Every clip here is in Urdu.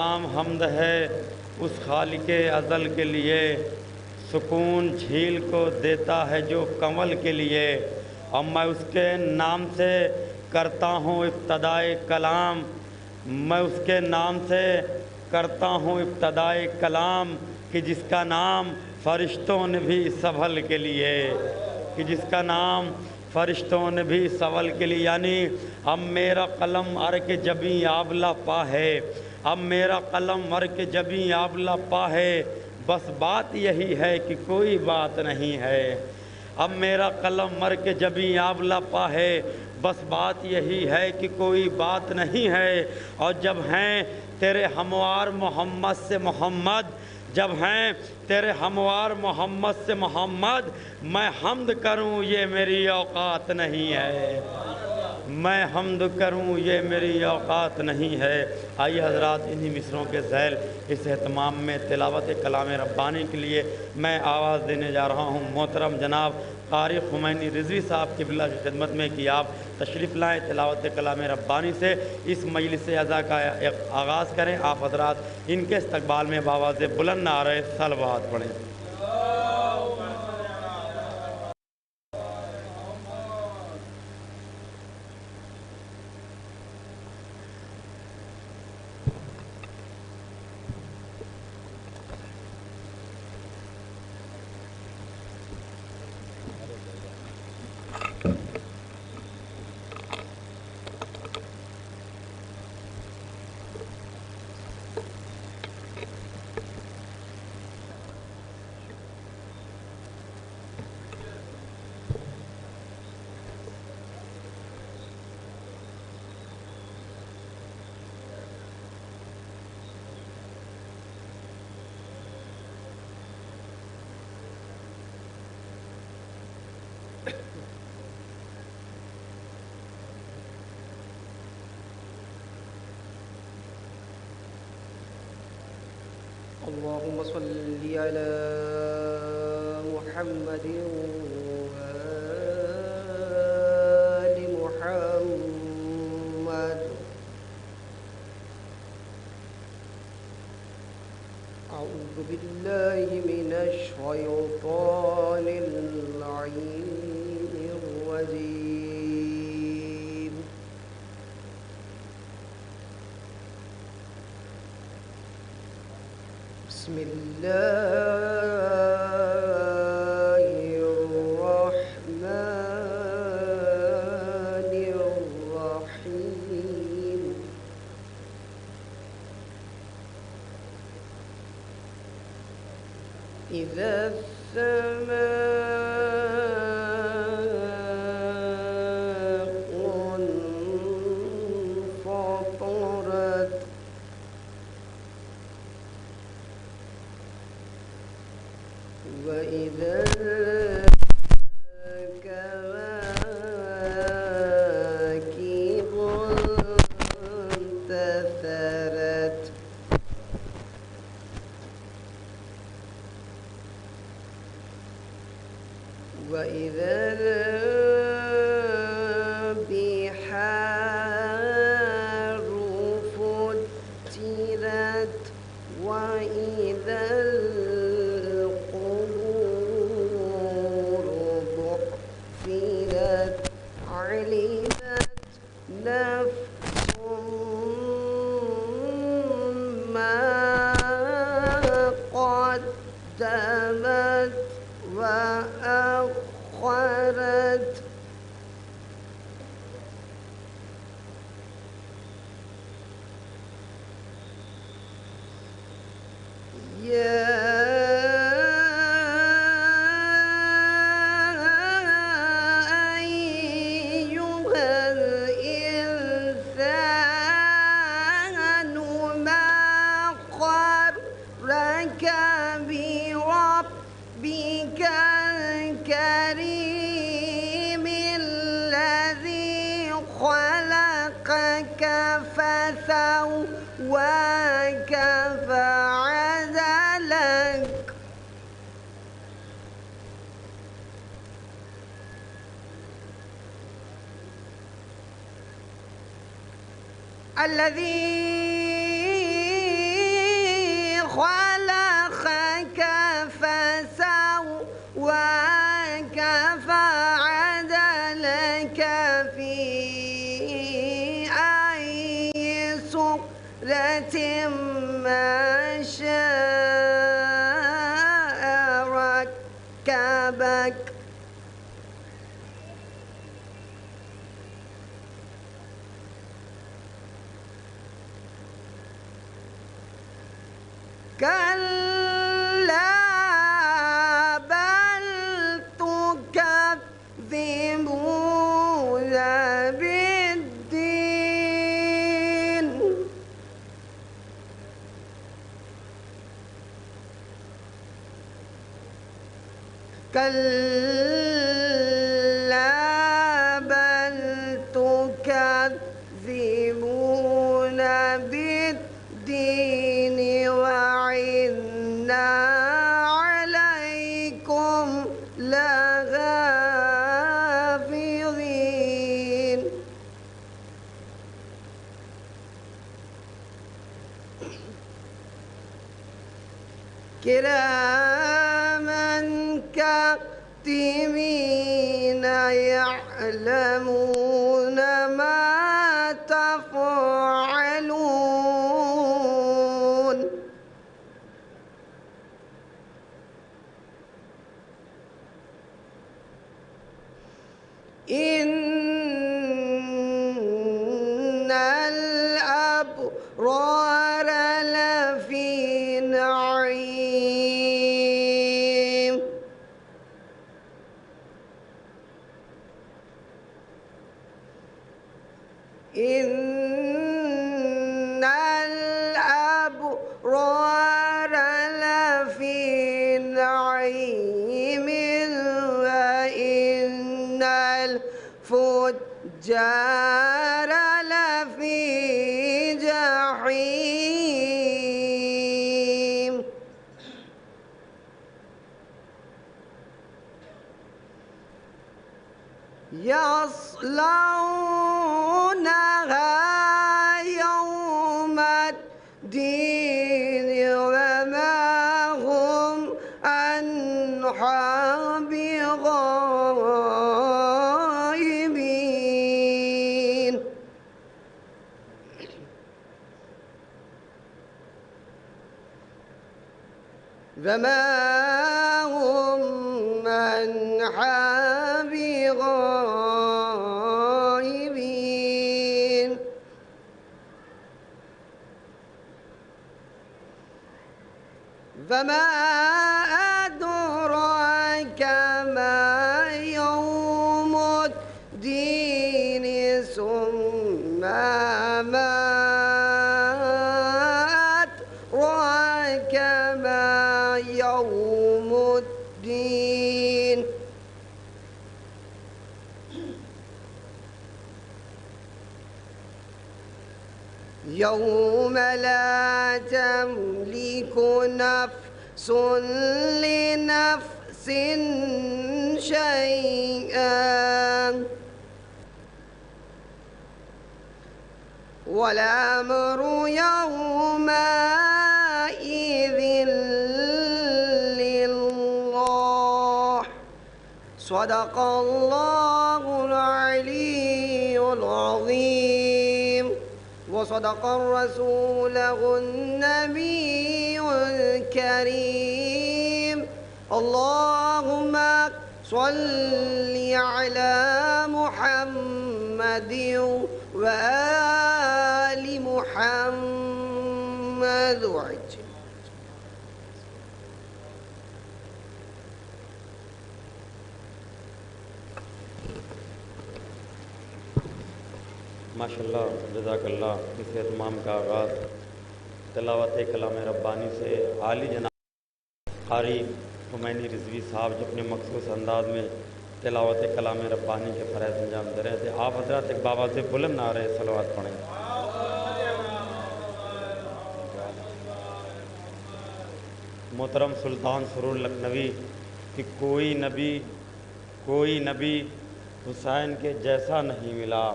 تمام حمد ہے اس خالق ازل کے لیے، سکون جھیل کو دیتا ہے جو کنول کے لیے، اور میں اس کے نام سے کرتا ہوں ابتدائے کلام، میں اس کے نام سے کرتا ہوں ابتدائے کلام، کہ جس کا نام فرشتوں نے بھی سنبھل کے لیے، کہ جس کا نام فرشتوں نے بھی سنبھل کے لیے، یعنی اب میرا قلم ار کے جبیں آبلہ پا ہے، اب میرا قلم مر کے جبیں آبلہ پا ہے، بس بات یہی ہے کہ کوئی بات نہیں ہے، اب میرا قلم مر کے جبیں آبلہ پا ہے، بس بات یہی ہے کہ کوئی بات نہیں ہے، اور جب ہیں تیرے ہموار محمد سے محمد، جب ہیں تیرے ہموار محمد سے محمد، میں حمد کروں یہ میری اوقات نہیں ہے، میں حمد کروں یہ میری اوقات نہیں ہے۔ آئیے حضرات انہی مصروں کے ذیل اس اہتمام میں تلاوت کلام ربانی کے لیے میں آواز دینے جا رہا ہوں محترم جناب قاری خمینی رضوی صاحب قبلہ کی خدمت میں کہ آپ تشریف لائیں، تلاوت کلام ربانی سے اس مجلس عزا کا آغاز کریں۔ آپ حضرات ان کے استقبال میں بآواز بلند نعرہ صلوات پڑھیں۔ اللهم صل على محمد وآل محمد۔ أعوذ بالله من الشيطان اللعين الرجيم۔ بسم الله الرحمن الرحيم۔ إذا السماء انفطرت وإذا الكواكب انتثرت وإذا البحار فجرت وإذا القبور بعثرت علمت نفس ما قدمت وأخرت يا أيها الإنسان ما غرك بربك الكريم الذي خلقك فسواك فعدلك الذي ما شاء ركبك كلا بل تكذبون بالدين كلا بل تكذبون بالدين وإن عليكم لحافظين كراما كاتبين يعلمون ما تفعلون إن الأبرار لفي نعيم إن الأبرار لفي نعيم وإن الفجار لفي جحيم يصلونها يوم الدين وما هم عنها بغائبين وما هم عنها بغائبين وما أدراك ما يوم الدين ثم ما أدراك ما يوم الدين يوم لا تملك نفس لنفس شيئا والأمر يومئذ لله صدق الله العلي العظيم وصدق رسوله النبي الكريم اللهم صل على محمد وآل محمد وعجل ماشاءاللہ جزاک اللہ۔ اس اہتمام کا آغاز تلاوت کلام ربانی سے عالی جناب قاری خمینی رضوی صاحب جو اپنے مخصوص انداز میں تلاوت کلام ربانی کے فرائض انجام دے رہے تھے، آپ حضرات ایک بابا سے بلند نعرہ صلوات پڑھیں۔ محترم سلطان سرور لکھنوی کہ کوئی نبی حسین کے جیسا نہیں ملا،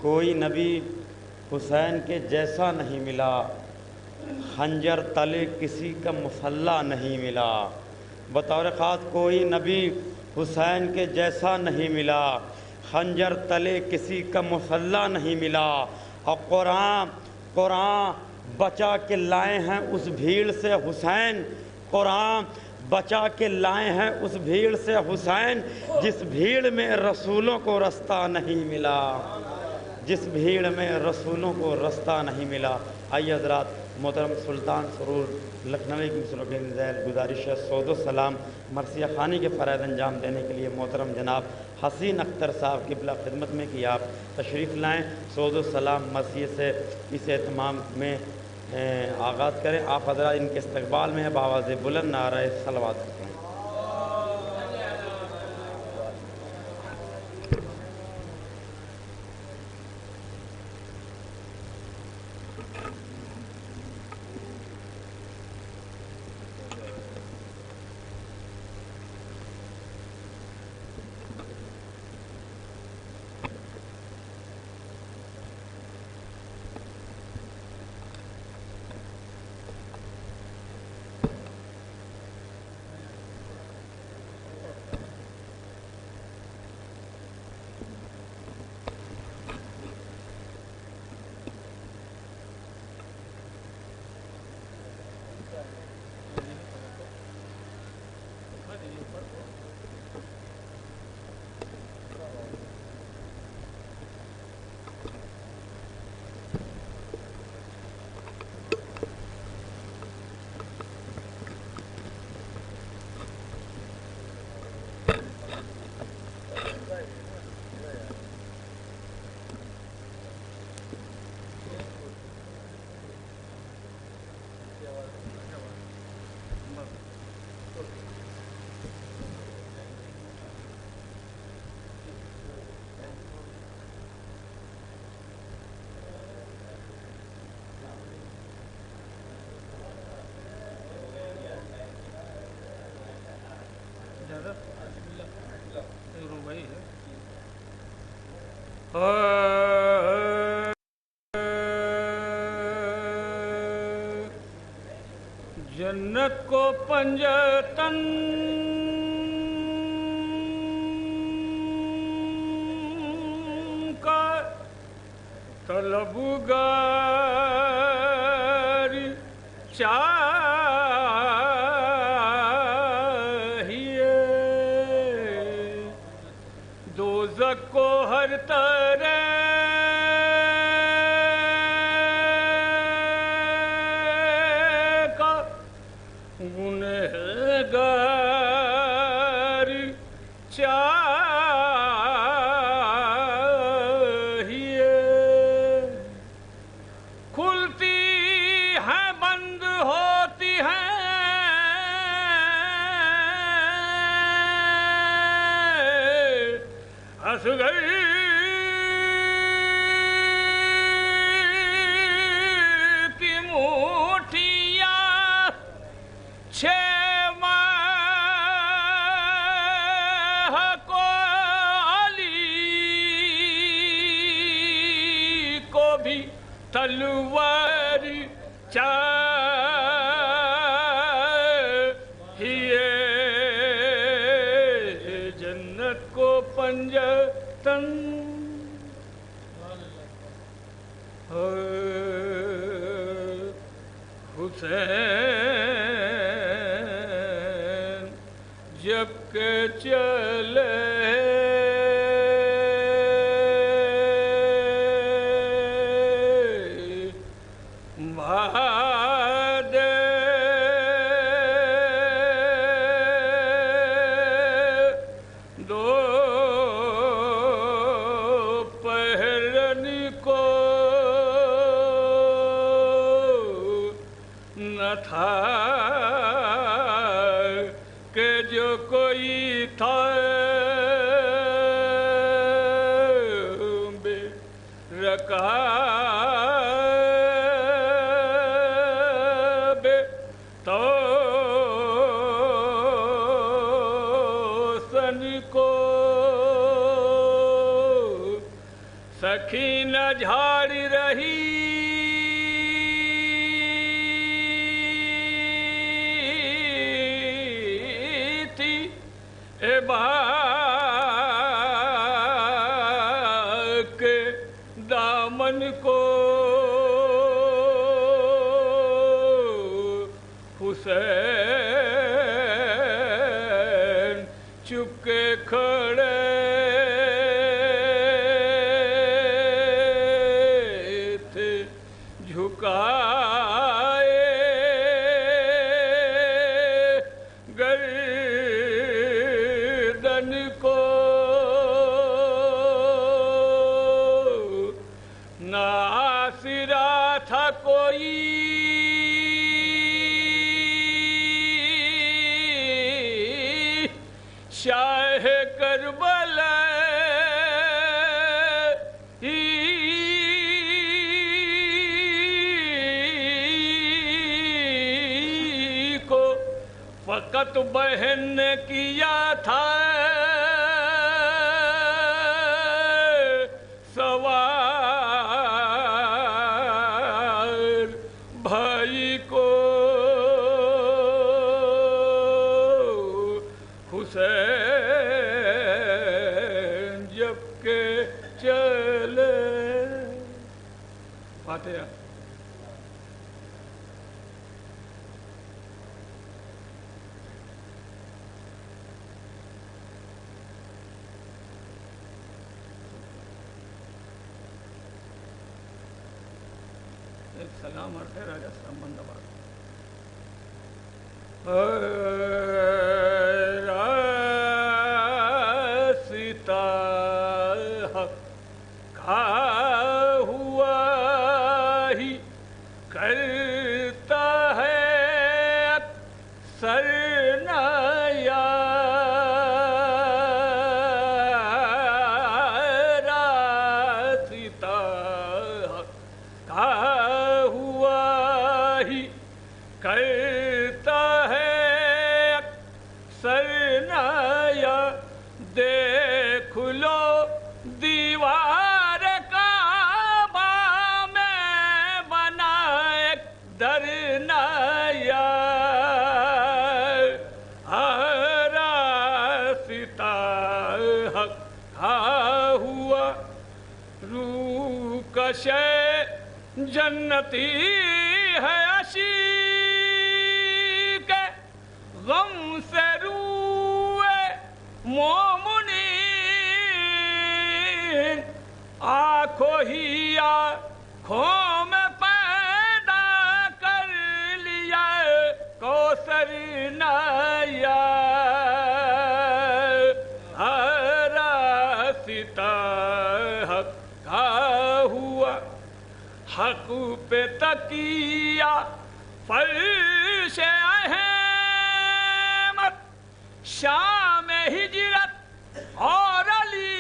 کوئی نبی حسین کے جیسا نہیں ملا، خنجر تلے کسی کا مسلح نہیں ملا۔ بطور خاص کوئی نبی حسین کے جیسا نہیں ملا، خنجر تلے کسی کا مسلح نہیں ملا، اور قرآن بچا کے لائے ہیں اس بھیڑ سے حسین، قرآن بچا کے لائے ہیں اس بھیڑ سے حسین، جس بھیڑ میں رسولوں کو رستہ نہیں ملا، جس بھیڑ میں رسولوں کو رستہ نہیں ملا۔ آئیے حضرات، محترم سلطان سرور لکھنوی کی مسلم ذیل گزارش ہے سود و سلام مرثیہ خوانی کے فرائض انجام دینے کے لیے محترم جناب حسین اختر صاحب کی بلا خدمت میں کہ آپ تشریف لائیں، سود و سلام مرثیے سے اس اہتمام میں آغاز کریں۔ آپ حضرات ان کے استقبال میں بآواز بلند نعرہ صلوات کریں۔ جنت کو پنجتن کا طلبگار چاہیے، دوزخ کو ہر طرح گنہگار چاہیے، کھلتی ہے بند ہوتی ہے اصغر کی مٹھیاں، چھ ماہ کو علی کو بھی تلوار چاہیے، جنت کو پنجتن حسین جب کہ چلے بعد دو پہرن کو نہ تھا کہ جو کوئی تھا بے رکاب تو سن کو سکینہ جھاڑ رہی کے دامن کو حسین چپکے کھڑے تھے جھکائے گردن کو، نہ آسرا تھا کوئی شاہ کربلا کو، فقط بہن نے کیا تھا سوار بھائی کو، حسین جب کہ چلے. فاتحہ. ایک سلام اور خیر آجا سلام آباد. راستہ حق کا ہوا ہی کرتا ہے اکثر نیا، راستہ حق کا ہوا ہی کرتا ہے اکثر نیا، دیکھ لو دیوار کعبہ میں بنا ایک در نیا، راستہ حق کا ہوا روح کشے جنتی ہے عشیق غم سے روئے مومنین، آنکھوں ہی آنکھوں میں پیدا کر لیا کوثر نیا، راستہ حق کا ہوا حق پہ تکیہ فرش احمد، شام ہجرت اور علی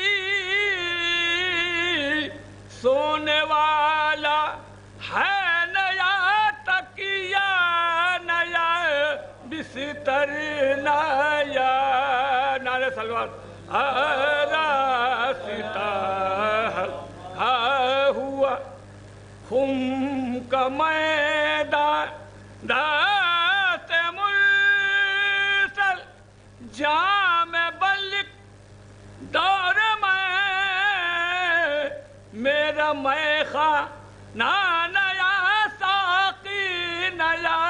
سونے والا ہے نیا تکیہ، نیا بستر نیا. نعرہ سلوات. راستہ حق کا ہوا خم کا میدان دست مرسل، جام بلک دور میں میرا میخانہ نیا، ساقی نیا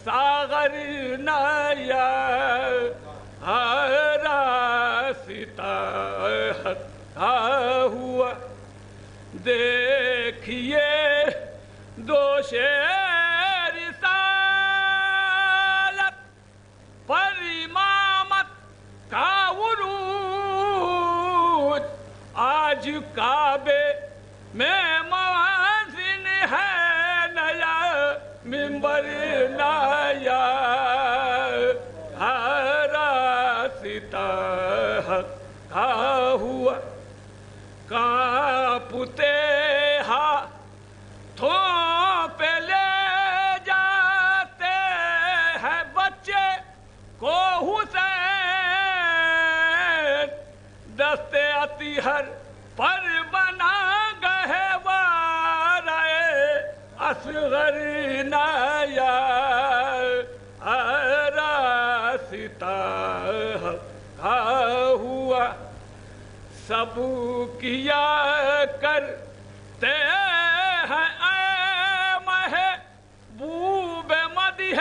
ساغر نیا، راستہ حق کا ہوا دیکھیے دوش رسالت پر امامت کا عروج، آج کعبے میں موازن ہے نیا منبر نیا، راستہ حق کا ہوا کانپتے ہاتھوں پہ لے جاتے ہیں بچے کو حسین، دستے اطہر پر بنا گہوارے اصغر نیا، راستہ حق کا ہوا سب کیا کرتے ہیں اے محبوب مدح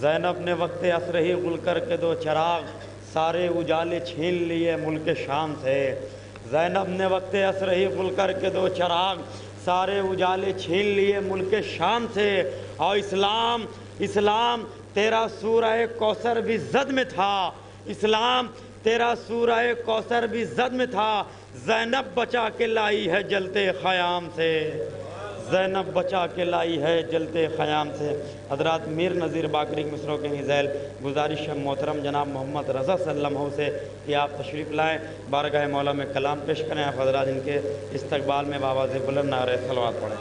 زینب نے وقت عصر ہی غل کر کے دو چراغ سارے اجالے چھین لیے ملک شام سے۔ زینب نے وقت عصر ہی غل کر کے دو چراغ سارے اجالے چھین لیے ملک شام سے۔ اور اسلام تیرا سورہ کوثر بھی زد میں تھا، اسلام تیرا سورہ کوثر بھی زد میں تھا، زینب بچا کے لائی ہے جلتے خیام سے، زینب بچا کے لائی ہے جلتے خیام سے۔ حضرات میر نذیر باقری کے مصروں کے نزیل گزارش ہے محترم جناب محمد رضا صلی اللہ علیہ سے کہ آپ تشریف لائیں، بارگاہ مولا میں کلام پیش کریں۔ آپ حضرات ان کے استقبال میں بآواز بلند نعرہ صلوات پڑھیں۔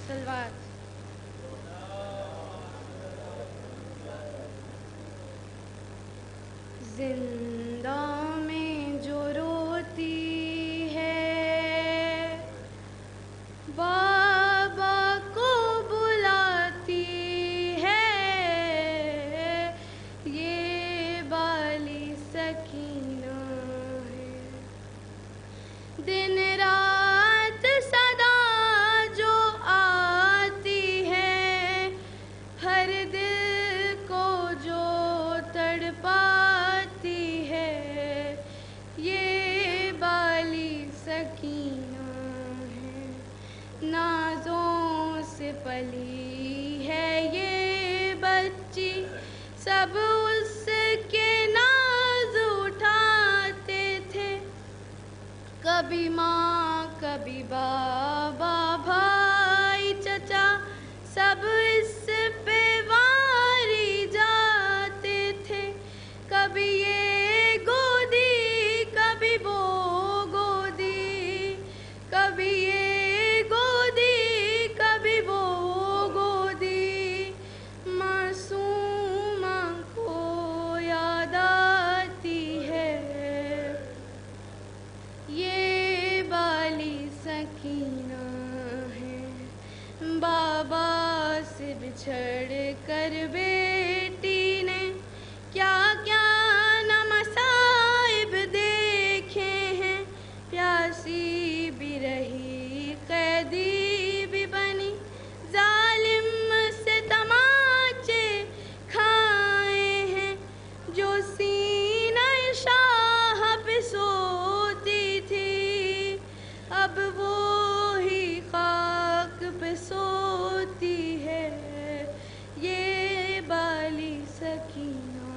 صلوات۔ زندہ میں جو روتی ہے بابا کو بلاتی ہے، یہ بالی سکینہ ہے۔ دن رات صدا جو آتی ہے، ہر دل کو جو تڑپاتی ہے، یہ بالی سکینہ ہے۔ نازوں سے پلی ہے یہ بچی، سب اس کے ناز اٹھاتے تھے، کبھی ماں کبھی بابا بھائی چچا سب اس پہ واری جاتے تھے، کبھی یہ گودی کبھی وہ گودی، کبھی یہ گودی کبھی وہ گودی، معصومہ کو یاد آتی ہے، یہ بالی سکینہ ہے۔ بابا سے بچھڑ کر بیٹی نے کیا کیا نہ مصائب دیکھے ہیں، پیاسی بھی رہی قیدی بھی بنی، ظالم سے تماچے کھائے ہیں، جو سینہ شاہ پہ سوتی تھی اب وہی خاک پہ سوتی ہے، یہ بالی سکینہ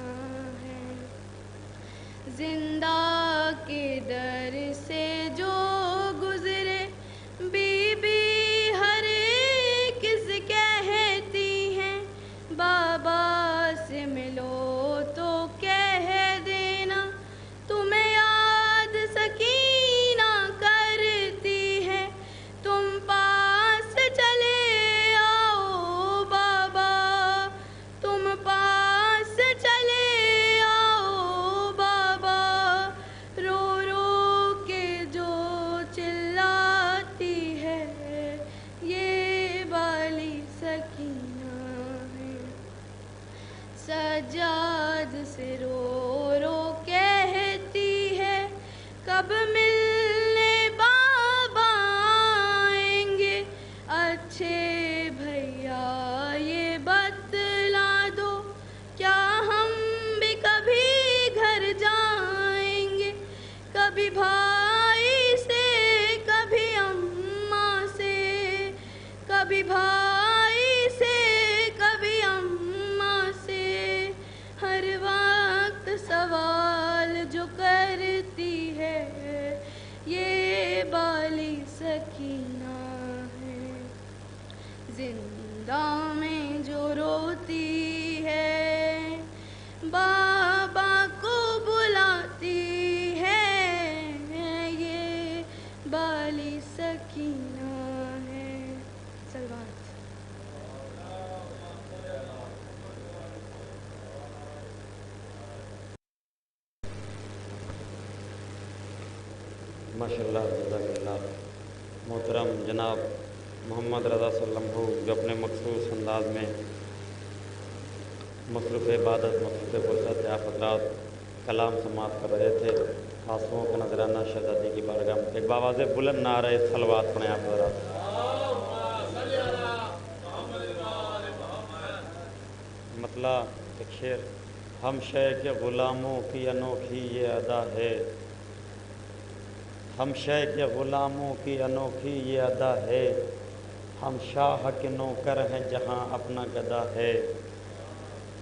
ہے۔ زندہ کے در سے جو گزرے بی بی ہر ایک سے کہتی ہیں، بابا سے ملو تو کہہ دینا تمہیں یاد سکینہ کرتی ہے، تم پاس چلے آؤ بابا، تم پاس چلے آؤ بابا، رو رو کے جو چلاتی ہے، یہ بالی سکینہ ہے۔ سجاد سے رو رو کہتی ہے، کب ملنے بابا آئیں گے، اچھے بھیا یہ بتلا دو، کیا ہم بھی کبھی گھر جائیں گے، کبھی بھائی سے کبھی اماں سے، کبھی بھائی سے کبھی اماں سے، ہر وقت سوال جو کرتی ہے، یہ بالی سکینہ ہے۔ زندہ میں جو روتی ہے بابا کو بلاتی ہے، یہ بالی سکینہ ہے۔ صلوات۔ ماشاءاللہ جزاک اللہ۔ محترم جناب محمد رضا صلی اللہ علیہ وسلم جو اپنے مخصوص انداز میں مصروف عبادت مصروف فرصت آپ حضرات کلام سماعت کر رہے تھے، آنسوؤں کا نذرانہ شہزادی کی بارگاہ میں ایک بآواز بلند نعرہ صلوات پڑھیں آپ حضرات۔ مطلب ایک شعر، ہم شے کے غلاموں کی انوکھی یہ ادا ہے، ہم شے کے غلاموں کی انوکھی یہ ادا ہے، ہم شاہ کے نوکر ہیں جہاں اپنا گدا ہے،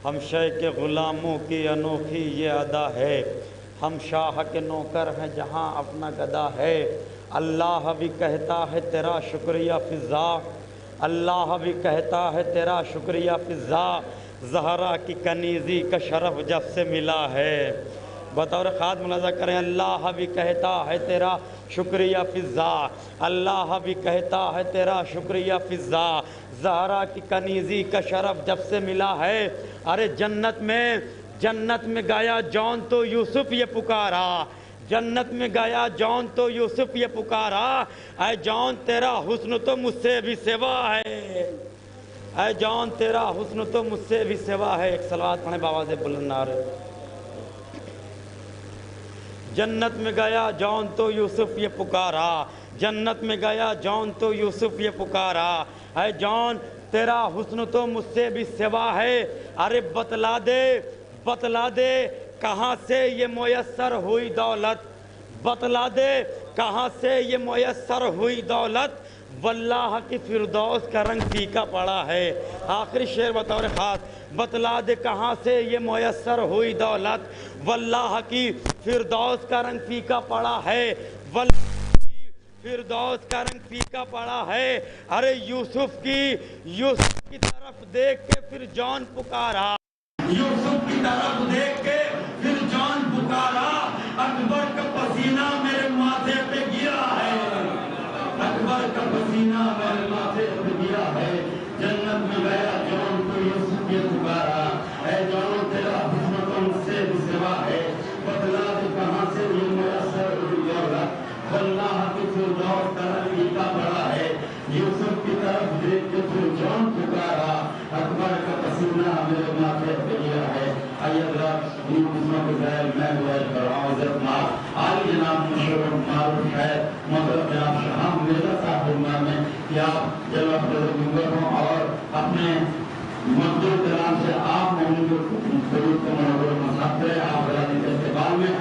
ہم شے کے غلاموں کی انوکھی یہ ادا ہے، ہم شاہ کے نوکر ہیں جہاں اپنا گدا ہے، اللہ بھی کہتا ہے تیرا شکریہ فضا، اللہ بھی کہتا ہے تیرا شکریہ فضا، زہرا کی کنیزی کا شرف جب سے ملا ہے۔ بطور خاص ملاحظہ کریں، اللہ بھی کہتا ہے تیرا شکریہ فضا، اللہ بھی کہتا ہے تیرا شکریہ فضا، زہرا کی کنیزی کا شرف جب سے ملا ہے۔ ارے جنت میں گایا جون تو یوسف یہ پکارا، جنت میں گایا جون تو یوسف یہ پکارا، اے جون تیرا حسن تو مجھ سے بھی سوا ہے، اے جون تیرا حسن تو مجھ سے بھی سوا ہے۔ ایک صلوات پڑھیں بآواز بلند نعرہ۔ جنت میں گیا جون تو یوسف یہ پکارا، جنت میں گیا جون تو یوسف یہ پکارا، اے جون تیرا حسن تو مجھ سے بھی سوا ہے۔ ارے بتلا دے کہاں سے یہ میسر ہوئی دولت، بتلا دے کہاں سے یہ میسر ہوئی دولت، واللہ کی فردوس کا رنگ پھیکا پڑا ہے۔ آخری شعر بطور خاص، بتلا دے کہاں سے یہ میسر ہوئی دولت، واللہ کی فردوس کا رنگ پھیکا پڑا ہے، واللہ کی فردوس کا رنگ پھیکا پڑا ہے۔ ارے یوسف کی طرف دیکھ کے پھر جون پکارا، یوسف کی طرف دیکھ کے پھر جون پکارا، اکبر کا پسینہ میرے ماتھے پہ گرا ہے، اکبر کا پسینہ میرے ماتھے پہ گرا ہے۔ جنت میں گیا جون تو یوسف یہ پکارا، اے جون تیرا حسن تو مجھ سے بھی سوا ہے، بتلا دے کہاں سے یہ میسر ہوئی دولت، واللہ کی فردوس کا رنگ پھیکا پڑا ہے۔ یوسف کی طرف دیکھ کے پھر جون پکارا، اکبر کا پسینہ میرے ماتھے پہ گرا ہے۔ آئیے حضرات ان قسموں کے ذریعے میں دعائیں کر رہا ہوں حضرت ماں عالی جناب مشہور معروف ہے محترم جناب شاہ مرزا صاحب فرمان میں کہ آپ جب آپ ممبر ہوں اور اپنے مقدور کلام سے آپ مومن کو ضرور کو منور مسافر ہے، آپ برادری کے استقبال میں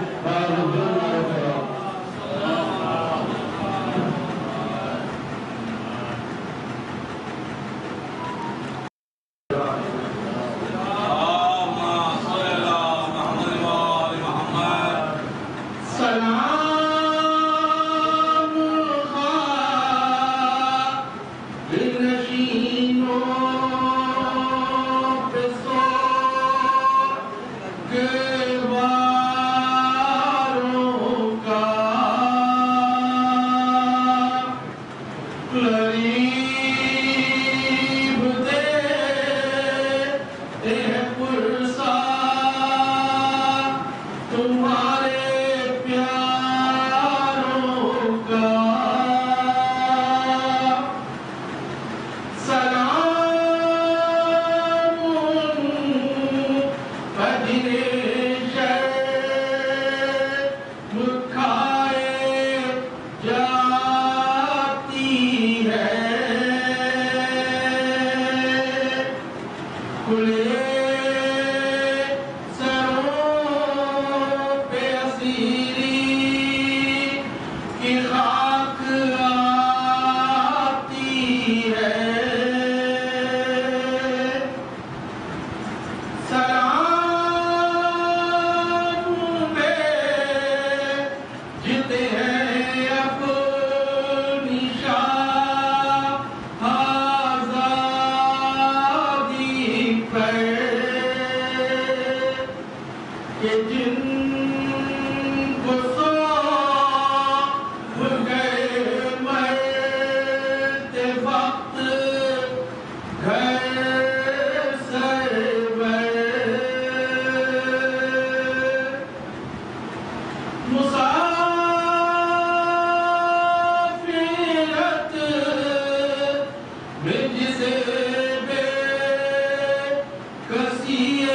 کسی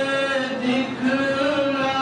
دکھلائی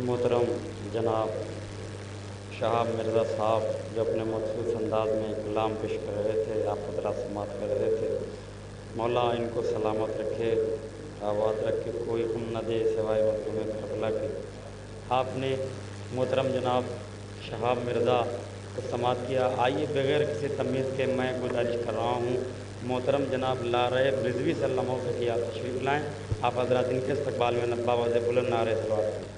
محترم جناب شہاب مرزا صاحب جو اپنے مخصوص انداز میں ایک کلام پیش کر رہے تھے، آپ حضرات سماعت کر رہے تھے۔ مولا ان کو سلامت رکھے، آباد رکھے، کوئی غم نہ دے سوائے مظلوم کربلا کے۔ آپ نے محترم جناب شہاب مرزا کو سماعت کیا۔ آئیے بغیر کسی تمیز کے میں گزارش کر رہا ہوں محترم جناب لارب رضوی صلی اللہ علیہ وسلم کی آپ تشریف لائیں۔ آپ حضرات ان کے استقبال میں نبا واضح بلند نعرے صلوات کریں۔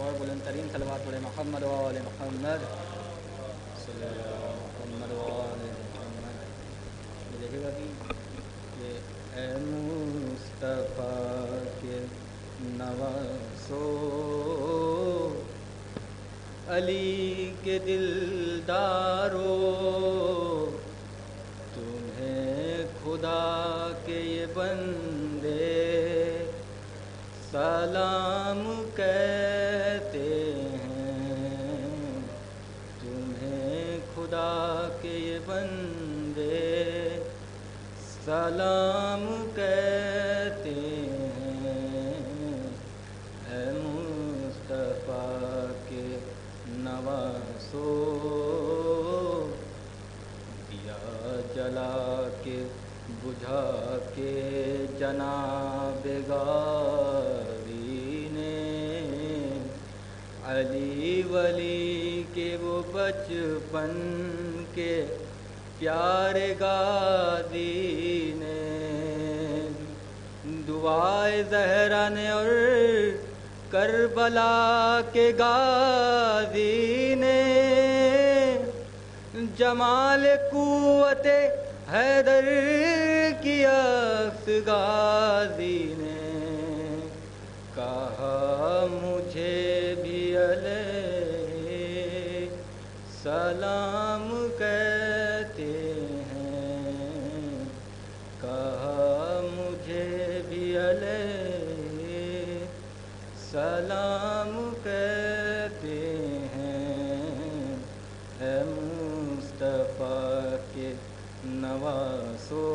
اور بلند ترین صلوات پڑھے محمد و آل محمد صلی اللہ محمد و آل محمد۔ یہ دیکھے گا کہ اے مصطفیٰ کے نواسو علی کے دلدارو تمہیں خدا کے یہ بندے سلام کہتے ہیں، تمہیں خدا کے یہ بندے سلام کہتے ہیں، اے مصطفیٰ کے نواسو دیا جلا کے بجھا کے جناب غازی نے علی ولی کے وہ بچپن کے پیارے غازی نے دعائے زہرا نے اور کربلا کے غازی نے جمال قوت حیدر کی عکس غازی نے کہا مجھے بھی علیہ سلام کہتے ہیں، کہا مجھے بھی علیہ سلام کہتے ہیں، اے مصطفیٰ کے نواسو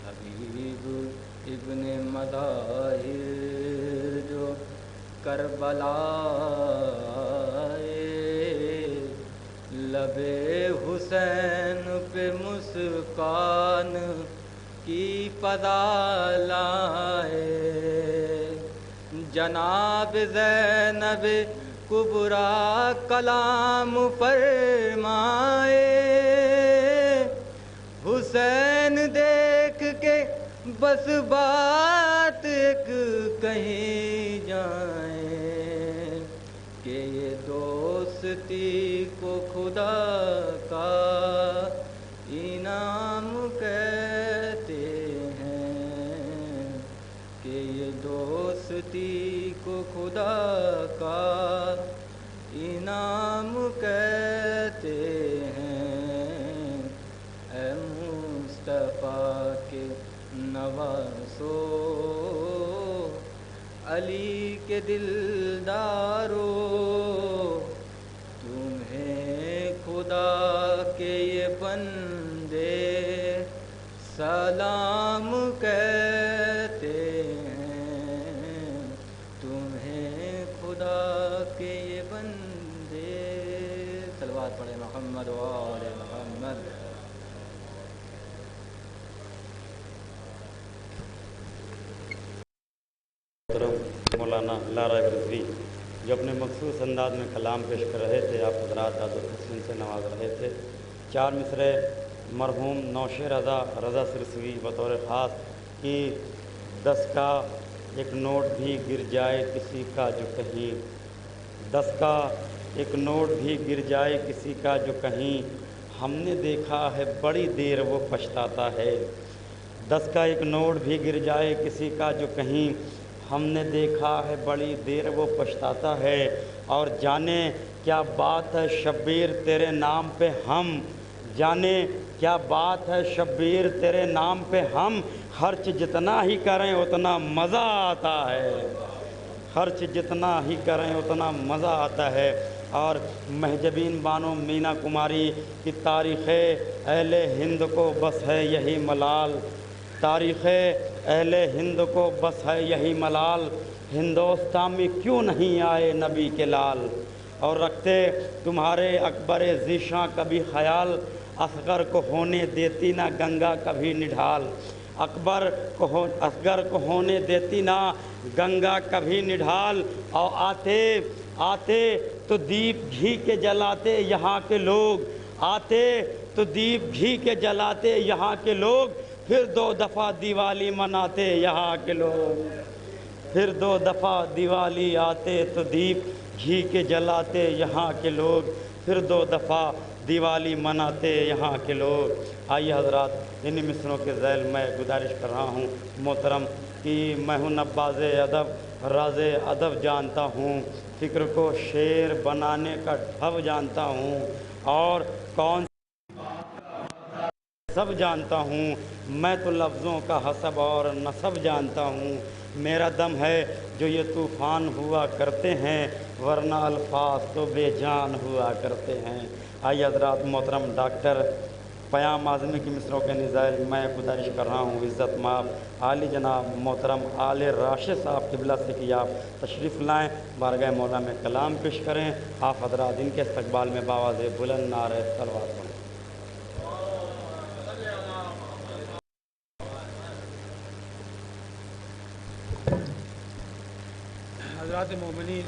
حبیب ابن مظاہر جو کربلا لب حسین پہ مسکان کی فضا لائے، جناب زینب کبریٰ کلام فرمائے، حسین دیکھ کے بس بات ایک کہیں جائیں کہ یہ دوستی کو خدا کا انعام کہتے ہیں، کہ یہ دوستی کو خدا کا انعام کہتے ہیں، اے مصطفیٰ کے نواسو علی کے دلدارو تمہیں خدا کے یہ بندے سلام کہتے ہیں، تمہیں خدا کے یہ بندے صلوات پڑھے محمد و آل محمد۔ مولانا لارا رضوی جو اپنے مخصوص انداز میں کلام پیش کر رہے تھے، آپ حضرات عادت حسن سے نواز رہے تھے۔ 4 مصرے مرحوم نوشے رضا سرسوی بطور خاص کہ 10 کا ایک نوٹ بھی گر جائے کسی کا جو کہیں، 10 کا ایک نوٹ بھی گر جائے کسی کا جو کہیں، ہم نے دیکھا ہے بڑی دیر وہ پچھتاتا ہے۔ 10 کا ایک نوٹ بھی گر جائے کسی کا جو کہیں، ہم نے دیکھا ہے بڑی دیر وہ پچھتاتا ہے، اور جانے کیا بات ہے شبیر تیرے نام پہ ہم، جانے کیا بات ہے شبیر تیرے نام پہ ہم، خرچ جتنا ہی کریں اتنا مزہ آتا ہے، خرچ جتنا ہی کریں اتنا مزہ آتا ہے۔ اور محجبین بانو مینا کماری کی تاریخ اہل ہند کو بس ہے یہی ملال، تاریخ اہل ہند کو بس ہے یہی ملال، ہندوستان میں کیوں نہیں آئے نبی کے لال، اور رکھتے تمہارے اکبر ذیشاں کبھی خیال، اصغر کو ہونے دیتی نہ گنگا کبھی نڈھال، اصغر کو ہونے دیتی نہ گنگا کبھی نڈھال، اور آتے تو دیپ گھی کے جلاتے یہاں کے لوگ، آتے تو دیپ گھی کے جلاتے یہاں کے لوگ، پھر 2 دفعہ دیوالی مناتے یہاں کے لوگ، پھر 2 دفعہ دیوالی آتے تو دیپ گھی کے جلاتے یہاں کے لوگ، پھر 2 دفعہ دیوالی مناتے یہاں کے لوگ۔ آئیے حضرات انہی مصروں کے ذیل میں گزارش کر رہا ہوں محترم کہ میں ہوں نباز ادب راز ادب جانتا ہوں، فکر کو شعر بنانے کا ڈھب جانتا ہوں، اور کون سب جانتا ہوں، میں تو لفظوں کا حسب اور نسب جانتا ہوں، میرا دم ہے جو یہ طوفان ہوا کرتے ہیں، ورنہ الفاظ تو بے جان ہوا کرتے ہیں۔ آئیے حضرات محترم ڈاکٹر پیام اعظمی کی مصروں کے نظائر میں گزارش کر رہا ہوں عزت مآب عالی جناب محترم آل راشد صاحب قبلہ سے کہ آپ تشریف لائیں، بارگاہ مولا میں کلام پیش کریں۔ آپ حضرات ان کے استقبال میں باواز بلند نعرہ صلوات پڑھیں۔ حضرات مومنین،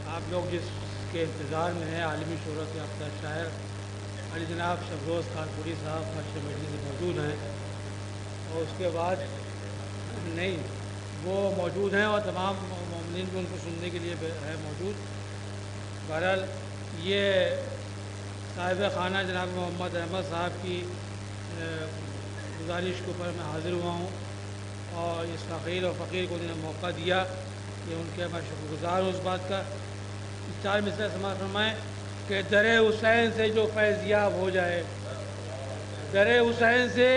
آپ لوگ جس کے انتظار میں ہیں عالمی شہرت یافتہ شاعر علی جناب شبروز کانپوری صاحب فرش مجلس سے موجود ہیں، اور اس کے بعد نہیں وہ موجود ہیں اور تمام مومنین بھی ان کو سننے کے لیے ہے موجود۔ بہرحال یہ صاحب خانہ جناب محمد احمد صاحب کی گزارش کے اوپر میں حاضر ہوا ہوں، اور اس فقیر اور فقیر کو انہوں نے موقع دیا کہ ان کے میں شکر گزار ہوں اس بات کا۔ 4 مصرع سماعت فرمائیں کہ در حسین سے جو فیض یاب ہو جائے، در حسین سے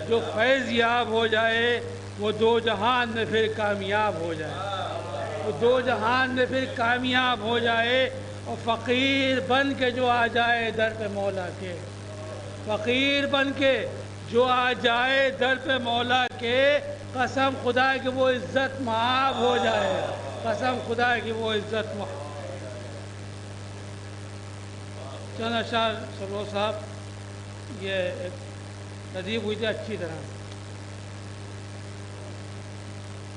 جو فیض یاب ہو جائے، وہ 2 جہان میں پھر کامیاب ہو جائے، وہ 2 جہان میں پھر کامیاب ہو جائے، اور فقیر بن کے جو آ جائے در پہ مولا کے، فقیر بن کے جو آ جائے در پہ مولا کے، قسم خدا کہ وہ عزت مآب ہو جائے، قسم خدا کہ وہ عزت مآب۔ چند اشعار سبروز صاحب یہ تدریب ہوئی تھی اچھی طرح۔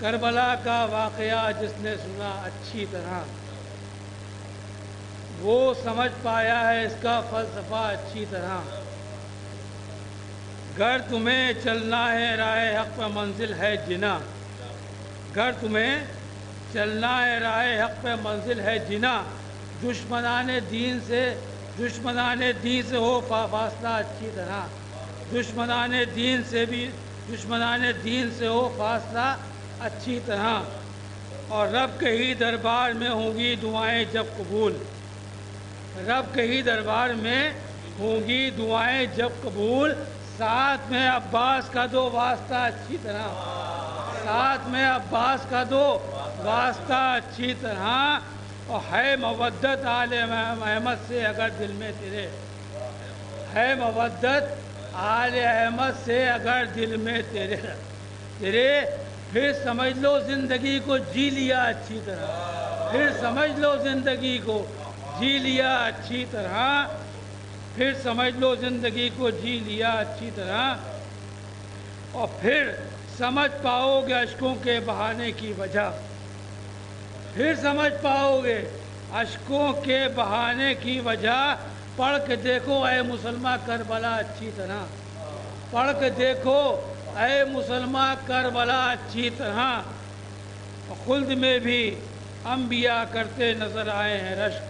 کربلا کا واقعہ جس نے سنا اچھی طرح، وہ سمجھ پایا ہے اس کا فلسفہ اچھی طرح۔ گر تمہیں چلنا ہے راہ حق پہ منزل ہے جنا، گر تمہیں چلنا ہے راہ حق پہ منزل ہے جنا، دشمنان دین سے ہو فاصلہ اچھی طرح، دشمنان دین سے ہو فاصلہ اچھی طرح، اور رب کے ہی دربار میں ہوں گی دعائیں جب قبول، رب کے ہی دربار میں ہوں گی دعائیں جب قبول، ساتھ میں عباس کا دو واسطہ اچھی طرح، ساتھ میں عباس کا دو واسطہ اچھی طرح، اور ہے مودت آل احمد سے اگر دل میں تیرے، ہے مودت آل احمد سے اگر دل میں تیرے، پھر سمجھ لو زندگی کو جی لیا اچھی طرح، پھر سمجھ لو زندگی کو جی لیا اچھی طرح، پھر سمجھ لو زندگی کو جی لیا اچھی طرح، اور پھر سمجھ پاؤ گے اشکوں کے بہانے کی وجہ، پھر سمجھ پاؤ گے اشکوں کے بہانے کی وجہ، پڑھ کے دیکھو اے مسلمہ کربلا اچھی طرح، پڑھ کے دیکھو اے مسلمہ کربلا اچھی طرح، خلد میں بھی انبیاء کرتے نظر آئے ہیں رشک،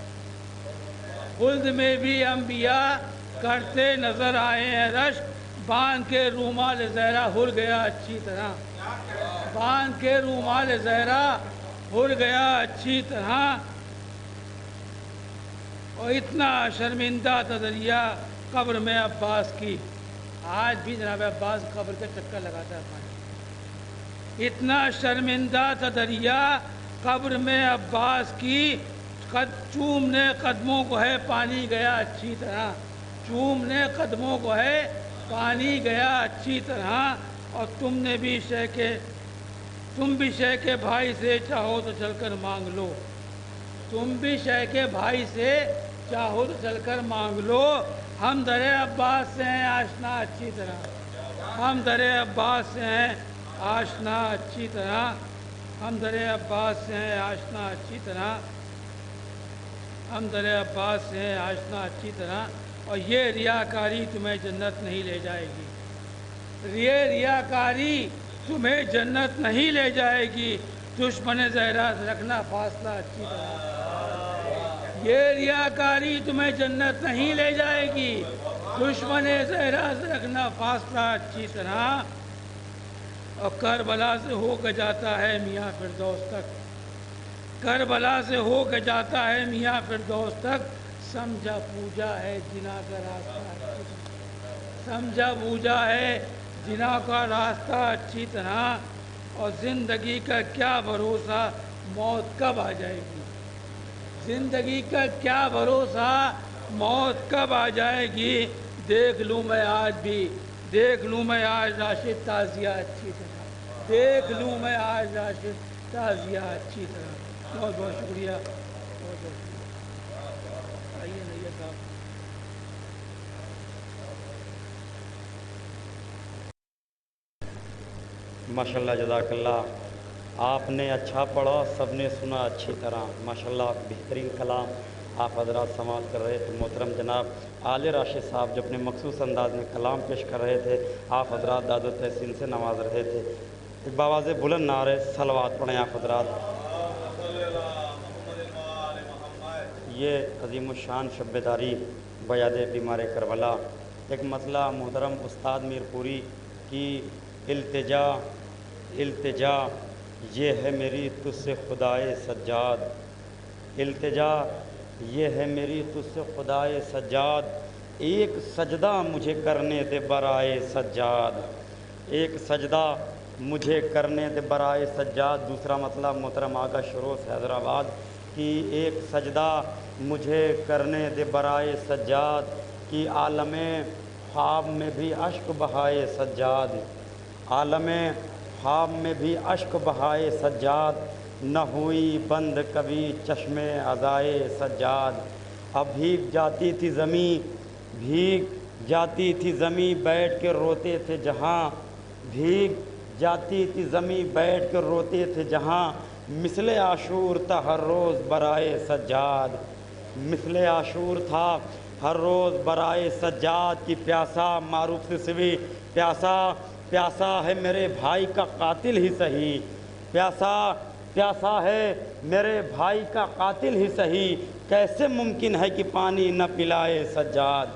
خلد میں بھی انبیاء کرتے نظر آئے ہیں رشک، باندھ کے رومال زہرا ہر گیا اچھی طرح، باندھ کے رومال زہرا ہر گیا اچھی طرح، اور اتنا شرمندہ تھا دریا قبر میں عباس کی، آج بھی جناب عباس قبر کے چکر لگاتا ہے پانی، اتنا شرمندہ تھا دریا قبر میں عباس کی، چومنے قدموں کو ہے پانی گیا اچھی طرح، چومنے قدموں کو ہے پانی گیا اچھی طرح، اور تم بھی شے کے بھائی سے چاہو تو چل کر مانگ لو، تم بھی شے کے بھائی سے چاہو تو چل کر مانگ لو، ہم در عباس سے ہیں آشنا اچھی طرح، ہم در عباس سے ہیں آشنا اچھی طرح، ہم در عباس سے ہیں آشنا اچھی طرح، ہم در عباس سے ہیں آشنا اچھی طرح، اور یہ ریاکاری تمہیں جنت نہیں لے جائے گی، یہ ریاکاری تمہیں جنت نہیں لے جائے گی، دشمن زہرا سے رکھنا فاصلہ اچھی طرح، یہ ریاکاری تمہیں جنت نہیں لے جائے گی. دشمن زہرا سے رکھنا فاصلہ اچھی طرح. اور کربلا سے ہو کے جاتا ہے میاں فردوس تک. کربلا سے ہو کے جاتا ہے میاں فردوس تک. سمجھا پوجا ہے جنا کا راستہ. سمجھا پوجا ہے جنا کا راستہ اچھی طرح. اور زندگی کا کیا بھروسہ موت کب آ جائے گی. زندگی کا کیا بھروسہ موت کب آ جائے گی. دیکھ لوں میں آج بھی, دیکھ لوں میں آج راشد تعزیہ اچھی طرح. دیکھ لوں میں آج راشد تعزیہ اچھی طرح. بہت بہت شکریہ. بہت بہت شکریہ. آئیے نیر صاحب. ماشاءاللہ جزاک اللہ. آپ نے اچھا پڑھا, سب نے سنا اچھی طرح. ماشاءاللہ بہترین کلام آپ حضرات سماعت کر رہے تھے. محترم جناب آل راشد صاحب جو اپنے مخصوص انداز میں کلام پیش کر رہے تھے, آپ حضرات داد و تحسین سے نواز رہے تھے. ایک باواز بلند نعرے صلوات پڑھیں آپ حضرات. یہ عظیم الشان شب بیداری بیاد بیمار کربلا. ایک مسئلہ محترم استاد میر پوری کی التجا یہ ہے میری تجھ سے خدائے سجاد. التجا یہ ہے میری تجھ سے خدائے سجاد. ایک سجدہ مجھے کرنے دے برائے سجاد. ایک سجدہ مجھے کرنے دے برائے سجاد. دوسرا مطلب محترم آغا شروس حیدرآباد کی ایک سجدہ مجھے کرنے دے برائے سجاد. کی عالم خواب میں بھی اشک بہائے سجاد. عالم خواب میں بھی اشک بہائے سجاد. نہ ہوئی بند کبھی چشم عزائے سجاد. اب بھیگ جاتی تھی زمیں, بھیگ جاتی تھی زمیں بیٹھ کے روتے تھے جہاں. بھیگ جاتی تھی زمیں بیٹھ کے روتے تھے جہاں. مثل عاشور تھا ہر روز برائے سجاد. مثل عاشور تھا ہر روز برائے سجاد. کی پیاسا معروف سے سوی پیاسا ہے میرے بھائی کا قاتل ہی سہی. پیاسا ہے میرے بھائی کا قاتل ہی سہی. کیسے ممکن ہے کہ پانی نہ پلائے سجاد.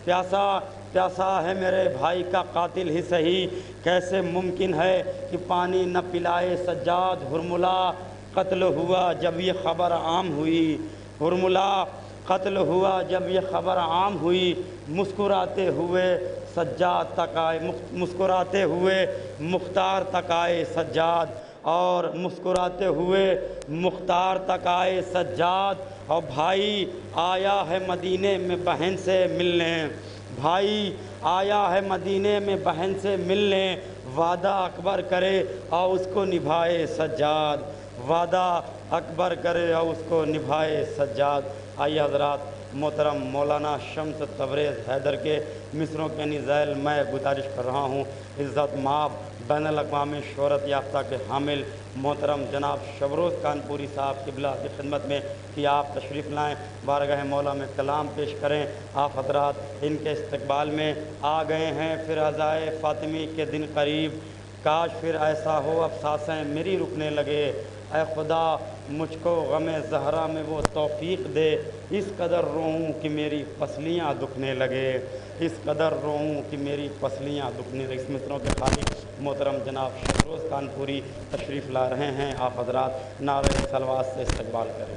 پیاسا ہے میرے بھائی کا قاتل ہی سہی. کیسے ممکن ہے کہ پانی نہ پلائے سجاد. ہرملا قتل ہوا جب یہ خبر عام ہوئی. ہرملا قتل ہوا جب یہ خبر عام ہوئی. مسکراتے ہوئے سجاد تک آئے, مسکراتے ہوئے مختار تک آئے سجاد. اور مسکراتے ہوئے مختار تک آئے سجاد. اور بھائی آیا ہے مدینے میں بہن سے ملنے. بھائی آیا ہے مدینے میں بہن سے ملنے. وعدہ اکبر کرے اور اس کو نبھائے سجاد. وعدہ اکبر کرے اور اس کو نبھائے سجاد. آئیے حضرات, محترم مولانا شمس تبریز حیدر کے مصروں کے نزائل میں گزارش کر رہا ہوں. عزت مآب بین الاقوامی شہرت یافتہ کے حامل محترم جناب شبروز کانپوری صاحب قبلہ کی خدمت میں کہ آپ تشریف لائیں, بارگاہ مولا میں کلام پیش کریں. آپ حضرات ان کے استقبال میں آ گئے ہیں. پھر عزائے فاطمی کے دن قریب, کاش پھر ایسا ہو اب سانسیں میری رکنے لگے. اے خدا مجھ کو غم زہرا میں وہ توفیق دے. اس قدر روؤں کہ میری پسلیاں دکھنے لگے. اس قدر روؤں کہ میری پسلیاں دکھنے لگے. اس مصروں کے خالق محترم جناب شبروز کانپوری تشریف لا رہے ہیں. آپ حضرات نعرہ صلوات سے استقبال کریں.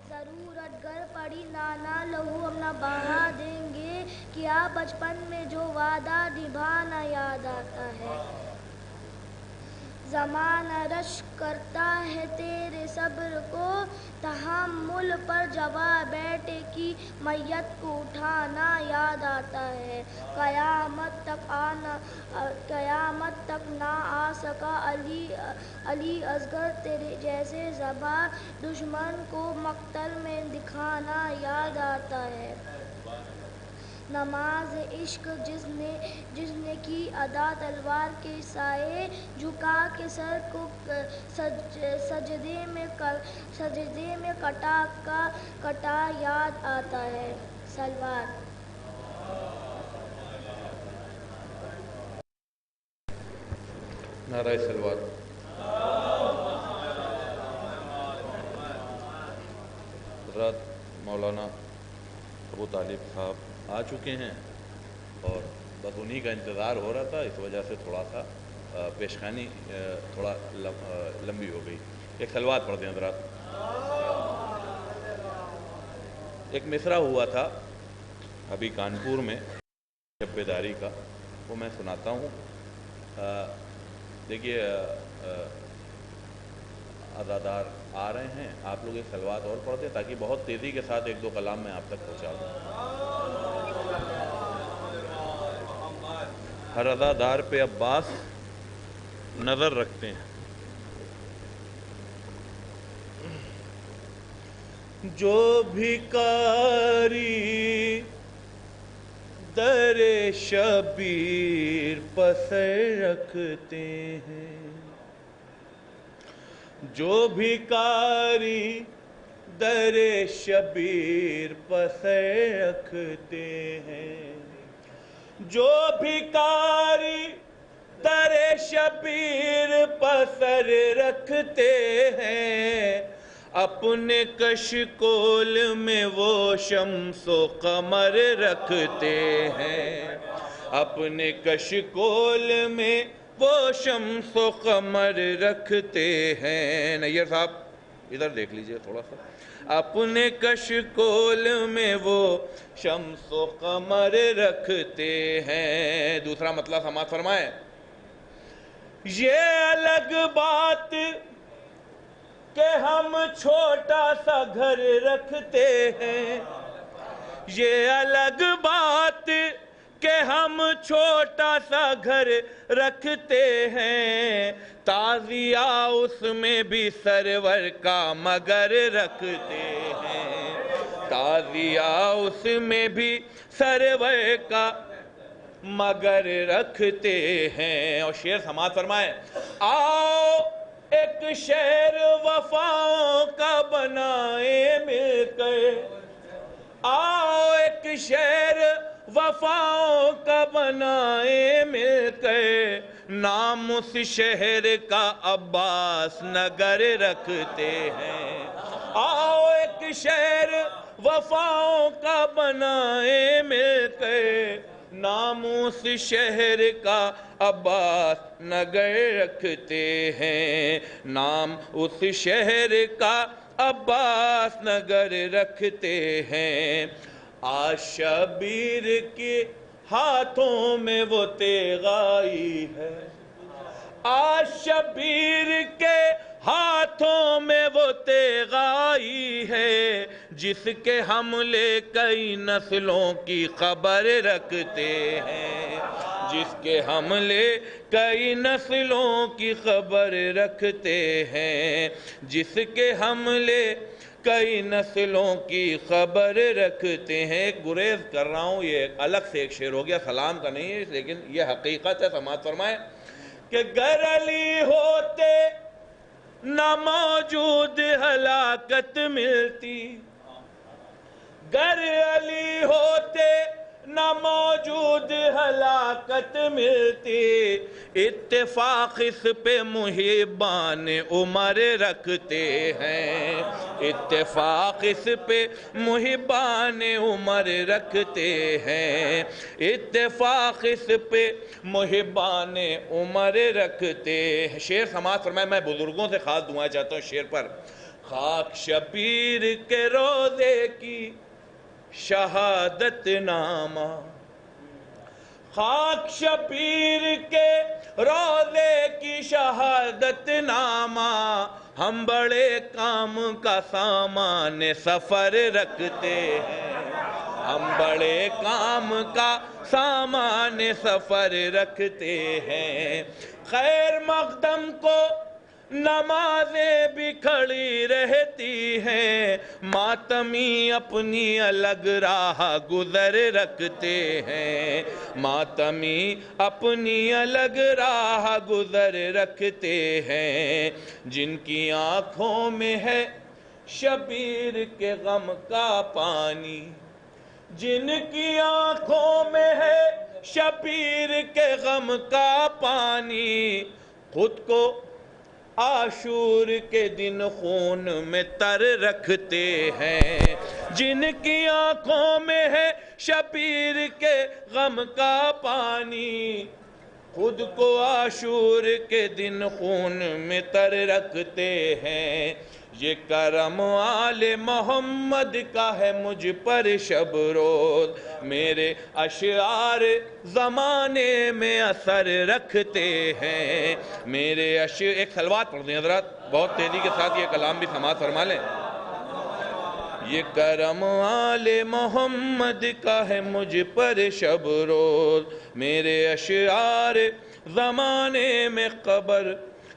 ضرورت گر پڑی نانا لہو ہم نہ بہا دیں گے. کیا بچپن میں جو وعدہ نبھانا یاد آتا ہے. زمانہ رش کرتا ہے تیرے صبر کو، تحمل پر جواب بیٹے کی میت کو اٹھانا یاد آتا ہے. قیامت تک نہ آ سکا علی اصغر تیرے جیسے زباں، دشمن کو مقتل میں دکھانا یاد آتا ہے. نماز عشق جس نے کی ادا، تلوار کے سائے جھکا کے سر کو سجدے میں کٹا یاد آتا ہے. سلوات. نعرہ سلوات. حضرات مولانا ابو طالب صاحب آ چکے ہیں اور بس انہی کا انتظار ہو رہا تھا، اس وجہ سے تھوڑا سا پیشخانی تھوڑا لمبی ہو گئی. ایک سلوات پڑھ دیں حضرات. ایک مصرع ہوا تھا ابھی کانپور میں شب بیداری کا، وہ میں سناتا ہوں. دیکھیے عزادار آ رہے ہیں، آپ لوگ ایک سلوات اور پڑھ دیں تاکہ بہت تیزی کے ساتھ ایک دو کلام میں آپ تک پہنچا دوں. ہر عزادار پہ عباس نظر رکھتے ہیں. جو بھکاری در شبیر پسر رکھتے ہیں، جو بھکاری در شبیر پسر رکھتے ہیں، جو بھکاری در شبیر پسر رکھتے ہیں، اپنے کشکول میں وہ شمس و قمر رکھتے ہیں. اپنے کشکول میں وہ شمس و قمر رکھتے ہیں. نیّر صاحب ادھر دیکھ لیجئے تھوڑا سا. اپنے کشکول میں وہ شمس و قمر رکھتے ہیں. دوسرا مطلب سماعت فرمائیں. یہ الگ بات کہ ہم چھوٹا سا گھر رکھتے ہیں، یہ الگ بات کہ ہم چھوٹا سا گھر رکھتے ہیں، تعزیہ اس میں بھی سرور کا مگر رکھتے ہیں، تعزیہ اس میں بھی سرور کا مگر رکھتے ہیں. اور شعر سماعت فرمائیں. آؤ ایک شعر وفاؤں کا بنائے مل کر، آؤ ایک شعر وفاؤں کا بنائے مل کر، نام اس شہر کا عباس نگر رکھتے ہیں. آؤ ایک شعر وفاؤں کا بنائے مل کر، نام اس شہر کا عباس نگر رکھتے ہیں، نام اس شہر کا عباس نگر رکھتے ہیں. آج شبیر کے ہاتھوں میں وہ تیغ آئی ہے، آج شبیر کے ہاتھوں میں وہ تیغ آئی ہے، جس کے حملے کئی نسلوں کی خبر رکھتے ہیں، جس کے حملے کئی نسلوں کی خبر رکھتے ہیں، جس کے حملے کئی نسلوں کی خبر رکھتے ہیں. گریز کر رہا ہوں، یہ الگ سے ایک شعر ہو گیا، سلام کا نہیں ہے، لیکن یہ حقیقت ہے. سماعت فرمائیں کہ گر علی ہوتے نہ موجود ہلاکت ملتی، گر علی ہوتے نہ موجود ہلاکت ملتی، اتفاق اس پہ محبان عمر رکھتے ہیں، اتفاق اس پہ محبان عمر رکھتے ہیں، اتفاق اس پہ محبان عمر رکھتے ہیں. شعر سماعت فرمائے. میں بزرگوں سے خاص دعائیں چاہتا ہوں شعر پر. خاک شبیر کے روزے کی شہادت نامہ، خاک شبیر کے روضے کی شہادت نامہ، ہم بڑے کام کا سامان سفر رکھتے ہیں، ہم بڑے کام کا سامان سفر رکھتے ہیں۔ خیر مقدم کو نمازیں بھی کھڑی رہتی ہیں، ماتمی اپنی الگ راہ گزر رکھتے ہیں، ماتمی اپنی الگ راہ گزر رکھتے ہیں۔ جن کی آنکھوں میں ہے شبیر کے غم کا پانی، جن کی آنکھوں میں ہے شبیر کے غم کا پانی، خود کو عاشور کے دن خون میں تر رکھتے ہیں۔ جن کی آنکھوں میں ہے شبیر کے غم کا پانی، خود کو عاشور کے دن خون میں تر رکھتے ہیں۔ یہ کرم آل محمد کا ہے مجھ پر شب روز، میرے اشعار زمانے میں اثر رکھتے ہیں، میرے ایک صلوات پڑھ دیں حضرات، بہت تیزی کے ساتھ یہ کلام بھی سماعت فرما لیں۔ یہ کرم آل محمد کا ہے مجھ پر شب روز، میرے اشعار زمانے میں قبر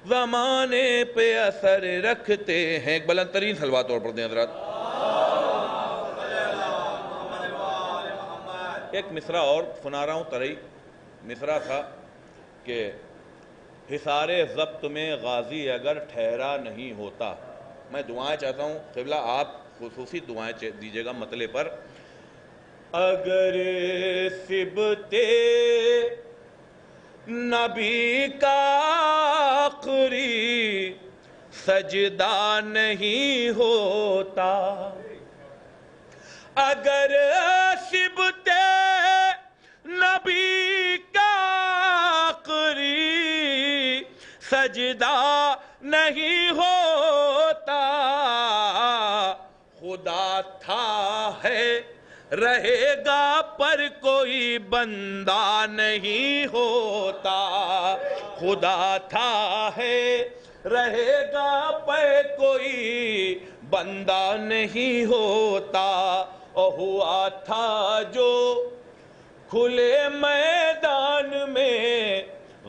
زمانے پہ اثر رکھتے ہیں۔ ایک بلند ترین صلوات اور پڑھ دیں حضرات۔ ایک مصرع اور سنا رہا ہوں ترئی، مصرع تھا کہ حصار ضبط میں غازی اگر ٹھہرا نہیں ہوتا۔ میں دعائیں چاہتا ہوں قبلہ آپ خصوصی دعائیں دیجئے گا مطلع پر۔ اگر سبت نبی کا آخری سجدہ نہیں ہوتا، اگر سبت نبی کا آخری سجدہ نہیں ہوتا، خدا تھا ہے رہے گا پر کوئی بندہ نہیں ہوتا، خدا تھا ہے رہے گا پر کوئی بندہ نہیں ہوتا، اور ہوا تھا جو کھلے میدان میں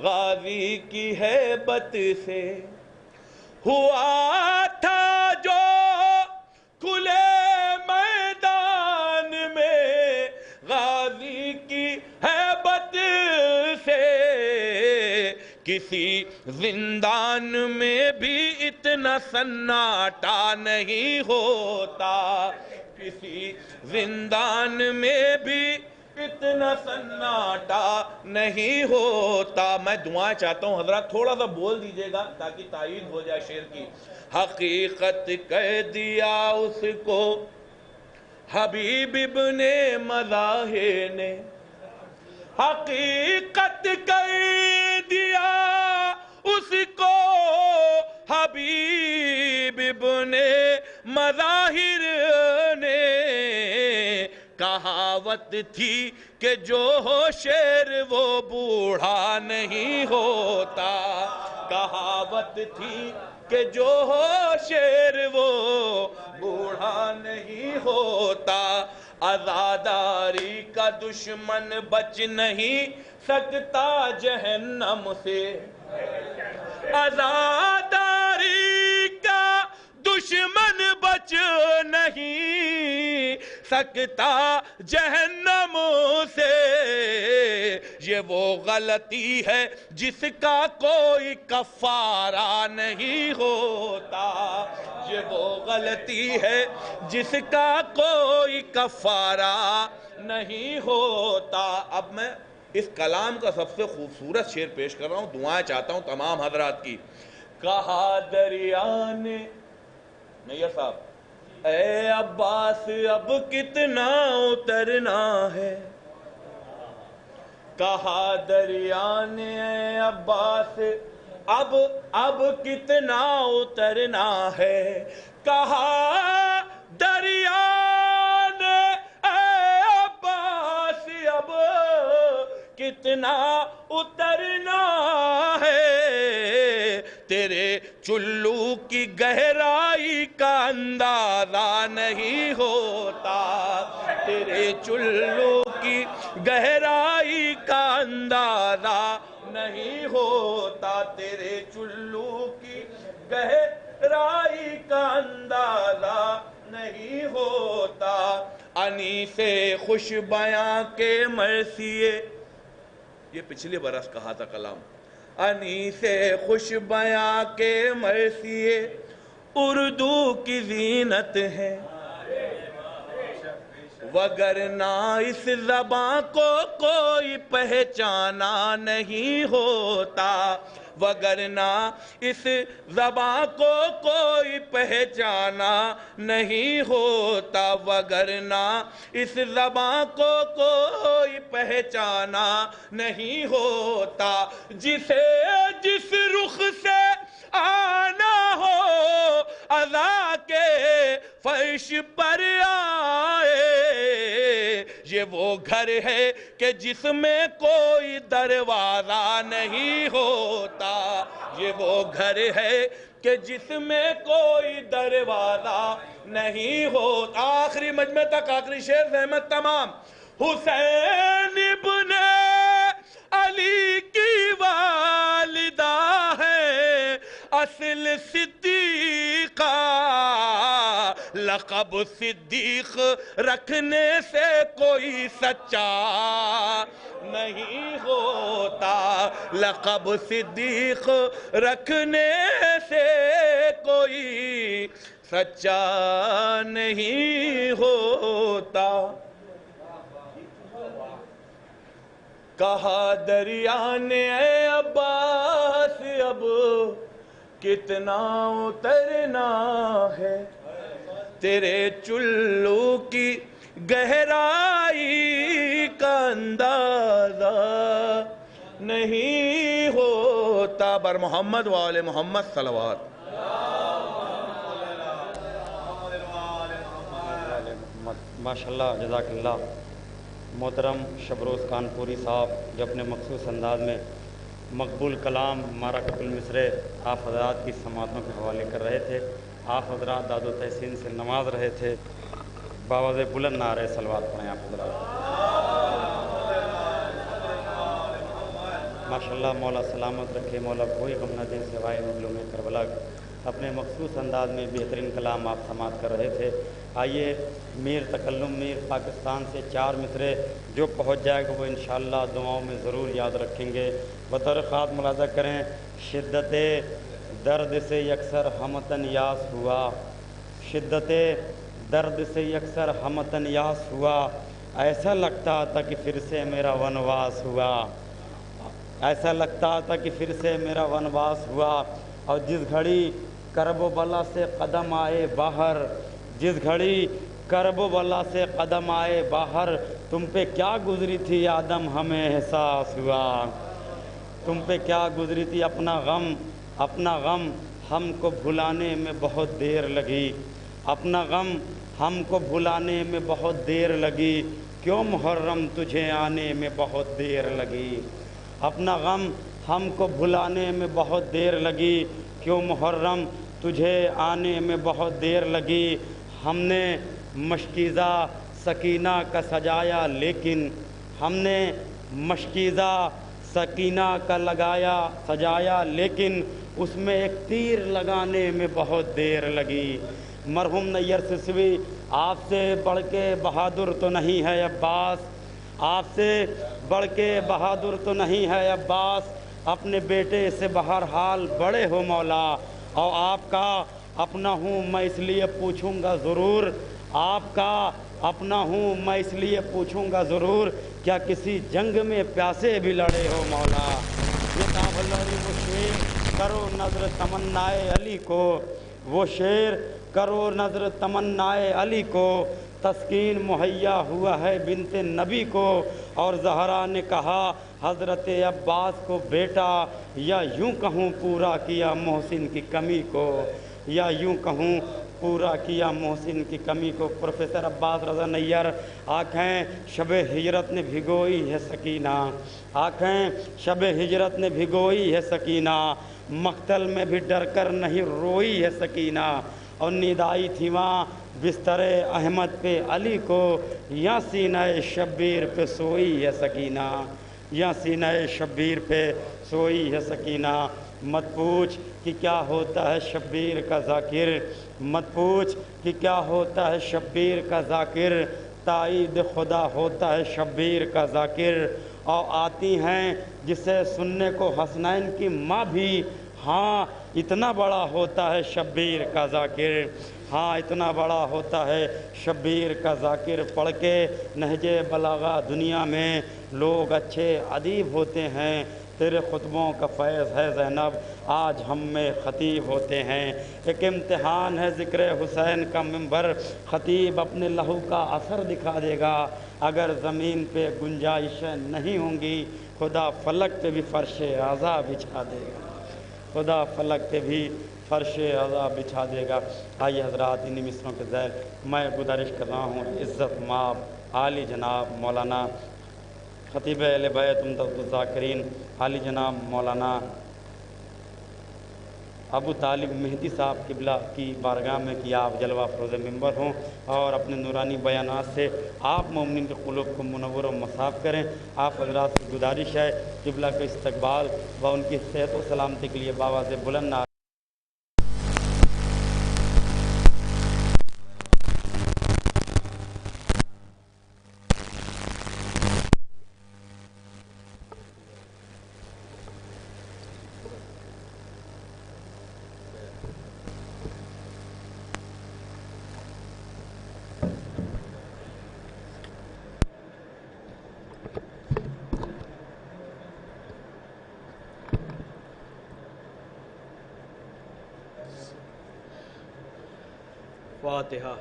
غازی کی ہیبت سے، ہوا تھا جو کھلے میدان میں غازی کی ہیبت سے، کسی زندان میں بھی اتنا سناٹا نہیں ہوتا، کسی زندان میں بھی اتنا سناٹا نہیں ہوتا۔ میں دعائیں چاہتا ہوں حضرات تھوڑا سا بول دیجئے گا تاکہ تائید ہو جائے شعر کی۔ حقیقت کہہ دیا اس کو حبیب ابن مظاہر نے، حقیقت کہہ دیا اس کو حبیب ابن مظاہر نے، کہاوت تھی کہ جو ہو شیر وہ بوڑھا نہیں ہوتا، کہاوت تھی کہ جو ہو شیر وہ بوڑھا نہیں ہوتا، عزاداری کا دشمن بچ نہیں سکتا جہنم سے، عزاداری کا دشمن بچ نہیں سکتا جہنم سے، یہ وہ غلطی ہے جس کا کوئی کفارہ نہیں ہوتا، یہ وہ غلطی ہے جس کا کوئی کفارہ نہیں ہوتا۔ اب میں اس کلام کا سب سے خوبصورت شعر پیش کر رہا ہوں، دعائیں چاہتا ہوں تمام حضرات کی۔ کہا دریا نے میاں صاحب اے عباس اب کتنا اترنا ہے، کہا دریا نے اے عباس اب کتنا اترنا ہے، کہا دریا نے اے عباس اب چلو کی گہرائی کا اندازہ نہیں ہوتا، تیرے چلو کی گہرائی کا اندازہ نہیں ہوتا، تیرے چلو کی گہرائی کا اندازہ نہیں ہوتا۔ انیس خوش بیاں کے مرثیے، یہ پچھلے برس کہا تھا کلام، انیس خوش بیاں کے مرثیے اردو کی زینت ہے، وگرنہ اس زبان کو کوئی پہچانا نہیں ہوتا، وگرنہ اس زبان کو کوئی پہچانا نہیں ہوتا، وگرنہ اس زبان کو کوئی پہچانا نہیں ہوتا، جسے جس رخ سے آنا ہو عزا کے فرش پر آئے، یہ وہ گھر ہے کہ جس میں کوئی دروازہ نہیں ہوتا، یہ وہ گھر ہے کہ جس میں کوئی دروازہ نہیں ہوتا۔ آخری مجمع تک آخری شعر زحمت تمام۔ حسین ابن علی کی والدہ ہے اصل صدیقہ، لقب صدیق رکھنے سے کوئی سچا نہیں ہوتا، لقب صدیق رکھنے سے کوئی سچا نہیں ہوتا۔ کہا دریا نے اے عباس اب کتنا اترنا ہے، تیرے چلو کی گہرائی کا اندازہ نہیں ہوتا۔ بر محمد وآل محمد صلوات۔ ماشاءاللہ، جزاک اللہ۔ محترم شبروز کانپوری صاحب جو اپنے مخصوص انداز میں مقبول کلام مارکۃ المصرع آپ حضرات کی سماعتوں کے حوالے کر رہے تھے، آپ حضرات داد و تحسین سے نواز رہے تھے، باواز بلند نعرہ صلوات پڑھیں آپ حضرات۔ ماشاءاللہ، مولا سلامت رکھے، مولا کوئی غم نہ دے سوائے مظلوم کربلا۔ اپنے مخصوص انداز میں بہترین کلام آپ سماعت کر رہے تھے۔ آئیے میر تکلم میر پاکستان سے 4 مصرے جو پہنچ جائے گا وہ انشاءاللہ دعاؤں میں ضرور یاد رکھیں گے۔ بطور خاص ملاحظہ کریں، شدت درد سے یکسر ہمتن یاس ہوا، شدت درد سے یکسر ہمتن یاس ہوا، ایسا لگتا تھا کہ پھر سے میرا ونواس ہوا، ایسا لگتا تھا کہ پھر سے میرا ونواس ہوا۔ اور جس گھڑی کرب و بلا سے قدم آئے باہر، جس گھڑی کرب و بلا سے قدم آئے باہر، تم پہ کیا گزری تھی آدم ہمیں احساس ہوا، تم پہ کیا گزری تھی اپنا غم ہم کو بھلانے میں بہت دیر لگی، اپنا غم ہم کو بھلانے میں بہت دیر لگی، کیوں محرم تجھے آنے میں بہت دیر لگی، اپنا غم ہم کو بھلانے میں بہت دیر لگی، کیوں محرم تجھے آنے میں بہت دیر لگی۔ ہم نے مشکیزہ سکینہ کا سجایا لیکن، ہم نے مشکیزہ سکینہ کا سجایا لیکن اس میں ایک تیر لگانے میں بہت دیر لگی۔ مرحوم نیر سسوی، آپ سے بڑھ کے بہادر تو نہیں ہے عباس، آپ سے بڑھ کے بہادر تو نہیں ہے عباس، اپنے بیٹے سے بہرحال بڑے ہو مولا، اور آپ کا اپنا ہوں میں اس لیے پوچھوں گا ضرور، آپ کا اپنا ہوں میں اس لیے پوچھوں گا ضرور، کیا کسی جنگ میں پیاسے بھی لڑے ہو مولا۔ یہ داولاری وہ شعر کرو نظر تمنائے علی کو، وہ شعر کرو نظر تمنائے علی کو، تسکین مہیا ہوا ہے بنت نبی کو، اور زہرا نے کہا حضرت عباس کو بیٹا، یا یوں کہوں پورا کیا محسن کی کمی کو، یا یوں کہوں پورا کیا محسن کی کمی کو۔ پروفیسر عباس رضا نیر، آنکھیں شب ہجرت نے بھگوئی ہے سکینہ، آنکھیں شب ہجرت نے بھگوئی ہے سکینہ، مقتل میں بھی ڈر کر نہیں روئی ہے سکینہ، اور نیند آئی تھی وہاں بستر احمد پہ علی کو، یا سینہ شبیر پہ سوئی ہے سکینہ، یا سینہ شبیر پہ سوئی ہے سکینہ۔ مت پوچھ کہ کیا ہوتا ہے شبیر کا ذاکر، مت پوچھ کہ کیا ہوتا ہے شبیر کا ذاکر، تائید خدا ہوتا ہے شبیر کا ذاکر۔ اور آتی ہیں جسے سننے کو حسنین کی ماں بھی، ہاں اتنا بڑا ہوتا ہے شبیر کا ذاکر، ہاں اتنا بڑا ہوتا ہے شبیر کا ذاکر۔ پڑھ کے نہج بلاغہ دنیا میں لوگ اچھے ادیب ہوتے ہیں، تیرے خطبوں کا فیض ہے زینب، آج ہم میں خطیب ہوتے ہیں۔ ایک امتحان ہے ذکر حسین کا منبر، خطیب اپنے لہو کا اثر دکھا دے گا، اگر زمین پہ گنجائشیں نہیں ہوں گی خدا فلک پہ بھی فرش عزا بچھا دے گا، خدا فلک پہ بھی فرش عزا بچھا دے گا۔ آئیے حضرات، انہی مصروں کے ذیل میں گزارش کر رہا ہوں عزت مآب عالی جناب مولانا خطیب اہل بیت عمدۃ الذاکرین عالی جناب مولانا ابو طالب مہدی صاحب قبلہ کی بارگاہ میں کہ آپ جلوہ افروز منبر ہوں اور اپنے نورانی بیانات سے آپ مومنین کے قلوب کو منور و مصاف کریں۔ آپ حضرات کی گزارش ہے قبلہ کے استقبال و ان کی صحت و سلامتی کے لیے بآواز بلند فاتحہ۔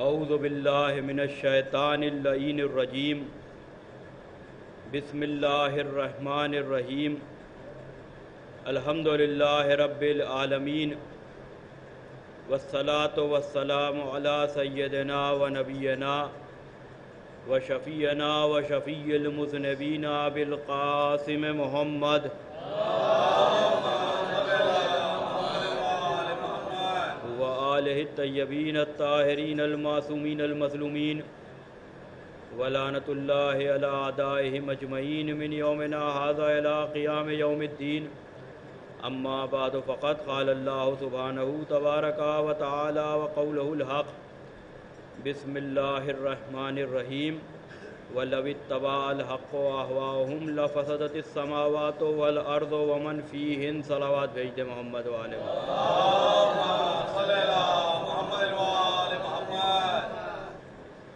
اعوذ باللہ من الشیطان اللعین الرجیم، بسم اللہ الرحمن الرحیم، الحمد للہ رب العالمین، والصلاة والسلام علی سیدنا و نبینا و شفیعنا و شفیع المذنبین بالقاسم محمد وآلہ الطیبین الطاہرین المعصومین المظلومین، ولعنۃ اللہ علی اعدائہم اجمعین من یومنا ھذا الی قیام یوم الدین۔ اما بعد فقد قال اللہ سبحانہ تبارک و تعالی وقولہ الحق، بسم اللہ الرحمن الرحیم، وَلَوِ اتَّبَعَ الْحَقُّ أَهْوَاءَهُمْ لَفَسَدَتِ السَّمَاوَاتُ وَالْأَرْضُ وَمَنْ فِيهِنْ۔ صلوات بھیج دے محمد وآلہ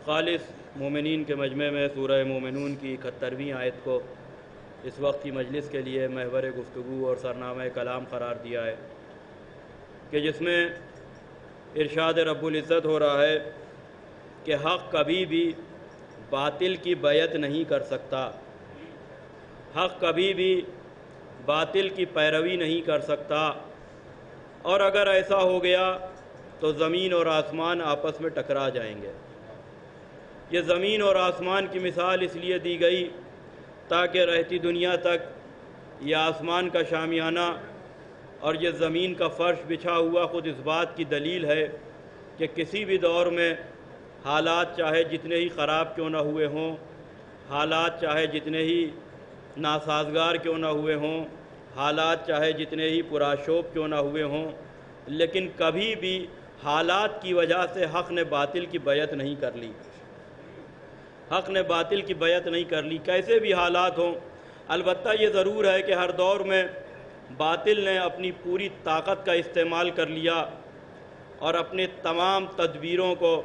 خالص مومنین کے مجمع میں سورہ مومنون کی 71ویں آیت کو اس وقت کی مجلس کے لیے محور گفتگو اور سرنامہ کلام قرار دیا ہے، کہ جس میں ارشاد رب العزت ہو رہا ہے کہ حق کبھی بھی باطل کی بیعت نہیں کر سکتا، حق کبھی بھی باطل کی پیروی نہیں کر سکتا، اور اگر ایسا ہو گیا تو زمین اور آسمان آپس میں ٹکرا جائیں گے۔ یہ زمین اور آسمان کی مثال اس لیے دی گئی تاکہ رہتی دنیا تک یہ آسمان کا شامیانہ اور یہ زمین کا فرش بچھا ہوا خود اس بات کی دلیل ہے کہ کسی بھی دور میں حالات چاہے جتنے ہی خراب کیوں نہ ہوئے ہوں، حالات چاہے جتنے ہی ناسازگار کیوں نہ ہوئے ہوں، حالات چاہے جتنے ہی پرآشوب کیوں نہ ہوئے ہوں، لیکن کبھی بھی حالات کی وجہ سے حق نے باطل کی بیعت نہیں کر لی، حق نے باطل کی بیعت نہیں کر لی، کیسے بھی حالات ہوں۔ البتہ یہ ضرور ہے کہ ہر دور میں باطل نے اپنی پوری طاقت کا استعمال کر لیا اور اپنے تمام تدبیروں کو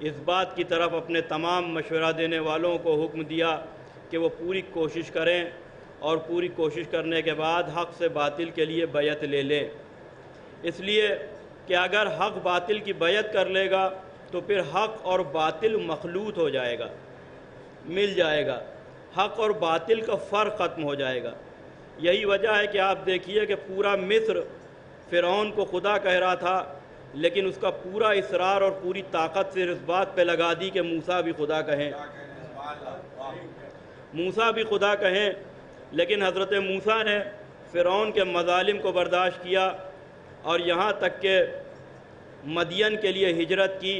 اس بات کی طرف اپنے تمام مشورہ دینے والوں کو حکم دیا کہ وہ پوری کوشش کریں اور پوری کوشش کرنے کے بعد حق سے باطل کے لیے بیعت لے لیں، اس لیے کہ اگر حق باطل کی بیعت کر لے گا تو پھر حق اور باطل مخلوط ہو جائے گا، مل جائے گا، حق اور باطل کا فرق ختم ہو جائے گا۔ یہی وجہ ہے کہ آپ دیکھیے کہ پورا مصر فرعون کو خدا کہہ رہا تھا، لیکن اس کا پورا اصرار اور پوری طاقت سے اس بات پہ لگا دی کہ موسیٰ بھی خدا کہیں، موسیٰ بھی خدا کہیں، لیکن حضرت موسیٰ نے فرعون کے مظالم کو برداشت کیا اور یہاں تک کہ مدین کے لیے ہجرت کی،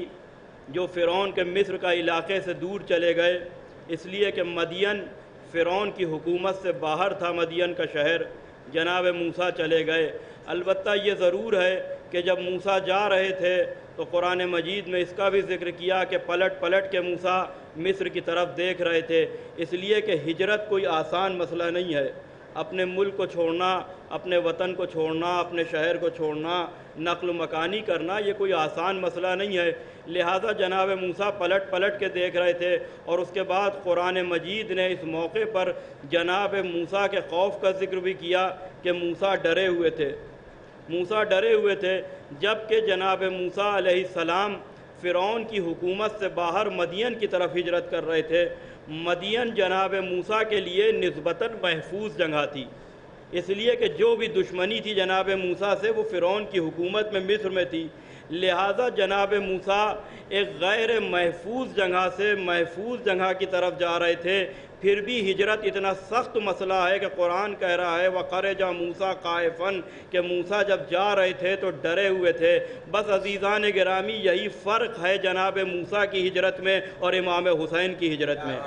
جو فرعون کے مصر کا علاقے سے دور چلے گئے، اس لیے کہ مدین فرعون کی حکومت سے باہر تھا، مدین کا شہر۔ جناب موسیٰ چلے گئے۔ البتہ یہ ضرور ہے کہ جب موسیٰ جا رہے تھے تو قرآن مجید میں اس کا بھی ذکر کیا کہ پلٹ پلٹ کے موسیٰ مصر کی طرف دیکھ رہے تھے، اس لیے کہ ہجرت کوئی آسان مسئلہ نہیں ہے۔ اپنے ملک کو چھوڑنا، اپنے وطن کو چھوڑنا، اپنے شہر کو چھوڑنا، نقل مکانی کرنا، یہ کوئی آسان مسئلہ نہیں ہے۔ لہٰذا جناب موسیٰ پلٹ پلٹ کے دیکھ رہے تھے، اور اس کے بعد قرآن مجید نے اس موقع پر جناب موسیٰ کے خوف کا ذکر بھی کیا کہ موسیٰ ڈرے ہوئے تھے، موسیٰ ڈرے ہوئے تھے، جبکہ جناب موسیٰ علیہ السلام فرعون کی حکومت سے باہر مدین کی طرف ہجرت کر رہے تھے۔ مدین جناب موسیٰ کے لیے نسبتاً محفوظ جگہ تھی، اس لیے کہ جو بھی دشمنی تھی جناب موسیٰ سے وہ فرعون کی حکومت میں مصر میں تھی۔ لہٰذا جناب موسیٰ ایک غیر محفوظ جگہ سے محفوظ جگہ کی طرف جا رہے تھے، پھر بھی ہجرت اتنا سخت مسئلہ ہے کہ قرآن کہہ رہا ہے وَخَرَجَ مُوسَىٰ خَائِفًا، کہ موسیٰ جب جا رہے تھے تو ڈرے ہوئے تھے۔ بس عزیزان گرامی، یہی فرق ہے جناب موسیٰ کی ہجرت میں اور امام حسین کی ہجرت میں۔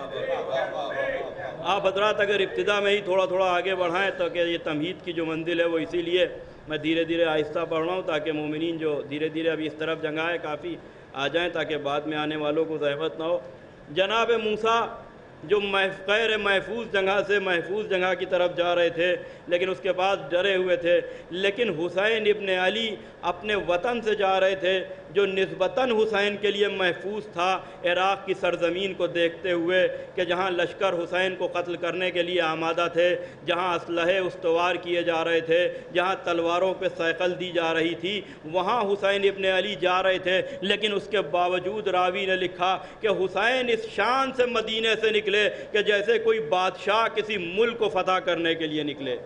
آپ حضرات اگر ابتدا میں ہی تھوڑا تھوڑا آگے بڑھائیں تو کہ یہ تمہید کی جو منزل ہے وہ اسی لیے میں دھیرے دھیرے آہستہ پڑھ رہا ہوں، تاکہ مومنین جو دھیرے دھیرے ابھی اس طرف جگہ ہے کافی آ جائیں، تاکہ بعد میں آنے والوں کو زحمت نہ ہو۔ جناب موسیٰ جو غیر محفوظ جگہ سے محفوظ جگہ کی طرف جا رہے تھے، لیکن اس کے بعد ڈرے ہوئے تھے، لیکن حسین ابن علی اپنے وطن سے جا رہے تھے جو نسبتاً حسین کے لیے محفوظ تھا، عراق کی سرزمین کو دیکھتے ہوئے کہ جہاں لشکر حسین کو قتل کرنے کے لیے آمادہ تھے، جہاں اسلحے استوار کیے جا رہے تھے، جہاں تلواروں پہ صیقل دی جا رہی تھی، وہاں حسین ابن علی جا رہے تھے۔ لیکن اس کے باوجود راوی نے لکھا کہ حسین اس شان سے مدینے سے نکلے کہ جیسے کوئی بادشاہ کسی ملک کو فتح کرنے کے لیے نکلے۔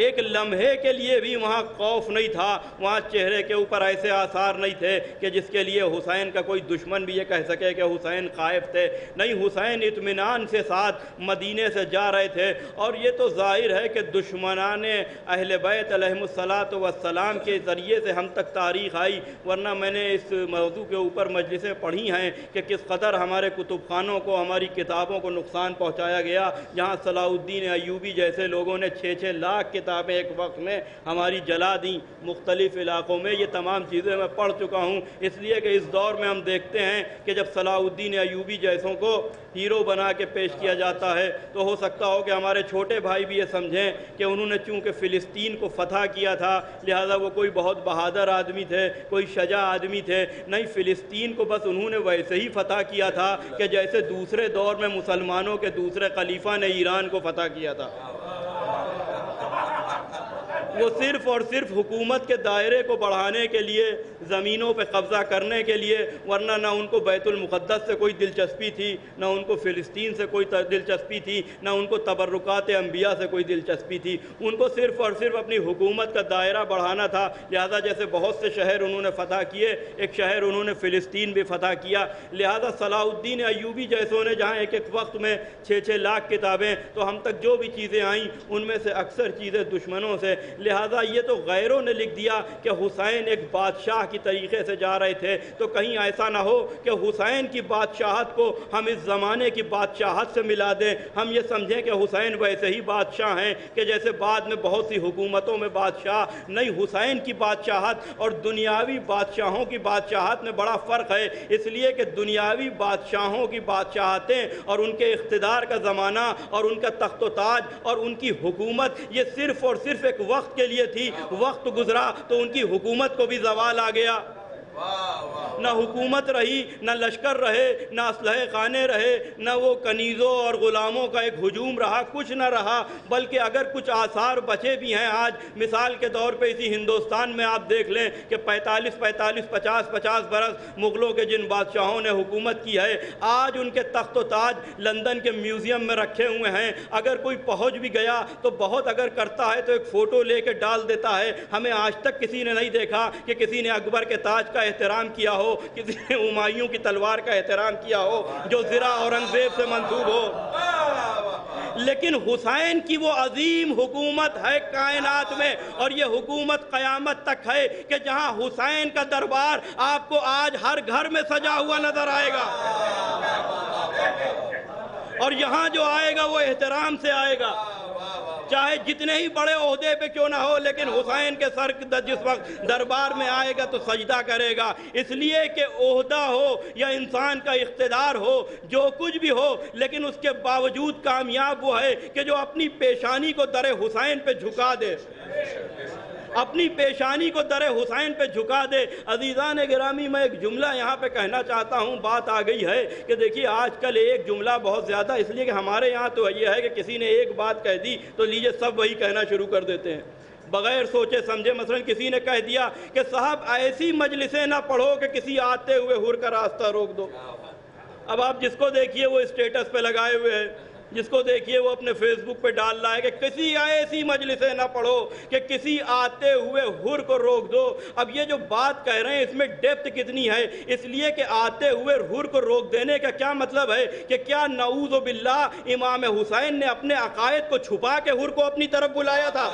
ایک لمحے کے لیے بھی وہاں خوف نہیں تھا، وہاں چہرے کے اوپر ایسے آثار نہیں تھے کہ جس کے لیے حسین کا کوئی دشمن بھی یہ کہہ سکے کہ حسین خائف تھے۔ نہیں، حسین اطمینان سے ساتھ مدینے سے جا رہے تھے، اور یہ تو ظاہر ہے کہ دشمنان اہل بیت علیہم الصلاۃ والسلام کے ذریعے سے ہم تک تاریخ آئی، ورنہ میں نے اس موضوع کے اوپر مجلسیں پڑھی ہیں کہ کس قدر ہمارے کتب خانوں کو، ہماری کتابوں کو نقصان پہنچایا گیا، جہاں صلاح الدین ایوبی جیسے لوگوں نے 6-6 لاکھ کتابیں ایک وقت میں ہماری جلا دیں مختلف علاقوں میں۔ یہ تمام چیزیں میں پڑھ چکا ہوں، اس لیے کہ اس دور میں ہم دیکھتے ہیں کہ جب صلاح الدین ایوبی جیسوں کو ہیرو بنا کے پیش کیا جاتا ہے تو ہو سکتا ہو کہ ہمارے چھوٹے بھائی بھی یہ سمجھیں کہ انہوں نے چونکہ فلسطین کو فتح کیا تھا لہذا وہ کوئی بہت بہادر آدمی تھے، کوئی شجاع آدمی تھے۔ نہیں، فلسطین کو بس انہوں نے ویسے ہی فتح کیا تھا کہ جیسے دوسرے دور میں مسلمانوں کے دوسرے خلیفہ نے ایران کو فتح کیا تھا۔ وہ صرف اور صرف حکومت کے دائرے کو بڑھانے کے لیے، زمینوں پہ قبضہ کرنے کے لیے، ورنہ نہ ان کو بیت المقدس سے کوئی دلچسپی تھی، نہ ان کو فلسطین سے کوئی دلچسپی تھی، نہ ان کو تبرکات انبیاء سے کوئی دلچسپی تھی۔ ان کو صرف اور صرف اپنی حکومت کا دائرہ بڑھانا تھا۔ لہذا جیسے بہت سے شہر انہوں نے فتح کیے، ایک شہر انہوں نے فلسطین بھی فتح کیا۔ لہذا صلاح الدین ایوبی جیسوں نے جہاں ایک ایک وقت میں 6-6 لاکھ کتابیں، تو ہم تک جو بھی چیزیں آئیں ان میں سے اکثر چیزیں دشمنوں سے۔ لہذا یہ تو غیروں نے لکھ دیا کہ حسین ایک بادشاہ کی طریقے سے جا رہے تھے، تو کہیں ایسا نہ ہو کہ حسین کی بادشاہت کو ہم اس زمانے کی بادشاہت سے ملا دیں، ہم یہ سمجھیں کہ حسین ویسے ہی بادشاہ ہیں کہ جیسے بعد میں بہت سی حکومتوں میں بادشاہ۔ نہیں، حسین کی بادشاہت اور دنیاوی بادشاہوں کی بادشاہت میں بڑا فرق ہے، اس لیے کہ دنیاوی بادشاہوں کی بادشاہتیں اور ان کے اقتدار کا زمانہ اور ان کا تخت و تاج اور ان کی حکومت یہ صرف اور صرف ایک وقت کے لیے تھی، وقت گزرا تو ان کی حکومت کو بھی زوال آ گیا۔ نہ حکومت رہی، نہ لشکر رہے، نہ اسلحہ خانے رہے، نہ وہ کنیزوں اور غلاموں کا ایک ہجوم رہا، کچھ نہ رہا، بلکہ اگر کچھ آثار بچے بھی ہیں آج مثال کے طور پہ اسی ہندوستان میں آپ دیکھ لیں کہ 50 برس مغلوں کے جن بادشاہوں نے حکومت کی ہے، آج ان کے تخت و تاج لندن کے میوزیم میں رکھے ہوئے ہیں۔ اگر کوئی پہنچ بھی گیا تو بہت اگر کرتا ہے تو ایک فوٹو لے کے ڈال دیتا ہے۔ ہمیں آج تک کسی نے نہیں دیکھا کہ کسی نے اکبر کے تاج کا احترام کیا ہو، کسی نے ہمایوں کی تلوار کا احترام کیا ہو جو زرہ اورنگزیب سے منسوب ہو۔ لیکن حسین کی وہ عظیم حکومت ہے کائنات میں، اور یہ حکومت قیامت تک ہے کہ جہاں حسین کا دربار آپ کو آج ہر گھر میں سجا ہوا نظر آئے گا، اور یہاں جو آئے گا وہ احترام سے آئے گا، چاہے جتنے ہی بڑے عہدے پہ کیوں نہ ہو، لیکن حسین کے سر جس وقت دربار میں آئے گا تو سجدہ کرے گا، اس لیے کہ عہدہ ہو یا انسان کا اقتدار ہو، جو کچھ بھی ہو، لیکن اس کے باوجود کامیاب وہ ہے کہ جو اپنی پیشانی کو در حسین پہ جھکا دے، اپنی پیشانی کو در حسین پہ جھکا دے۔ عزیزان گرامی، میں ایک جملہ یہاں پہ کہنا چاہتا ہوں، بات آ گئی ہے کہ دیکھیے آج کل ایک جملہ بہت زیادہ، اس لیے کہ ہمارے یہاں تو یہ ہے کہ کسی نے ایک بات کہہ دی تو لیجئے سب وہی کہنا شروع کر دیتے ہیں بغیر سوچے سمجھے۔ مثلا کسی نے کہہ دیا کہ صاحب ایسی مجلسیں نہ پڑھو کہ کسی آتے ہوئے حر کا راستہ روک دو۔ اب آپ جس کو دیکھیے وہ اسٹیٹس پہ لگائے ہوئے ہیں، جس کو دیکھیے وہ اپنے فیس بک پہ ڈال رہا ہے کہ کسی ایسی مجلسیں نہ پڑھو کہ کسی آتے ہوئے حر کو روک دو۔ اب یہ جو بات کہہ رہے ہیں اس میں ڈیپتھ کتنی ہے، اس لیے کہ آتے ہوئے حر کو روک دینے کا کیا مطلب ہے کہ کیا نعوذ باللہ امام حسین نے اپنے عقائد کو چھپا کے حر کو اپنی طرف بلایا تھا؟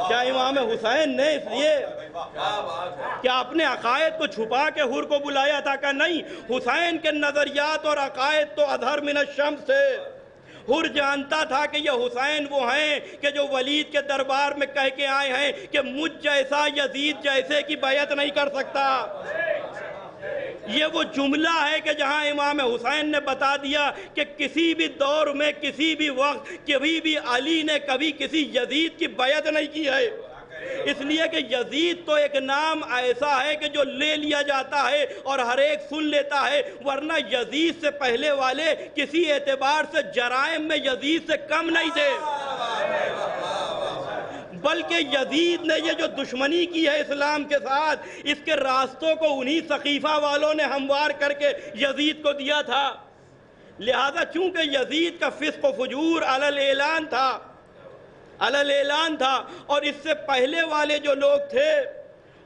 کیا امام حسین نے اس لیے کیا اپنے عقائد کو چھپا کے حر کو بلایا تھا کہ نہیں؟ حسین کے نظریات اور عقائد تو اظہر من الشمس تھے۔ حر جانتا تھا کہ یہ حسین وہ ہیں کہ جو ولید کے دربار میں کہہ کے آئے ہیں کہ مجھ جیسا یزید جیسے کی بیعت نہیں کر سکتا۔ یہ وہ جملہ ہے کہ جہاں امام حسین نے بتا دیا کہ کسی بھی دور میں کسی بھی وقت کبھی بھی علی نے کبھی کسی یزید کی بیعت نہیں کی ہے، اس لیے کہ یزید تو ایک نام ایسا ہے کہ جو لے لیا جاتا ہے اور ہر ایک سن لیتا ہے، ورنہ یزید سے پہلے والے کسی اعتبار سے جرائم میں یزید سے کم نہیں تھے، بلکہ یزید نے یہ جو دشمنی کی ہے اسلام کے ساتھ، اس کے راستوں کو انہی سقیفہ والوں نے ہموار کر کے یزید کو دیا تھا۔ لہذا چونکہ یزید کا فسق و فجور علی الاعلان تھا، اور اس سے پہلے والے جو لوگ تھے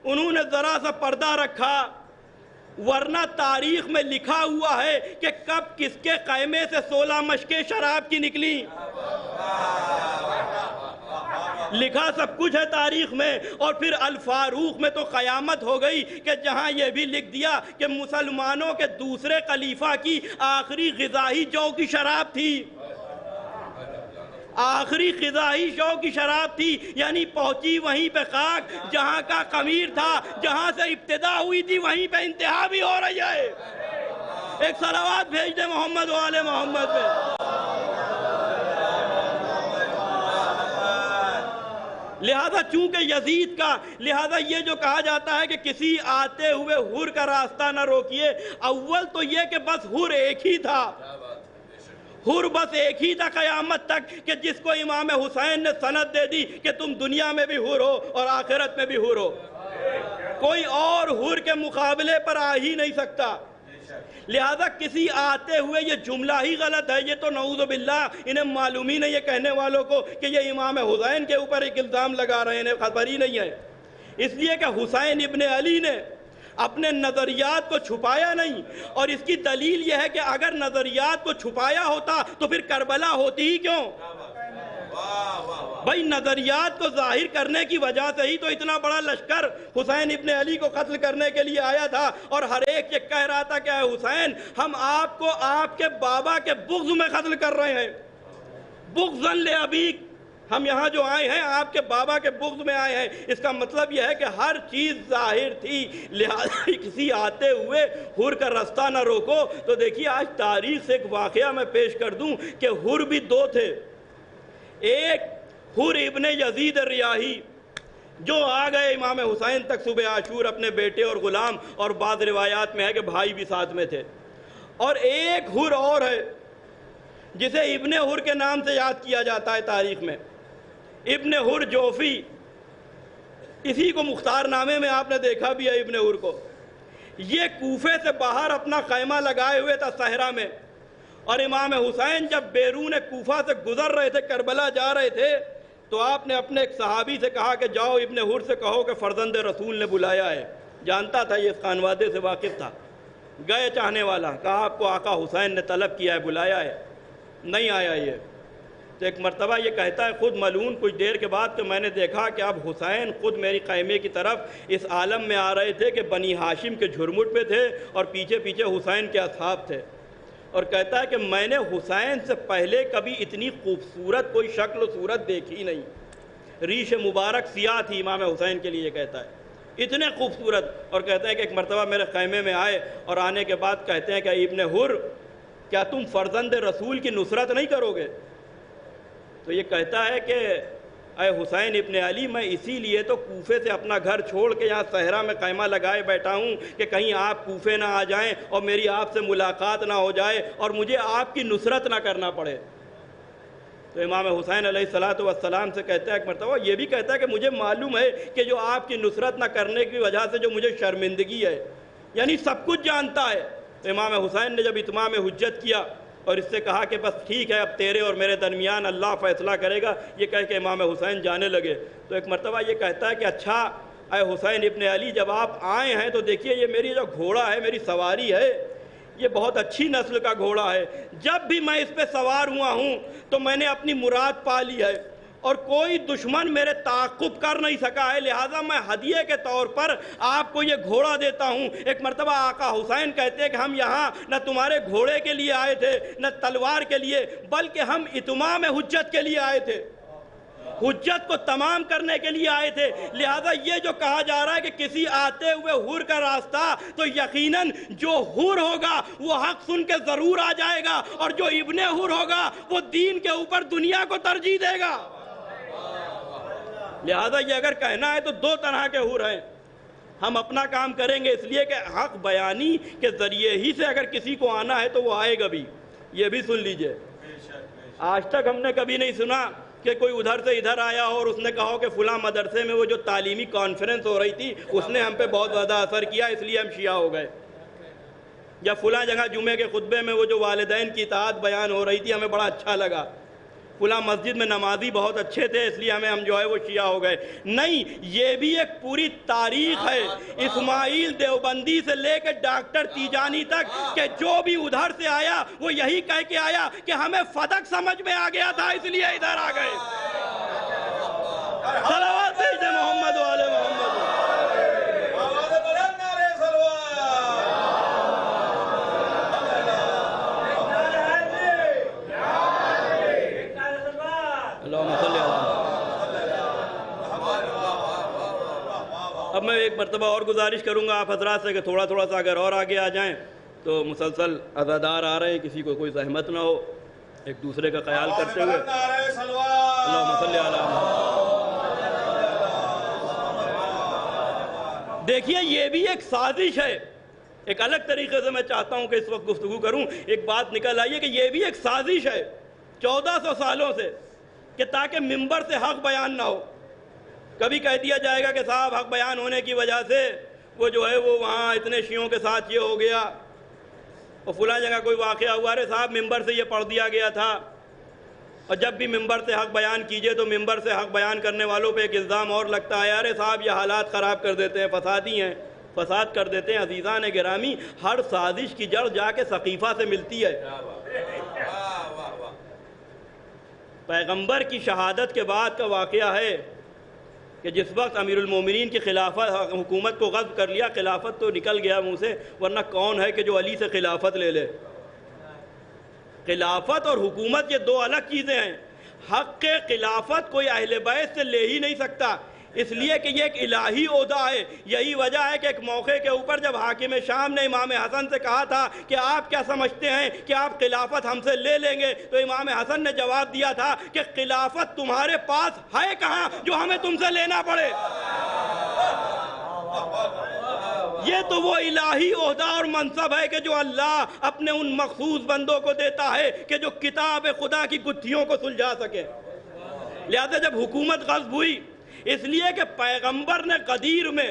انہوں نے ذرا سا پردہ رکھا، ورنہ تاریخ میں لکھا ہوا ہے کہ کب کس کے خیمے سے 16 مشکیں شراب کی نکلی، لکھا سب کچھ ہے تاریخ میں۔ اور پھر الفاروق میں تو قیامت ہو گئی کہ جہاں یہ بھی لکھ دیا کہ مسلمانوں کے دوسرے خلیفہ کی آخری غذائی جو کی شراب تھی، آخری غذائی شو کی شراب تھی، یعنی پہنچی وہیں پہ خاک جہاں کا خمیر تھا، جہاں سے ابتدا ہوئی تھی وہیں پہ انتہا بھی ہو رہی ہے۔ ایک صلوات بھیج دے محمد و آل محمد پہ۔ لہذا چونکہ یزید کا، لہذا یہ جو کہا جاتا ہے کہ کسی آتے ہوئے حر کا راستہ نہ روکیے، اول تو یہ کہ بس حر ایک ہی تھا، حر بس ایک ہی تھا قیامت تک، کہ جس کو امام حسین نے سند دے دی کہ تم دنیا میں بھی حر ہو اور آخرت میں بھی حر ہو، کوئی اور حر کے مقابلے پر آ ہی نہیں سکتا۔ لہذا کسی آتے ہوئے یہ جملہ ہی غلط ہے، یہ تو نعوذ باللہ انہیں معلوم ہی نہیں ہے کہنے والوں کو کہ یہ امام حسین کے اوپر ایک الزام لگا رہے ہیں، خبر ہی نہیں ہے، اس لیے کہ حسین ابن علی نے اپنے نظریات کو چھپایا نہیں، اور اس کی دلیل یہ ہے کہ اگر نظریات کو چھپایا ہوتا تو پھر کربلا ہوتی ہی کیوں؟ بھائی نظریات کو ظاہر کرنے کی وجہ سے ہی تو اتنا بڑا لشکر حسین ابن علی کو قتل کرنے کے لیے آیا تھا، اور ہر ایک یہ کہہ رہا تھا کہ اے حسین ہم آپ کو آپ کے بابا کے بغض میں قتل کر رہے ہیں، بغضاً لأبیک، ہم یہاں جو آئے ہیں آپ کے بابا کے بغض میں آئے ہیں۔ اس کا مطلب یہ ہے کہ ہر چیز ظاہر تھی، لہذا کسی آتے ہوئے حر کا راستہ نہ روکو۔ تو دیکھیے آج تاریخ سے ایک واقعہ میں پیش کر دوں کہ حر بھی دو تھے، ایک حر ابن یزید ریاحی جو آ گئے امام حسین تک صبح عاشور اپنے بیٹے اور غلام، اور بعض روایات میں ہے کہ بھائی بھی ساتھ میں تھے۔ اور ایک حر اور ہے جسے ابن حر کے نام سے یاد کیا جاتا ہے تاریخ میں، ابن حر جوفی، اسی کو مختار نامے میں آپ نے دیکھا بھی ہے ابن حر کو۔ یہ کوفے سے باہر اپنا خیمہ لگائے ہوئے تھا صحرا میں، اور امام حسین جب بیرون کوفہ سے گزر رہے تھے، کربلا جا رہے تھے، تو آپ نے اپنے ایک صحابی سے کہا کہ جاؤ ابن حر سے کہو کہ فرزند رسول نے بلایا ہے۔ جانتا تھا، یہ اس خانوادے سے واقف تھا، گئے چاہنے والا، کہا آپ کو آقا حسین نے طلب کیا ہے، بلایا ہے، نہیں آیا یہ۔ تو ایک مرتبہ یہ کہتا ہے خود ملعون کچھ دیر کے بعد کہ میں نے دیکھا کہ اب حسین خود میری خیمے کی طرف اس عالم میں آ رہے تھے کہ بنی ہاشم کے جھرمٹ پہ تھے اور پیچھے پیچھے حسین کے اصحاب تھے، اور کہتا ہے کہ میں نے حسین سے پہلے کبھی اتنی خوبصورت کوئی شکل و صورت دیکھی نہیں۔ ریش مبارک سیاہ تھی امام حسین کے لیے، کہتا ہے اتنے خوبصورت، اور کہتا ہے کہ ایک مرتبہ میرے خیمے میں آئے، اور آنے کے بعد کہتے ہیں کہ ابن حر کیا تم فرزند رسول کی نصرت نہیں کرو گے؟ تو یہ کہتا ہے کہ اے حسین ابن علی، میں اسی لیے تو کوفے سے اپنا گھر چھوڑ کے یہاں صحرا میں خیمہ لگائے بیٹھا ہوں کہ کہیں آپ کوفے نہ آ جائیں اور میری آپ سے ملاقات نہ ہو جائے اور مجھے آپ کی نصرت نہ کرنا پڑے۔ تو امام حسین علیہ السلام سے کہتا ہے ایک مرتبہ، یہ بھی کہتا ہے کہ مجھے معلوم ہے کہ جو آپ کی نصرت نہ کرنے کی وجہ سے جو مجھے شرمندگی ہے، یعنی سب کچھ جانتا ہے۔ تو امام حسین نے جب اتمام حجت کیا اور اس سے کہا کہ بس ٹھیک ہے، اب تیرے اور میرے درمیان اللہ فیصلہ کرے گا، یہ کہہ کے امام حسین جانے لگے۔ تو ایک مرتبہ یہ کہتا ہے کہ اچھا اے حسین ابن علی، جب آپ آئے ہیں تو دیکھیے یہ میری جو گھوڑا ہے، میری سواری ہے، یہ بہت اچھی نسل کا گھوڑا ہے، جب بھی میں اس پہ سوار ہوا ہوں تو میں نے اپنی مراد پا لی ہے اور کوئی دشمن میرے تعاقب کر نہیں سکا ہے، لہٰذا میں ہدیے کے طور پر آپ کو یہ گھوڑا دیتا ہوں۔ ایک مرتبہ آقا حسین کہتے ہیں کہ ہم یہاں نہ تمہارے گھوڑے کے لیے آئے تھے نہ تلوار کے لیے، بلکہ ہم اتمام حجت کے لیے آئے تھے، حجت کو تمام کرنے کے لیے آئے تھے۔ لہذا یہ جو کہا جا رہا ہے کہ کسی آتے ہوئے حر کا راستہ، تو یقیناً جو حر ہوگا وہ حق سن کے ضرور آ جائے گا، اور جو ابن حر ہوگا وہ دین کے اوپر دنیا کو ترجیح دے گا۔ لہذا یہ اگر کہنا ہے تو دو طرح کے حر ہیں، ہم اپنا کام کریں گے اس لیے کہ حق بیانی کے ذریعے ہی سے اگر کسی کو آنا ہے تو وہ آئے گا بھی۔ یہ بھی سن لیجئے، آج تک ہم نے کبھی نہیں سنا کہ کوئی ادھر سے ادھر آیا اور اس نے کہا کہ فلاں مدرسے میں وہ جو تعلیمی کانفرنس ہو رہی تھی اس نے ہم پہ بہت زیادہ اثر کیا اس لیے ہم شیعہ ہو گئے، یا فلاں جگہ جمعے کے خطبے میں وہ جو والدین کی اطاعت بیان ہو رہی تھی ہمیں بڑا اچھا لگا، فلاں مسجد میں نمازی بہت اچھے تھے اس لیے ہم جو ہے وہ شیعہ ہو گئے۔ نہیں، یہ بھی ایک پوری تاریخ ہے، اسماعیل دیوبندی سے لے کے ڈاکٹر تیجانی تک، کہ جو بھی ادھر سے آیا وہ یہی کہہ کے آیا کہ ہمیں فدق سمجھ میں آ گیا تھا اس لیے ادھر آ گئے۔ صلوات بھیجیں محمد و آل محمد۔ اب میں ایک مرتبہ اور گزارش کروں گا آپ حضرات سے کہ تھوڑا تھوڑا سا اگر اور آگے آ جائیں تو مسلسل عزادار آ رہے ہیں، کسی کو کوئی زحمت نہ ہو، ایک دوسرے کا خیال کرتے ہوئے۔ اللہم صلی علی محمد۔ دیکھیے یہ بھی ایک سازش ہے، ایک الگ طریقے سے میں چاہتا ہوں کہ اس وقت گفتگو کروں، ایک بات نکل آئی ہے کہ یہ بھی ایک سازش ہے 1400 سالوں سے، کہ تاکہ منبر سے حق بیان نہ ہو۔ کبھی کہہ دیا جائے گا کہ صاحب حق بیان ہونے کی وجہ سے وہ جو ہے وہ وہاں اتنے شیعوں کے ساتھ یہ ہو گیا، اور فلاں جگہ کوئی واقعہ ہوا، ارے صاحب منبر سے یہ پڑھ دیا گیا تھا۔ اور جب بھی منبر سے حق بیان کیجئے تو منبر سے حق بیان کرنے والوں پہ ایک الزام اور لگتا ہے، ارے صاحب یہ حالات خراب کر دیتے ہیں، فسادی ہیں، فساد کر دیتے ہیں۔ عزیزان گرامی، ہر سازش کی جڑ جا کے سقیفہ سے ملتی ہے۔ پیغمبر کی شہادت کے بعد کا واقعہ ہے کہ جس وقت امیر المومنین کی خلافت حکومت کو غصب کر لیا، خلافت تو نکل گیا منہ سے، ورنہ کون ہے کہ جو علی سے خلافت لے لے؟ خلافت اور حکومت یہ دو الگ چیزیں ہیں۔ حق خلافت کوئی اہل بیت سے لے ہی نہیں سکتا، اس لیے کہ یہ ایک الہی عہدہ ہے. یہی وجہ ہے کہ ایک موقع کے اوپر جب حاکم شام نے امام حسن سے کہا تھا کہ آپ کیا سمجھتے ہیں کہ آپ خلافت ہم سے لے لیں گے، تو امام حسن نے جواب دیا تھا کہ خلافت تمہارے پاس ہے کہاں جو ہمیں تم سے لینا پڑے. یہ تو وہ الہی عہدہ اور منصب ہے کہ جو اللہ اپنے ان مخصوص بندوں کو دیتا ہے کہ جو کتاب خدا کی گتھیوں کو سلجھا سکے. لہذا جب حکومت غصب ہوئی، اس لیے کہ پیغمبر نے غدیر میں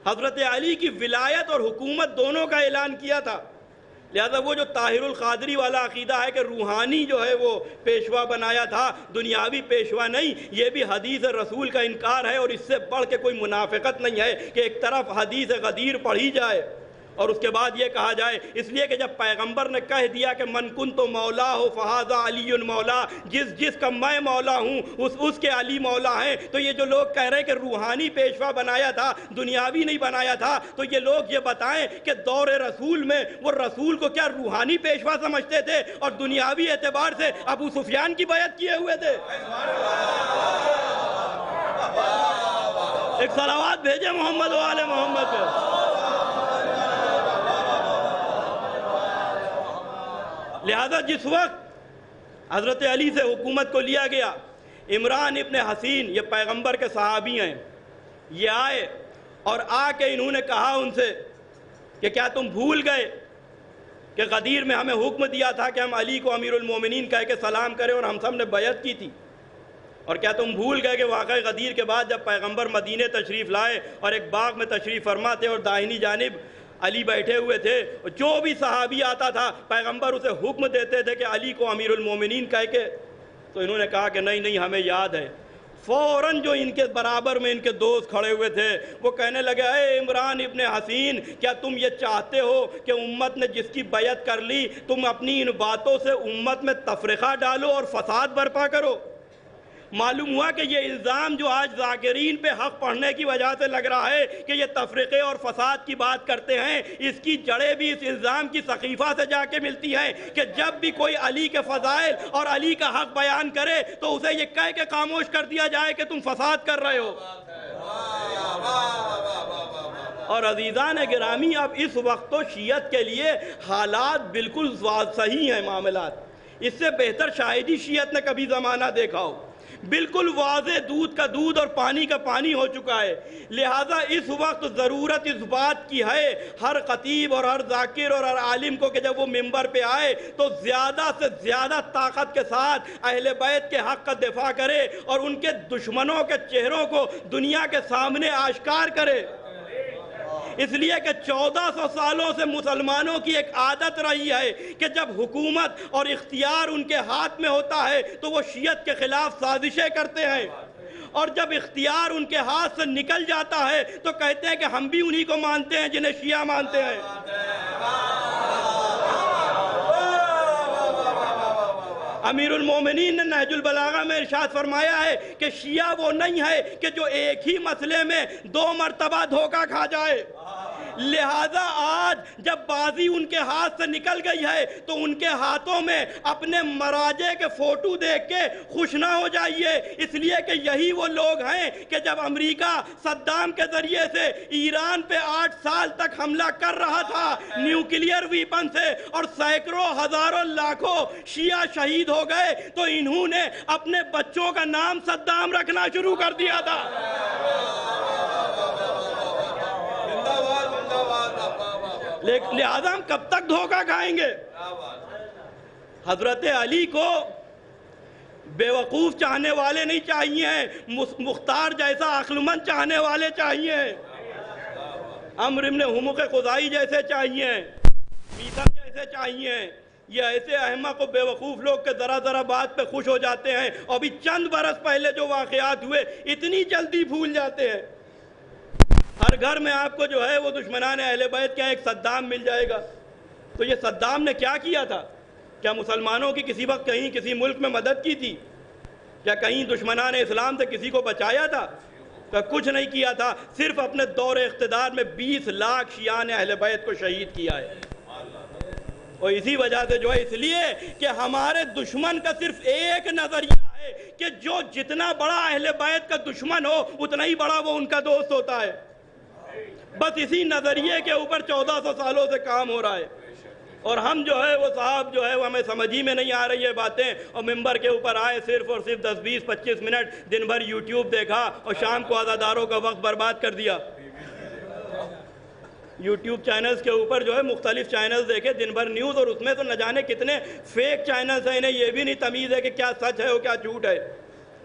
حضرت علی کی ولایت اور حکومت دونوں کا اعلان کیا تھا، لہذا وہ جو طاہر القادری والا عقیدہ ہے کہ روحانی جو ہے وہ پیشوا بنایا تھا، دنیاوی پیشوا نہیں، یہ بھی حدیث رسول کا انکار ہے، اور اس سے بڑھ کے کوئی منافقت نہیں ہے کہ ایک طرف حدیث غدیر پڑھی جائے اور اس کے بعد یہ کہا جائے. اس لیے کہ جب پیغمبر نے کہہ دیا کہ من کنت مولا ہو فہذا علی مولا، جس کا میں مولا ہوں اس کے علی مولا ہیں، تو یہ جو لوگ کہہ رہے کہ روحانی پیشوا بنایا تھا، دنیاوی نہیں بنایا تھا، تو یہ لوگ یہ بتائیں کہ دور رسول میں وہ رسول کو کیا روحانی پیشوا سمجھتے تھے اور دنیاوی اعتبار سے ابو سفیان کی بیعت کیے ہوئے تھے؟ ایک صلوات بھیجے محمد و آل محمد پہ. لہذا جس وقت حضرت علی سے حکومت کو لیا گیا، عمران ابن حسین یہ پیغمبر کے صحابی ہیں، یہ آئے اور آ کے انہوں نے کہا ان سے کہ کیا تم بھول گئے کہ غدیر میں ہمیں حکم دیا تھا کہ ہم علی کو امیر المومنین کہہ کے سلام کریں اور ہم سب نے بیعت کی تھی، اور کیا تم بھول گئے کہ واقعہ غدیر کے بعد جب پیغمبر مدینے تشریف لائے اور ایک باغ میں تشریف فرما تھے اور داہنی جانب علی بیٹھے ہوئے تھے، جو بھی صحابی آتا تھا پیغمبر اسے حکم دیتے تھے کہ علی کو امیر المومنین کہہ کے، تو انہوں نے کہا کہ نہیں ہمیں یاد ہے. فوراً جو ان کے برابر میں ان کے دوست کھڑے ہوئے تھے وہ کہنے لگے اے عمران ابن حسین، کیا تم یہ چاہتے ہو کہ امت نے جس کی بیعت کر لی تم اپنی ان باتوں سے امت میں تفرقہ ڈالو اور فساد برپا کرو؟ معلوم ہوا کہ یہ الزام جو آج ذاکرین پہ حق پڑھنے کی وجہ سے لگ رہا ہے کہ یہ تفرقے اور فساد کی بات کرتے ہیں، اس کی جڑیں بھی اس الزام کی صحیفہ سے جا کے ملتی ہیں کہ جب بھی کوئی علی کے فضائل اور علی کا حق بیان کرے تو اسے یہ کہہ کے خاموش کر دیا جائے کہ تم فساد کر رہے ہو. اور عزیزان گرامی، اب اس وقت تو شیعت کے لیے حالات بالکل صحیح ہیں معاملات. اس سے بہتر شاہدی شیعت نے کبھی زمانہ دیکھا ہو. بالکل واضح دودھ کا دودھ اور پانی کا پانی ہو چکا ہے. لہٰذا اس وقت ضرورت اس بات کی ہے ہر خطیب اور ہر ذاکر اور ہر عالم کو کہ جب وہ ممبر پہ آئے تو زیادہ سے زیادہ طاقت کے ساتھ اہل بیت کے حق کا دفاع کرے اور ان کے دشمنوں کے چہروں کو دنیا کے سامنے آشکار کرے. اس لیے کہ 1400 سالوں سے مسلمانوں کی ایک عادت رہی ہے کہ جب حکومت اور اختیار ان کے ہاتھ میں ہوتا ہے تو وہ شیعت کے خلاف سازشیں کرتے ہیں، اور جب اختیار ان کے ہاتھ سے نکل جاتا ہے تو کہتے ہیں کہ ہم بھی انہی کو مانتے ہیں جنہیں شیعہ مانتے ہیں. امیر المومنین نے نہج البلاغہ میں ارشاد فرمایا ہے کہ شیعہ وہ نہیں ہے کہ جو ایک ہی مسئلے میں 2 مرتبہ دھوکہ کھا جائے. لہذا آج جب بازی ان کے ہاتھ سے نکل گئی ہے تو ان کے ہاتھوں میں اپنے مراجع کے فوٹو دیکھ کے خوش نہ ہو جائیے، اس لیے کہ یہی وہ لوگ ہیں کہ جب امریکہ صدام کے ذریعے سے ایران پہ 8 سال تک حملہ کر رہا تھا نیوکلیئر ویپن سے اور سینکڑوں ہزاروں لاکھوں شیعہ شہید ہو گئے، تو انہوں نے اپنے بچوں کا نام صدام رکھنا شروع کر دیا تھا. لہذا ہم کب تک دھوکہ کھائیں گے؟ حضرت علی کو بیوقوف چاہنے والے نہیں چاہیے، مختار جیسا عقلمند چاہنے والے چاہیے، عمرو بن حمق خزائی جیسے چاہیے، میثم جیسے چاہیے. یہ ایسے احمق و بیوقوف لوگ کے ذرا بات پہ خوش ہو جاتے ہیں اور ابھی چند برس پہلے جو واقعات ہوئے اتنی جلدی بھول جاتے ہیں. ہر گھر میں آپ کو جو ہے وہ دشمنان اہل بیت کا ایک صدام مل جائے گا. تو یہ صدام نے کیا کیا تھا؟ کیا مسلمانوں کی کسی وقت کہیں کسی ملک میں مدد کی تھی؟ کیا کہیں دشمنان اسلام سے کسی کو بچایا تھا؟ کچھ نہیں کیا تھا. صرف اپنے دور اقتدار میں 20 لاکھ شیعان اہل بیت کو شہید کیا ہے. اور اسی وجہ سے جو ہے اس لیے کہ ہمارے دشمن کا صرف ایک نظریہ ہے کہ جو جتنا بڑا اہل بیت کا دشمن ہو اتنا ہی بڑا وہ ان کا دوست ہوتا ہے. بس اسی نظریے کے اوپر 1400 سالوں سے کام ہو رہا ہے. اور ہم جو ہے وہ صاحب جو ہے وہ ہمیں سمجھ ہی میں نہیں آ رہی ہے باتیں, اور ممبر کے اوپر آئے صرف اور صرف 10 20 25 منٹ دن بھر یوٹیوب دیکھا اور شام کو عزاداروں کا وقت برباد کر دیا. یوٹیوب چینلز کے اوپر جو ہے مختلف چینلز دیکھے دن بھر نیوز, اور اس میں تو نہ جانے کتنے فیک چینلز ہیں, انہیں یہ بھی نہیں تمیز ہے کہ کیا سچ ہے اور کیا جھوٹ ہے.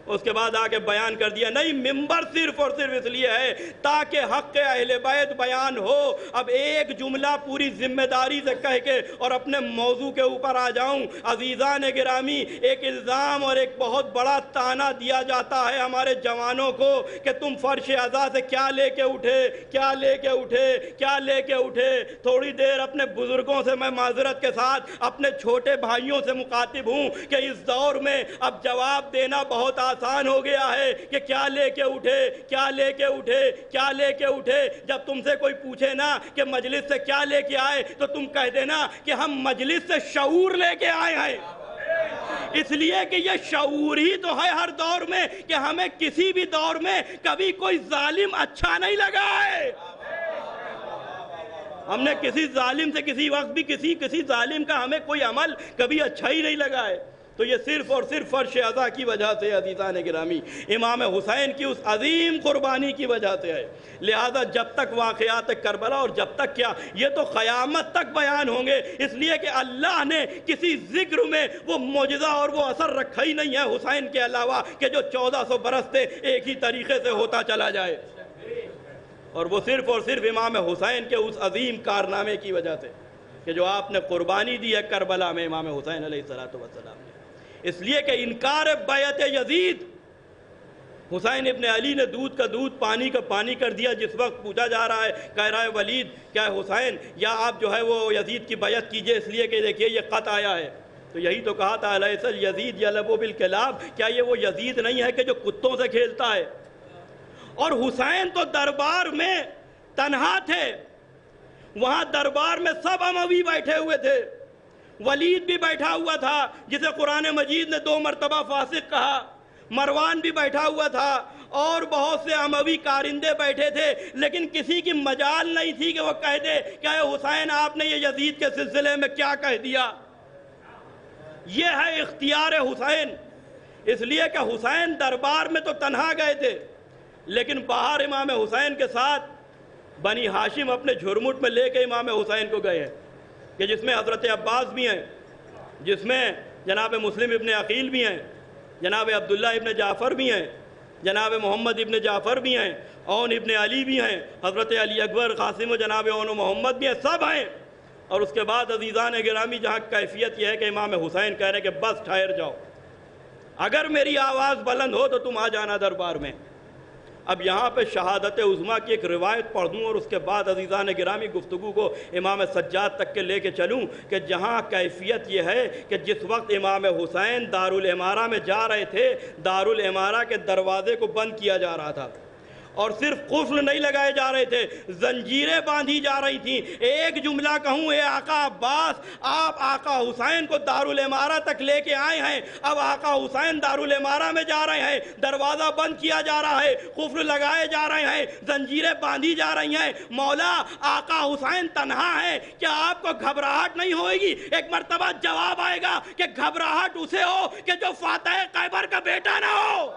اس کے بعد آ کے بیان کر دیا نہیں ممبر صرف اور صرف اس لیے ہے تاکہ حق اہل بیت بیان ہو. اب ایک جملہ پوری ذمہ داری سے کہہ کے اور اپنے موضوع کے اوپر آ جاؤں. عزیزان گرامی, ایک الزام اور ایک بہت بڑا طعنہ دیا جاتا ہے ہمارے جوانوں کو کہ تم فرش عزا سے کیا لے کے اٹھے, کیا لے کے اٹھے, کیا لے کے اٹھے. تھوڑی دیر اپنے بزرگوں سے میں معذرت کے ساتھ اپنے چھوٹے بھائیوں سے مخاطب ہوں کہ اس دور میں اب جواب دینا بہت آسان ہو گیا ہے کہ کیا لے کے اٹھے, کیا لے کے اٹھے, کیا لے کے اٹھے. جب تم سے کوئی پوچھے نا کہ مجلس سے کیا لے کے آئے تو تم کہہ دینا کہ ہم مجلس سے شعور لے کے آئے ہیں. اس لیے کہ یہ شعور ہی تو ہے ہر دور میں کہ ہمیں کسی بھی دور میں کبھی کوئی ظالم اچھا نہیں لگا ہے. ہم نے کسی ظالم سے کسی وقت بھی کسی ظالم کا ہمیں کوئی عمل کبھی اچھا ہی نہیں لگا ہے. تو یہ صرف اور صرف فرش عزا کی وجہ سے عزیزان گرامی, امام حسین کی اس عظیم قربانی کی وجہ سے ہے. لہذا جب تک واقعات کربلا اور جب تک کیا یہ تو قیامت تک بیان ہوں گے, اس لیے کہ اللہ نے کسی ذکر میں وہ معجزہ اور وہ اثر رکھا ہی نہیں ہے حسین کے علاوہ کہ جو 1400 برس سے ایک ہی طریقے سے ہوتا چلا جائے. اور وہ صرف اور صرف امام حسین کے اس عظیم کارنامے کی وجہ سے کہ جو آپ نے قربانی دی ہے کربلا میں امام حسین علیہ السلام نے. اس لیے کہ انکار بیعت یزید, حسین ابن علی نے دودھ کا دودھ پانی کا پانی کر دیا. جس وقت پوچھا جا رہا ہے کہہ رہا ہے ولید کیا حسین یا آپ جو ہے وہ یزید کی بیعت کیجئے اس لیے کہ دیکھیے یہ خط آیا ہے. تو یہی تو کہا تھا الیس الیزید یلعب بالکلاب, کیا یہ وہ یزید نہیں ہے کہ جو کتوں سے کھیلتا ہے. اور حسین تو دربار میں تنہا تھے, وہاں دربار میں سب اموی بیٹھے ہوئے تھے. ولید بھی بیٹھا ہوا تھا جسے قرآن مجید نے 2 مرتبہ فاسق کہا, مروان بھی بیٹھا ہوا تھا, اور بہت سے اموی کارندے بیٹھے تھے. لیکن کسی کی مجال نہیں تھی کہ وہ کہہ دے کہ اے حسین آپ نے یہ یزید کے سلسلے میں کیا کہہ دیا. یہ ہے اختیار حسین. اس لیے کہ حسین دربار میں تو تنہا گئے تھے, لیکن باہر امام حسین کے ساتھ بنی ہاشم اپنے جھرمٹ میں لے کے امام حسین کو گئے ہیں, کہ جس میں حضرت عباس بھی ہیں, جس میں جناب مسلم ابن عقیل بھی ہیں, جناب عبداللہ ابن جعفر بھی ہیں, جناب محمد ابن جعفر بھی ہیں, اون ابن علی بھی ہیں, حضرت علی اکبر قاسم و جناب اون و محمد بھی ہیں, سب ہیں. اور اس کے بعد عزیزان گرامی جہاں کیفیت یہ ہے کہ امام حسین کہہ رہے ہیں کہ بس ٹھہر جاؤ, اگر میری آواز بلند ہو تو تم آ جانا دربار میں. اب یہاں پہ شہادت عظمیٰ کی ایک روایت پڑھ دوں اور اس کے بعد عزیزان گرامی گفتگو کو امام سجاد تک کے لے کے چلوں کہ جہاں کیفیت یہ ہے کہ جس وقت امام حسین دارالعمارہ میں جا رہے تھے, دارالعمارہ کے دروازے کو بند کیا جا رہا تھا, اور صرف قفل نہیں لگائے جا رہے تھے, زنجیریں باندھی جا رہی تھیں. ایک جملہ کہوں, اے آقا عباس آپ آقا حسین کو دارالعمارہ تک لے کے آئے ہیں, اب آقا حسین دارالعمارہ میں جا رہے ہیں, دروازہ بند کیا جا رہا ہے, قفل لگائے جا رہے ہیں, زنجیریں باندھی جا رہی ہیں. مولا آقا حسین تنہا ہے, کیا آپ کو گھبراہٹ نہیں ہوئے گی؟ ایک مرتبہ جواب آئے گا کہ گھبراہٹ اسے ہو کہ جو فاتح خیبر کا بیٹا نہ ہو.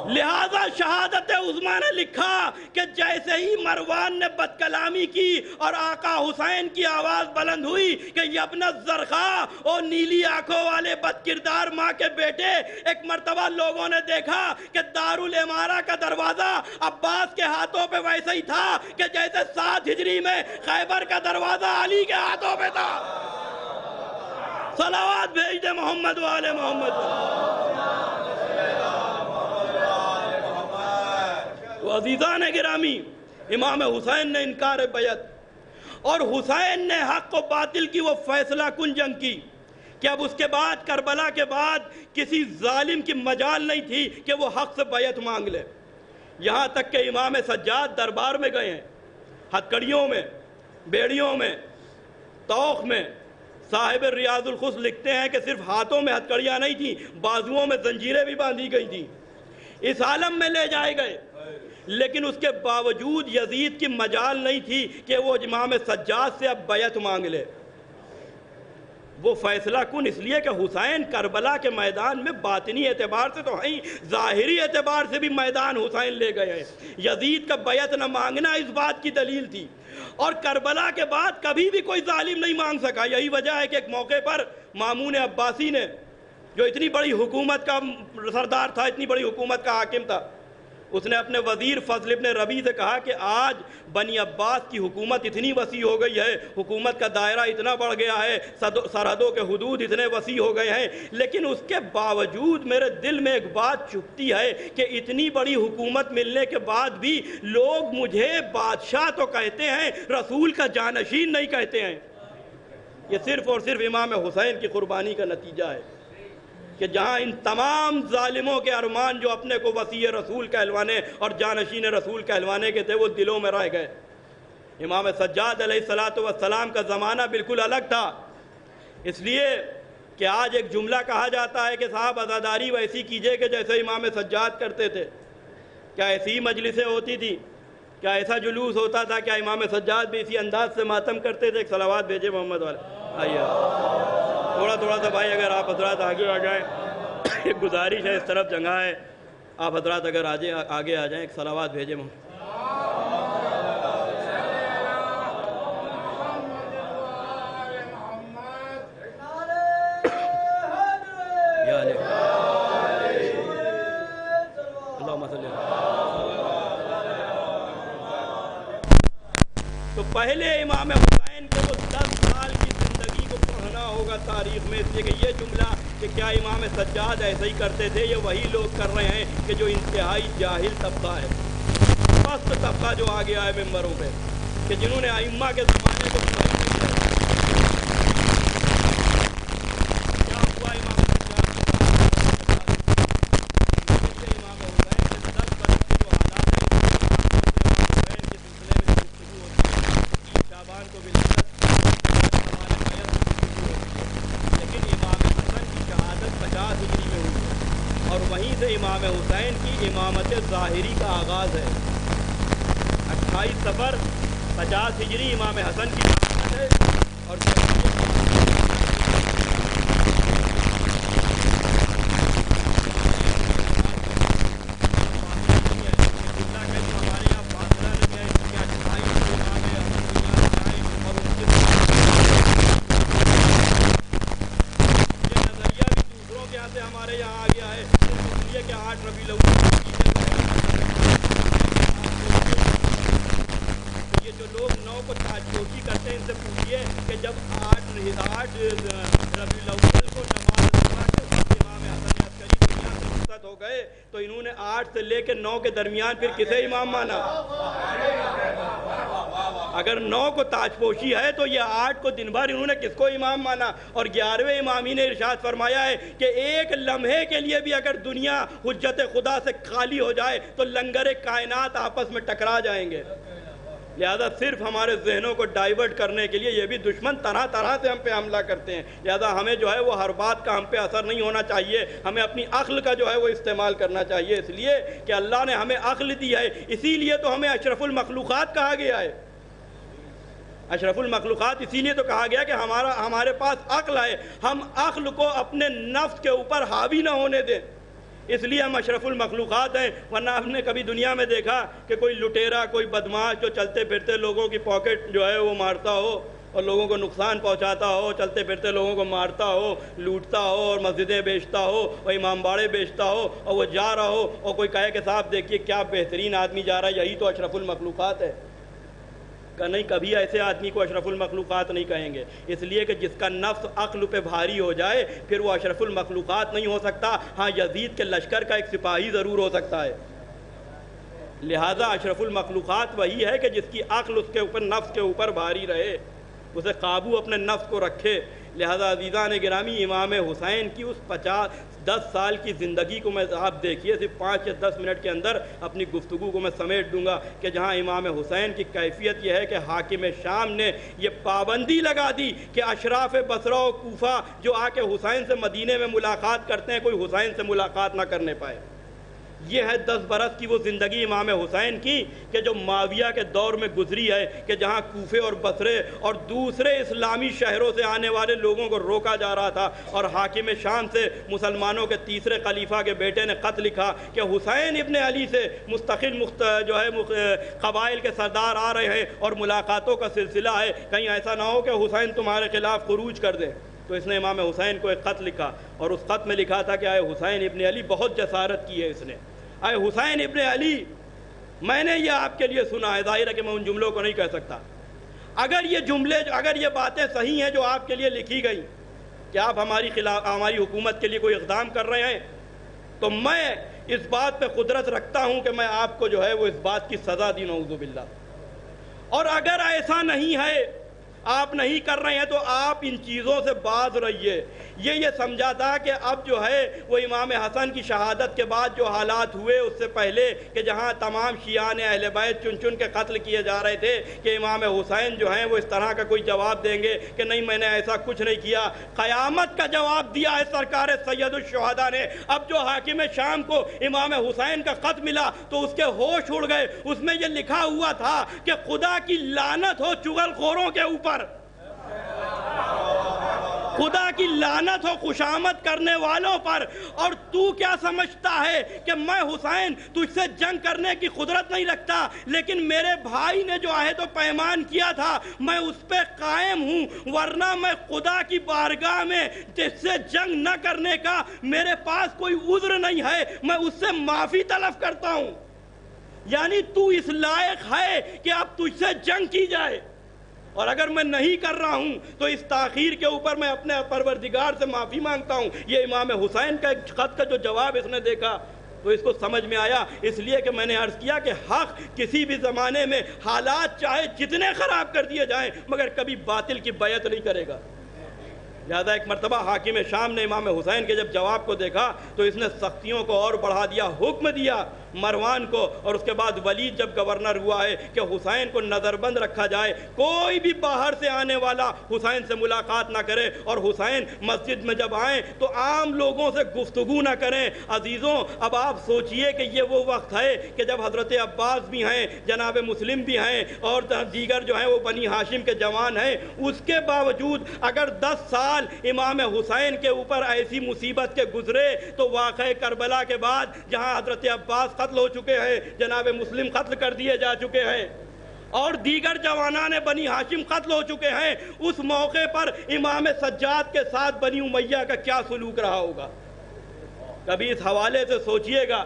لہذا شہادت عظمیٰ نے لکھا کہ جیسے ہی مروان نے بد کلامی کی اور آقا حسین کی آواز بلند ہوئی کہ یبن الزرخا اور نیلی آنکھوں والے بد کردار ماں کے بیٹے, ایک مرتبہ لوگوں نے دیکھا کہ دارالعمارہ کا دروازہ عباس کے ہاتھوں پہ ویسے ہی تھا کہ جیسے 7 ہجری میں خیبر کا دروازہ علی کے ہاتھوں پہ تھا. صلوات بھیج دے محمد و آل محمد. عزیزان گرامی, امام حسین نے انکار بیعت اور حسین نے حق و باطل کی وہ فیصلہ کن جنگ کی کہ اب اس کے بعد کربلا کے بعد کسی ظالم کی مجال نہیں تھی کہ وہ حق سے بیعت مانگ لے. یہاں تک کہ امام سجاد دربار میں گئے ہیں, ہتھکڑیوں میں, بیڑیوں میں, توخ میں, صاحب ریاض الخص لکھتے ہیں کہ صرف ہاتھوں میں ہتکڑیاں نہیں تھیں، بازوؤں میں زنجیریں بھی باندھی گئی تھیں، اس عالم میں لے جائے گئے، لیکن اس کے باوجود یزید کی مجال نہیں تھی کہ وہ امام سجاد سے اب بیعت مانگ لے۔ وہ فیصلہ کن اس لیے کہ حسین کربلا کے میدان میں باطنی اعتبار سے تو ہیں، ظاہری اعتبار سے بھی میدان حسین لے گئے ہیں۔ یزید کا بیعت نہ مانگنا اس بات کی دلیل تھی، اور کربلا کے بعد کبھی بھی کوئی ظالم نہیں مانگ سکا۔ یہی وجہ ہے کہ ایک موقع پر مامون عباسی نے، جو اتنی بڑی حکومت کا سردار تھا، اتنی بڑی حکومت کا حاکم تھا، اس نے اپنے وزیر فضل ابن ربیع سے کہا کہ آج بنی عباس کی حکومت اتنی وسیع ہو گئی ہے، حکومت کا دائرہ اتنا بڑھ گیا ہے، سرحدوں کے حدود اتنے وسیع ہو گئے ہیں، لیکن اس کے باوجود میرے دل میں ایک بات چبھتی ہے کہ اتنی بڑی حکومت ملنے کے بعد بھی لوگ مجھے بادشاہ تو کہتے ہیں، رسول کا جانشین نہیں کہتے ہیں۔ یہ صرف اور صرف امام حسین کی قربانی کا نتیجہ ہے کہ جہاں ان تمام ظالموں کے ارمان جو اپنے کو وصی رسول کہلوانے اور جانشین رسول کہلوانے کے تھے وہ دلوں میں رہ گئے۔ امام سجاد علیہ السلام کا زمانہ بالکل الگ تھا، اس لیے کہ آج ایک جملہ کہا جاتا ہے کہ صاحب عزاداری ویسی کیجئے کہ جیسے امام سجاد کرتے تھے۔ کیا ایسی مجلسیں ہوتی تھی؟ کیا ایسا جلوس ہوتا تھا؟ کیا امام سجاد بھی اسی انداز سے ماتم کرتے تھے؟ ایک صلوات بھیجے محمد والے۔ آئیے تھوڑا سا بھائی اگر آپ حضرات آگے آ جائیں، ایک گزارش ہے، اس طرف جگہ ہے، آپ حضرات اگر آگے آ جائیں، ایک صلوات بھیجے محمد۔ تو پہلے امام حسین کو وہ 10 سال کی زندگی کو پڑھنا ہوگا تاریخ میں، اس لیے کہ یہ جملہ کہ کیا امام سجاد ایسے ہی کرتے تھے، یہ وہی لوگ کر رہے ہیں کہ جو انتہائی جاہل طبقہ ہے، پست طبقہ جو آگے آئے ممبروں پہ، کہ جنہوں نے ائمہ کے زمانے کو سمجھ نہیں ہے۔ کیا ہوا امام سجاد امام حسین کے 10 برس کے جو حالات ہیں کے سلسلے میں گفتگو ہوتی ہے، شعبان کو ولادت لیکن امام حسن کی شہادت 50 ہجری میں ہوئی ہے، اور وہیں سے امام حسین کی امامت ظاہری کا آغاز ہے۔ 28 صفر 50 ہجری امام حسن کی شہادت ہے، اور تو انہوں نے 8 سے لے کے 9 کے درمیان پھر کسے امام مانا؟ اگر 9 کو تاج پوشی ہے تو یہ 8 کو دن بھر انہوں نے کس کو امام مانا؟ اور 11ویں امامی نے ارشاد فرمایا ہے کہ ایک لمحے کے لیے بھی اگر دنیا حجت خدا سے خالی ہو جائے تو لنگر کائنات آپس میں ٹکرا جائیں گے۔ لہذا صرف ہمارے ذہنوں کو ڈائیورٹ کرنے کے لیے یہ بھی دشمن طرح طرح سے ہم پہ حملہ کرتے ہیں، لہذا ہمیں جو ہے وہ ہر بات کا ہم پہ اثر نہیں ہونا چاہیے، ہمیں اپنی عقل کا جو ہے وہ استعمال کرنا چاہیے، اس لیے کہ اللہ نے ہمیں عقل دی ہے، اسی لیے تو ہمیں اشرف المخلوقات کہا گیا ہے۔ اشرف المخلوقات اسی لیے تو کہا گیا کہ ہمارے پاس عقل ہے، ہم عقل کو اپنے نفس کے اوپر حاوی نہ ہونے دیں، اس لیے ہم اشرف المخلوقات ہیں۔ ورنہ ہم نے کبھی دنیا میں دیکھا کہ کوئی لٹیرا، کوئی بدماش جو چلتے پھرتے لوگوں کی پاکٹ جو ہے وہ مارتا ہو اور لوگوں کو نقصان پہنچاتا ہو، چلتے پھرتے لوگوں کو مارتا ہو، لوٹتا ہو اور مسجدیں بیچتا ہو اور امام باڑے بیچتا ہو، اور وہ جا رہا ہو اور کوئی کہے کہ صاحب دیکھیے کیا بہترین آدمی جا رہا ہے، یہی تو اشرف المخلوقات ہے؟ کہ نہیں، کبھی ایسے آدمی کو اشرف المخلوقات نہیں کہیں گے، اس لیے کہ جس کا نفس عقل پہ بھاری ہو جائے پھر وہ اشرف المخلوقات نہیں ہو سکتا۔ ہاں یزید کے لشکر کا ایک سپاہی ضرور ہو سکتا ہے، لہذا اشرف المخلوقات وہی ہے کہ جس کی عقل اس کے اوپر، نفس کے اوپر بھاری رہے، اسے قابو اپنے نفس کو رکھے۔ لہذا عزیزان گرامی، امام حسین کی اس 10 سال کی زندگی کو میں آپ دیکھیے صرف 5 یا 10 منٹ کے اندر اپنی گفتگو کو میں سمیٹ دوں گا کہ جہاں امام حسین کی کیفیت یہ ہے کہ حاکم شام نے یہ پابندی لگا دی کہ اشراف بصرہ و کوفہ جو آ کے حسین سے مدینے میں ملاقات کرتے ہیں کوئی حسین سے ملاقات نہ کرنے پائے۔ یہ ہے 10 برس کی وہ زندگی امام حسین کی کہ جو معاویہ کے دور میں گزری ہے کہ جہاں کوفے اور بصرے اور دوسرے اسلامی شہروں سے آنے والے لوگوں کو روکا جا رہا تھا، اور حاکم شام سے مسلمانوں کے تیسرے خلیفہ کے بیٹے نے خط لکھا کہ حسین ابن علی سے مستقل جو ہے قبائل کے سردار آ رہے ہیں اور ملاقاتوں کا سلسلہ ہے، کہیں ایسا نہ ہو کہ حسین تمہارے خلاف خروج کر دے۔ تو اس نے امام حسین کو ایک خط لکھا اور اس خط میں لکھا تھا کہ اے حسین ابن علی، بہت جسارت کی ہے اس نے، اے حسین ابن علی، میں نے یہ آپ کے لیے سنا ہے، ظاہر ہے کہ میں ان جملوں کو نہیں کہہ سکتا، اگر یہ باتیں صحیح ہیں جو آپ کے لیے لکھی گئی کہ آپ ہماری حکومت کے لیے کوئی اقدام کر رہے ہیں، تو میں اس بات پہ قدرت رکھتا ہوں کہ میں آپ کو جو ہے وہ اس بات کی سزا دی، نعوذ باللہ۔ اور اگر ایسا نہیں ہے، آپ نہیں کر رہے ہیں، تو آپ ان چیزوں سے باز رہیے۔ یہ سمجھا تھا کہ اب جو ہے وہ امام حسن کی شہادت کے بعد جو حالات ہوئے اس سے پہلے کہ جہاں تمام شیعان اہل بیت چن چن کے قتل کیے جا رہے تھے کہ امام حسین جو ہیں وہ اس طرح کا کوئی جواب دیں گے کہ نہیں میں نے ایسا کچھ نہیں کیا۔ قیامت کا جواب دیا ہے سرکار سید الشہداء نے۔ اب جو حاکم شام کو امام حسین کا خط ملا تو اس کے ہوش اڑ گئے، اس میں یہ لکھا ہوا تھا کہ خدا کی لعنت ہو چغل خوروں کے اوپر، خدا کی لعنت ہو خوشامد کرنے والوں پر، اور تو کیا سمجھتا ہے کہ میں حسین تجھ سے جنگ کرنے کی قدرت نہیں رکھتا، لیکن میرے بھائی نے جو عہد و پیمان کیا تھا میں اس پہ قائم ہوں، ورنہ میں خدا کی بارگاہ میں جس سے جنگ نہ کرنے کا میرے پاس کوئی عذر نہیں ہے، میں اس سے معافی طلب کرتا ہوں۔ یعنی تو اس لائق ہے کہ اب تجھ سے جنگ کی جائے، اور اگر میں نہیں کر رہا ہوں تو اس تاخیر کے اوپر میں اپنے پروردگار سے معافی مانگتا ہوں۔ یہ امام حسین کا ایک خط کا جو جواب اس نے دیکھا تو اس کو سمجھ میں آیا، اس لیے کہ میں نے عرض کیا کہ حق کسی بھی زمانے میں حالات چاہے جتنے خراب کر دیے جائیں مگر کبھی باطل کی بیعت نہیں کرے گا۔ لہذا ایک مرتبہ حاکم شام نے امام حسین کے جب جواب کو دیکھا تو اس نے سختیوں کو اور بڑھا دیا، حکم دیا مروان کو، اور اس کے بعد ولید جب گورنر ہوا ہے کہ حسین کو نظر بند رکھا جائے، کوئی بھی باہر سے آنے والا حسین سے ملاقات نہ کرے، اور حسین مسجد میں جب آئیں تو عام لوگوں سے گفتگو نہ کریں۔ عزیزوں اب آپ سوچئے کہ یہ وہ وقت ہے کہ جب حضرت عباس بھی ہیں، جناب مسلم بھی ہیں، اور دیگر جو ہیں وہ بنی ہاشم کے جوان ہیں، اس کے باوجود اگر 10 سال امام حسین کے اوپر ایسی مصیبت کے گزرے تو واقعہ کربلا کے بعد جہاں حضرت عباس قتل ہو چکے ہیں، جناب مسلم قتل کر دیے جا چکے ہیں، اور دیگر جوانان بنی ہاشم قتل ہو چکے ہیں، اس موقع پر امام سجاد کے ساتھ بنی امیہ کا کیا سلوک رہا ہوگا؟ کبھی اس حوالے سے سوچئے گا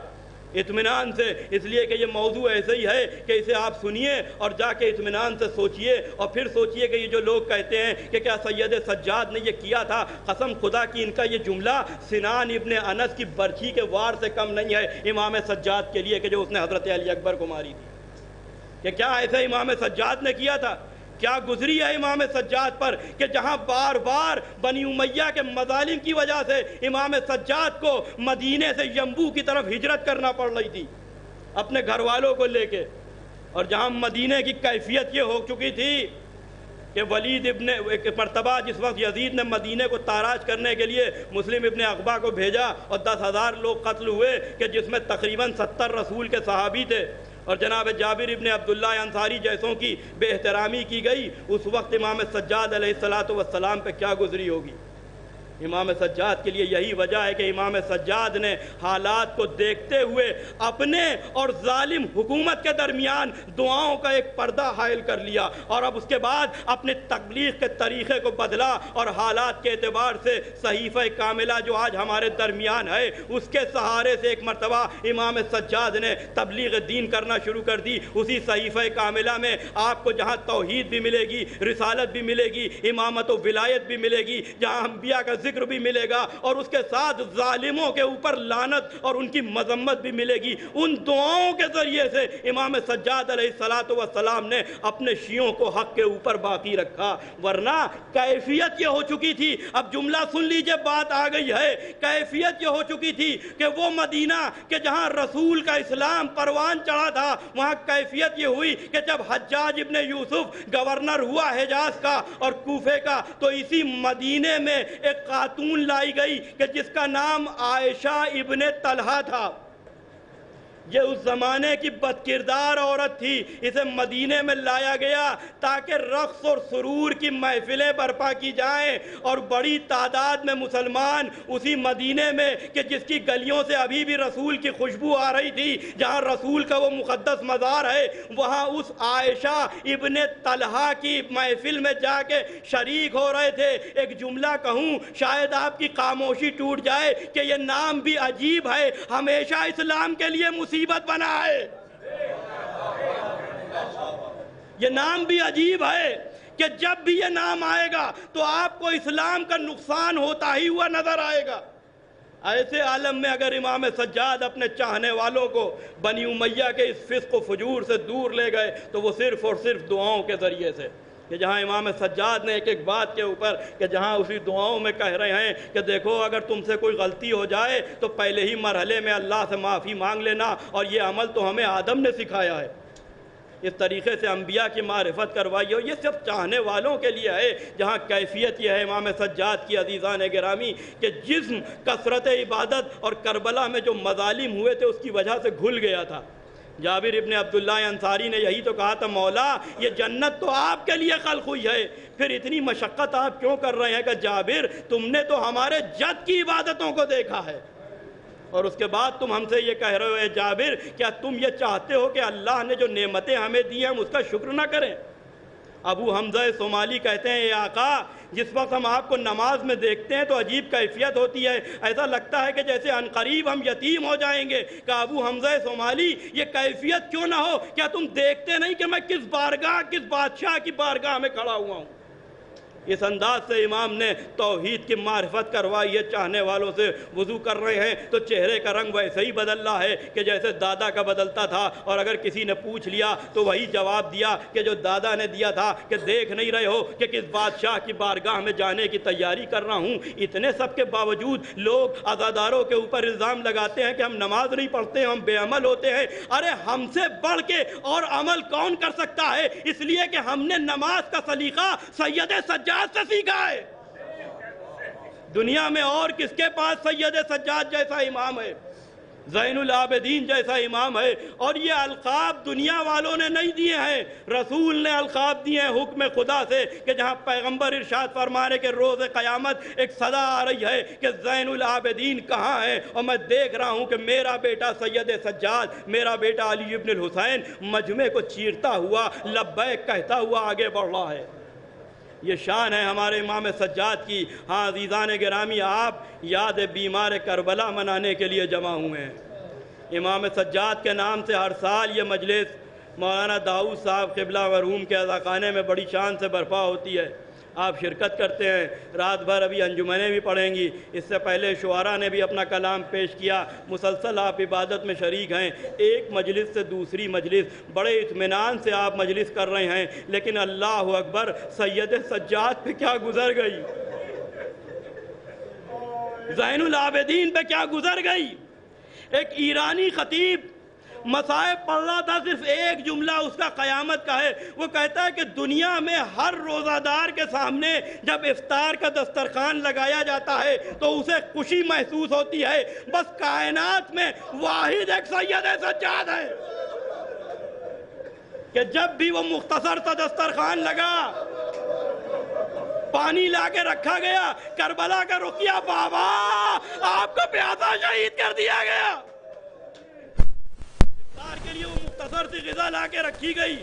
اطمینان سے، اس لیے کہ یہ موضوع ایسے ہی ہے کہ اسے آپ سنیے اور جا کے اطمینان سے سوچئے، اور پھر سوچئے کہ یہ جو لوگ کہتے ہیں کہ کیا سید سجاد نے یہ کیا تھا، قسم خدا کی ان کا یہ جملہ سنان ابن انس کی برچھی کے وار سے کم نہیں ہے امام سجاد کے لیے کہ جو اس نے حضرت علی اکبر کو ماری تھی، کہ کیا ایسے امام سجاد نے کیا تھا؟ کیا گزری ہے امام سجاد پر کہ جہاں بار بار بنی امیہ کے مظالم کی وجہ سے امام سجاد کو مدینے سے ینبوع کی طرف ہجرت کرنا پڑ رہی تھی اپنے گھر والوں کو لے کے، اور جہاں مدینے کی کیفیت یہ ہو چکی تھی کہ ولید ابن ایک مرتبہ جس وقت یزید نے مدینے کو تاراج کرنے کے لیے مسلم ابن عقبہ کو بھیجا اور 10,000 لوگ قتل ہوئے کہ جس میں تقریباً 70 رسول کے صحابی تھے، اور جناب جابر ابن عبداللہ انصاری جیسوں کی بے احترامی کی گئی، اس وقت امام سجاد علیہ السلام پہ کیا گزری ہوگی؟ امام سجاد کے لیے یہی وجہ ہے کہ امام سجاد نے حالات کو دیکھتے ہوئے اپنے اور ظالم حکومت کے درمیان دعاؤں کا ایک پردہ حائل کر لیا، اور اب اس کے بعد اپنے تبلیغ کے طریقے کو بدلا، اور حالات کے اعتبار سے صحیفہ کاملہ جو آج ہمارے درمیان ہے اس کے سہارے سے ایک مرتبہ امام سجاد نے تبلیغ دین کرنا شروع کر دی۔ اسی صحیفہ کاملہ میں آپ کو جہاں توحید بھی ملے گی، رسالت بھی ملے گی، امامت و ولایت بھی ملے گی، جہاں انبیاء کا ذکر بھی ملے گا اور اس کے ساتھ ظالموں کے اوپر لعنت اور ان کی مذمت بھی ملے گی۔ ان دعاؤں کے ذریعے سے امام سجاد علیہ السلام نے اپنے شیعوں کو حق کے اوپر باقی رکھا، ورنہ کیفیت یہ ہو چکی تھی، اب جملہ سن لیجئے، بات آ گئی ہے، کیفیت یہ ہو چکی تھی کہ وہ مدینہ کہ جہاں رسول کا اسلام پروان چڑھا تھا، وہاں کیفیت یہ ہوئی کہ جب حجاج ابن یوسف گورنر ہوا حجاز کا اور کوفے کا، تو اسی مدینے میں ایک خاتون لائی گئی کہ جس کا نام عائشہ ابن طلحہ تھا۔ یہ اس زمانے کی بدکردار عورت تھی، اسے مدینے میں لایا گیا تاکہ رقص اور سرور کی محفلیں برپا کی جائیں، اور بڑی تعداد میں مسلمان اسی مدینے میں کہ جس کی گلیوں سے ابھی بھی رسول کی خوشبو آ رہی تھی، جہاں رسول کا وہ مقدس مزار ہے، وہاں اس عائشہ ابن طلحہ کی محفل میں جا کے شریک ہو رہے تھے۔ ایک جملہ کہوں، شاید آپ کی خاموشی ٹوٹ جائے کہ یہ نام بھی عجیب ہے، ہمیشہ اسلام کے لیے مصیبت بنا ہے۔ یہ نام بھی عجیب ہے کہ جب بھی یہ نام آئے گا تو آپ کو اسلام کا نقصان ہوتا ہی ہوا نظر آئے گا۔ ایسے عالم میں اگر امام سجاد اپنے چاہنے والوں کو بنی امیہ کے اس فسق و فجور سے دور لے گئے تو وہ صرف اور صرف دعاؤں کے ذریعے سے، کہ جہاں امام سجاد نے ایک ایک بات کے اوپر کہ جہاں اسی دعاؤں میں کہہ رہے ہیں کہ دیکھو اگر تم سے کوئی غلطی ہو جائے تو پہلے ہی مرحلے میں اللہ سے معافی مانگ لینا، اور یہ عمل تو ہمیں آدم نے سکھایا ہے۔ اس طریقے سے انبیاء کی معرفت کروائی، اور یہ صرف چاہنے والوں کے لیے ہے۔ جہاں کیفیت یہ ہے امام سجاد کی عزیزان گرامی کہ جسم کثرت عبادت اور کربلا میں جو مظالم ہوئے تھے اس کی وجہ سے گھل گیا تھا۔ جابر ابن عبداللہ انصاری نے یہی تو کہا تھا، مولا یہ جنت تو آپ کے لیے خلق ہوئی ہے، پھر اتنی مشقت آپ کیوں کر رہے ہیں؟ کہ جابر تم نے تو ہمارے جد کی عبادتوں کو دیکھا ہے، اور اس کے بعد تم ہم سے یہ کہہ رہے ہو اے جابر کیا تم یہ چاہتے ہو کہ اللہ نے جو نعمتیں ہمیں دی ہیں ہم اس کا شکر نہ کریں؟ ابو حمزہ صومالی کہتے ہیں اے آقا جس وقت ہم آپ کو نماز میں دیکھتے ہیں تو عجیب کیفیت ہوتی ہے، ایسا لگتا ہے کہ جیسے عنقریب ہم یتیم ہو جائیں گے۔ کہ ابو حمزہ صومالی یہ کیفیت کیوں نہ ہو؟ کیا تم دیکھتے نہیں کہ میں کس بارگاہ، کس بادشاہ کی بارگاہ میں کھڑا ہوا ہوں؟ اس انداز سے امام نے توحید کی معرفت کروائی ہے۔ چاہنے والوں سے وضو کر رہے ہیں تو چہرے کا رنگ ویسے ہی بدل رہا ہے کہ جیسے دادا کا بدلتا تھا، اور اگر کسی نے پوچھ لیا تو وہی جواب دیا کہ جو دادا نے دیا تھا کہ دیکھ نہیں رہے ہو کہ کس بادشاہ کی بارگاہ میں جانے کی تیاری کر رہا ہوں۔ اتنے سب کے باوجود لوگ عزاداروں کے اوپر الزام لگاتے ہیں کہ ہم نماز نہیں پڑھتے، ہم بے عمل ہوتے ہیں۔ ارے ہم سے بڑھ کے اور عمل کون کر سکتا ہے؟ اس لیے کہ ہم نے نماز کا سلیقہ سید سجاد سے سیکھا ہے۔ دنیا میں اور کس کے پاس سید سجاد جیسا امام ہے، زین العابدین جیسا امام ہے؟ اور یہ القاب دنیا والوں نے نہیں دیے ہیں، رسول نے القاب دیے ہیں حکم خدا سے، کہ جہاں پیغمبر ارشاد فرما رہے کہ روز قیامت ایک صدا آ رہی ہے کہ زین العابدین کہاں ہے، اور میں دیکھ رہا ہوں کہ میرا بیٹا سید سجاد، میرا بیٹا علی ابن الحسین مجمع کو چیرتا ہوا لبیک کہتا ہوا آگے بڑھ رہا ہے۔ یہ شان ہے ہمارے امام سجاد کی۔ ہاں عزیزان گرامی، آپ یاد بیمار کربلا منانے کے لیے جمع ہوئے ہیں۔ امام سجاد کے نام سے ہر سال یہ مجلس مولانا داؤد صاحب قبلہ مرحوم کے عزاخانے میں بڑی شان سے برپا ہوتی ہے، آپ شرکت کرتے ہیں۔ رات بھر ابھی انجمنیں بھی پڑھیں گی، اس سے پہلے شعراء نے بھی اپنا کلام پیش کیا، مسلسل آپ عبادت میں شریک ہیں۔ ایک مجلس سے دوسری مجلس بڑے اطمینان سے آپ مجلس کر رہے ہیں، لیکن اللہ اکبر سید سجاد پہ کیا گزر گئی، زین العابدین پہ کیا گزر گئی۔ ایک ایرانی خطیب مصائب پڑھ رہا تھا، صرف ایک جملہ اس کا قیامت کا ہے، وہ کہتا ہے کہ دنیا میں ہر روزہ دار کے سامنے جب افطار کا دسترخوان لگایا جاتا ہے تو اسے خوشی محسوس ہوتی ہے، بس کائنات میں واحد ایک سید سجاد ہے کہ جب بھی وہ مختصر سا دسترخوان لگا، پانی لا کے رکھا گیا، کربلا کا رقیہ بابا آپ کو پیاسا شہید کر دیا گیا، کے لیے وہ مختصر سی غذا لا کے رکھی گئی۔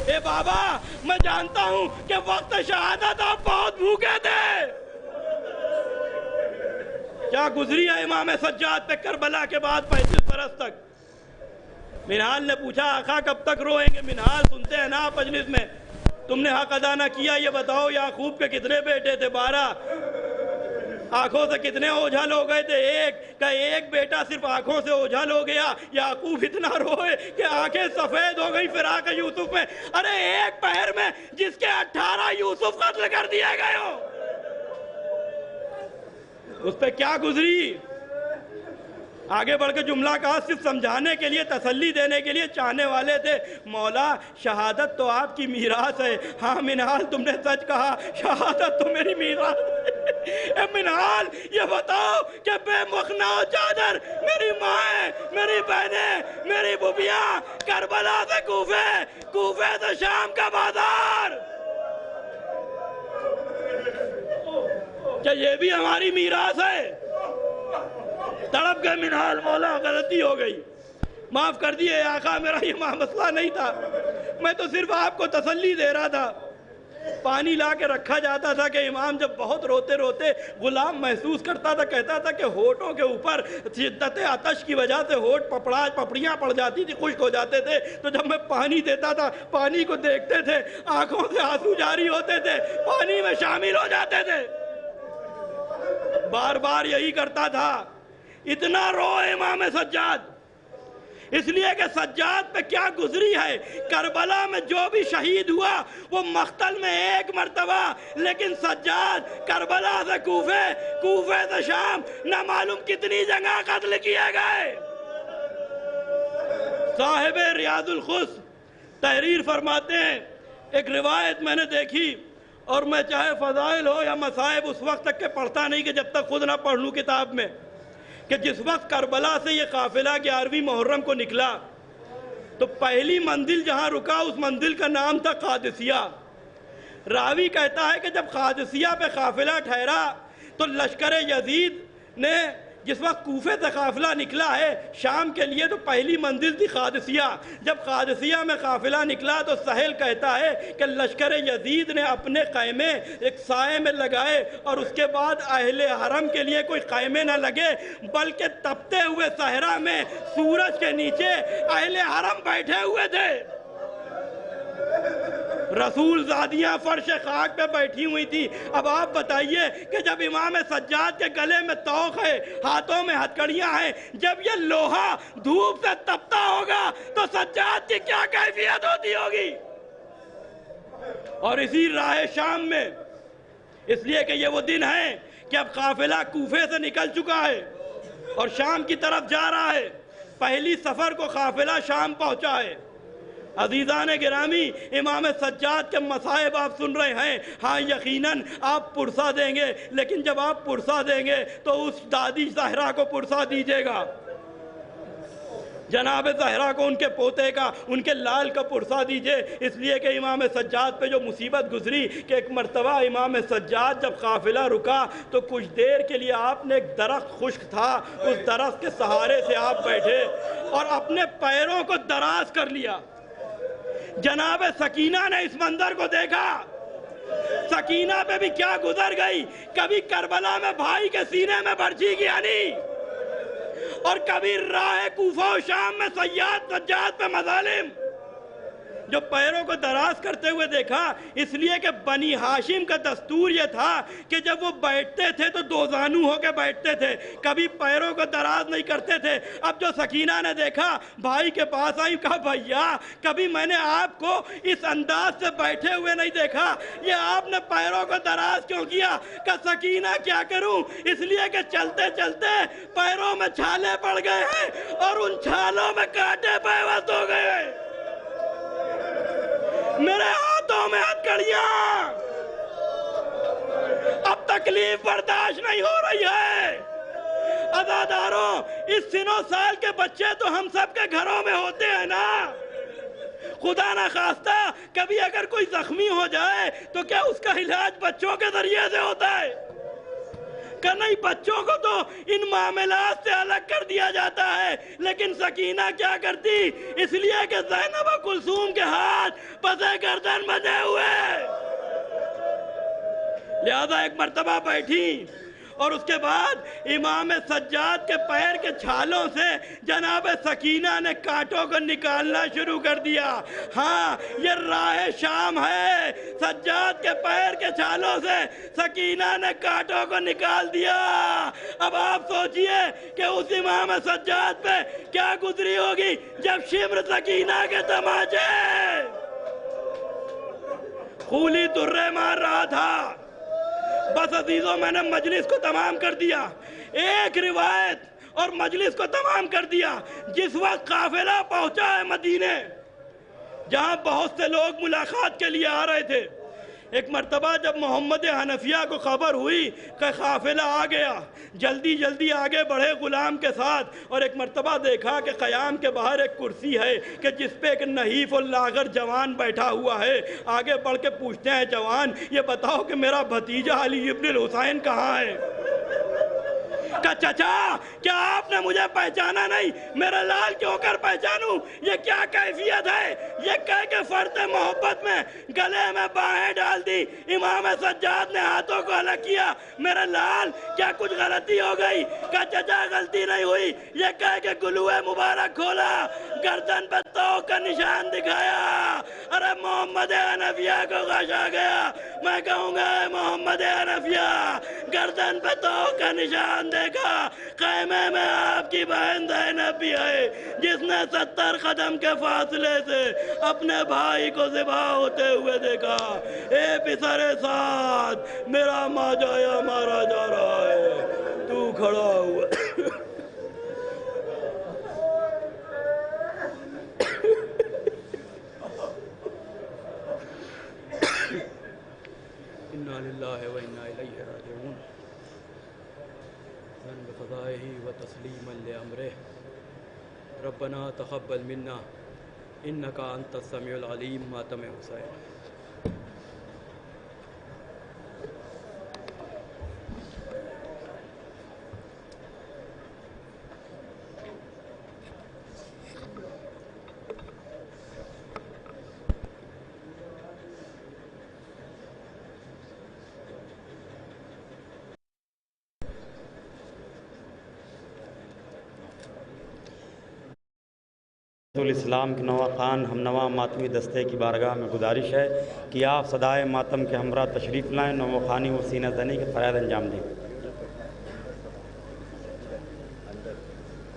اے بابا میں جانتا ہوں کہ وقت شہادت آپ بہت بھوکے تھے۔ کیا گزری ہے امام سجاد پہ کربلا کے بعد 35 برس تک؟ منہال نے پوچھا آقا کب تک روئیں گے؟ منہال سنتے ہیں نا آپ مجلس میں، تم نے حق ادا نہ کیا، یہ بتاؤ یعقوب کے کتنے بیٹے تھے؟ 12۔ آنکھوں سے کتنے اوجھل ہو گئے تھے؟ ایک بیٹا صرف آنکھوں سے اوجھل ہو گیا، یعقوب اتنا روئے کہ آنکھیں سفید ہو گئی فراق یوسف میں۔ ارے ایک پہر میں جس کے 18 یوسف قتل کر دیے گئے ہو، اس پہ کیا گزری؟ آگے بڑھ کے جملہ کہا صرف سمجھانے کے لیے، تسلی دینے کے لیے، چاہنے والے تھے مولا شہادت تو آپ کی میراث ہے۔ ہاں منہال تم نے سچ کہا، شہادت تو میری میراث ہے۔ اے منہال یہ بتاؤ کہ بے مخنا و چادر میری ماں ہے، میری بہنیں، میری بھوبیاں، کربلا سے کوفے سے شام کا بازار، کیا یہ بھی ہماری میراث ہے؟ تڑپ گئے منہال، مولا غلطی ہو گئی، معاف کر دیے آقا، میرا یہ مسئلہ نہیں تھا، میں تو صرف آپ کو تسلی دے رہا تھا۔ پانی لا کے رکھا جاتا تھا کہ امام جب بہت روتے روتے غلام محسوس کرتا تھا، کہتا تھا کہ ہونٹوں کے اوپر شدت عطش کی وجہ سے ہونٹ پپڑیاں پڑ جاتی تھی، خشک ہو جاتے تھے، تو جب میں پانی دیتا تھا پانی کو دیکھتے تھے، آنکھوں سے آنسو جاری ہوتے تھے، پانی میں شامل ہو جاتے تھے۔ بار بار یہی کرتا تھا۔ اتنا رو امام سجاد اس لیے کہ سجاد پہ کیا گزری ہے۔ کربلا میں جو بھی شہید ہوا وہ مقتل میں ایک مرتبہ، لیکن سجاد کربلا سے کوفے سے شام نہ معلوم کتنی جگہ قتل کیے گئے۔ صاحب ریاض الخص تحریر فرماتے ہیں، ایک روایت میں نے دیکھی، اور میں چاہے فضائل ہو یا مصائب اس وقت تک کہ پڑھتا نہیں کہ جب تک خود نہ پڑھ لوں کتاب میں، کہ جس وقت کربلا سے یہ قافلہ 11ویں محرم کو نکلا تو پہلی منزل جہاں رکا اس منزل کا نام تھا قادسیہ۔ راوی کہتا ہے کہ جب قادسیہ پہ قافلہ ٹھہرا تو لشکر یزید نے جس وقت کوفے سے قافلہ نکلا ہے شام کے لیے تو پہلی منزل تھی قادسیہ۔ جب قادسیہ میں قافلہ نکلا تو سہیل کہتا ہے کہ لشکر یزید نے اپنے خیمے ایک سائے میں لگائے، اور اس کے بعد اہل حرم کے لیے کوئی خیمے نہ لگے، بلکہ تپتے ہوئے صحرا میں سورج کے نیچے اہل حرم بیٹھے ہوئے تھے۔ رسول زادیاں فرش خاک پہ بیٹھی ہوئی تھی۔ اب آپ بتائیے کہ جب امام سجاد کے گلے میں توق ہے، ہاتھوں میں ہتھکڑیاں ہیں، جب یہ لوہا دھوپ سے تپتا ہوگا تو سجاد کی کیا کیفیت ہوتی ہوگی؟ اور اسی راہ شام میں، اس لیے کہ یہ وہ دن ہے کہ اب قافلہ کوفے سے نکل چکا ہے اور شام کی طرف جا رہا ہے۔ پہلی سفر کو قافلہ شام پہنچا ہے۔ عزیزان گرامی، امام سجاد کے مصائب آپ سن رہے ہیں، ہاں یقیناً آپ پرسہ دیں گے، لیکن جب آپ پرسہ دیں گے تو اس دادی زہرا کو پرسہ دیجیے گا، جناب زہرا کو، ان کے پوتے کا، ان کے لال کا پرسہ دیجئے۔ اس لیے کہ امام سجاد پہ جو مصیبت گزری کہ ایک مرتبہ امام سجاد جب قافلہ رکا تو کچھ دیر کے لیے آپ نے، ایک درخت خشک تھا، اس درخت کے سہارے سے آپ بیٹھے اور اپنے پیروں کو دراز کر لیا۔ جناب سکینہ نے اس منظر کو دیکھا۔ سکینہ پہ بھی کیا گزر گئی، کبھی کربلا میں بھائی کے سینے میں برچھی گیانی، اور کبھی راہ کوفہ و شام میں سجاد پہ مظالم۔ جو پیروں کو دراز کرتے ہوئے دیکھا، اس لیے کہ بنی ہاشم کا دستور یہ تھا کہ جب وہ بیٹھتے تھے تو دو زانو ہو کے بیٹھتے تھے، کبھی پیروں کو دراز نہیں کرتے تھے۔ اب جو سکینہ نے دیکھا، بھائی کے پاس آئی، کہا بھیا کبھی میں نے آپ کو اس انداز سے بیٹھے ہوئے نہیں دیکھا، یہ آپ نے پیروں کو دراز کیوں کیا؟ کہ سکینہ کیا کروں، اس لیے کہ چلتے چلتے پیروں میں چھالے پڑ گئے ہیں اور ان چھالوں میں کانٹے پیوست ہو گئے ہیں، میرے ہاتھوں میں ہتھکڑیاں، اب تکلیف برداشت نہیں ہو رہی ہے۔ عزاداروں، اس سن و سال کے بچے تو ہم سب کے گھروں میں ہوتے ہیں نا۔ خدا نہ خواستہ کبھی اگر کوئی زخمی ہو جائے تو کیا اس کا علاج بچوں کے ذریعے سے ہوتا ہے؟ کہ نہیں، بچوں کو تو ان معاملات سے الگ کر دیا جاتا ہے، لیکن سکینہ کیا کرتی؟ اس لیے کہ زینب و کلثوم کے ہاتھ پسے گردن بندھے ہوئے، لہذا ایک مرتبہ بیٹھی اور اس کے بعد امام سجاد کے پیر کے چھالوں سے جناب سکینہ نے کانٹوں کو نکالنا شروع کر دیا۔ ہاں یہ راہ شام ہے، سجاد کے پیر کے چھالوں سے سکینہ نے کانٹوں کو نکال دیا۔ اب آپ سوچئے کہ اس امام سجاد پہ کیا گزری ہوگی جب شمر سکینہ کے تماچے خولی درے مار رہا تھا۔ بس عزیزوں، میں نے مجلس کو تمام کر دیا، ایک روایت اور مجلس کو تمام کر دیا۔ جس وقت قافلہ پہنچا ہے مدینے، جہاں بہت سے لوگ ملاقات کے لیے آ رہے تھے، ایک مرتبہ جب محمد حنفیہ کو خبر ہوئی کہ قافلہ آ گیا، جلدی جلدی آگے بڑھے غلام کے ساتھ، اور ایک مرتبہ دیکھا کہ قیام کے باہر ایک کرسی ہے کہ جس پہ ایک نحیف و لاغر جوان بیٹھا ہوا ہے۔ آگے بڑھ کے پوچھتے ہیں، جوان یہ بتاؤ کہ میرا بھتیجا علی ابن الحسین کہاں ہے؟ کہ چچا کیا آپ نے مجھے پہچانا نہیں؟ میرا لال کیوں کر پہچانوں؟ یہ کیا کیفیت ہے؟ یہ کہہ کے فرط محبت میں گلے میں باہیں ڈال دی۔ امام سجاد نے ہاتھوں کو الگ کیا، میرا لال کیا کچھ غلطی ہو گئی؟ کہ چچا غلطی نہیں ہوئی، یہ کہہ کے گلوے مبارک کھولا، گردن پہ توق کا نشان دکھایا۔ ارے محمد حنفیہ کو غش آ گیا۔ میں کہوں گا اے محمد حنفیہ، گردن پہ توق کا نشان دیکھا، خیمے میں آپ کی بہن زینب بھی ہے جس نے 70 قدم کے فاصلے سے اپنے بھائی کو ذبح ہوتے ہوئے دیکھا۔ اے پسر سعد، میرا ماجایا مارا جا رہا ہے، تو کھڑا ہوا۔ انا للہ و انا الیہ راجعون، بقضائہ و تسلیما لامرہ، ربنا تقبل منا انک انت السمیع العلیم۔ ماتم حسین۔ الاسلام کے نواں خان ہم نواں ماتمی دستے کی بارگاہ میں گزارش ہے کہ آپ صدائے ماتم کے ہمراہ تشریف لائیں، نواں خانی و سینہ زنی کے فرائض انجام دیں۔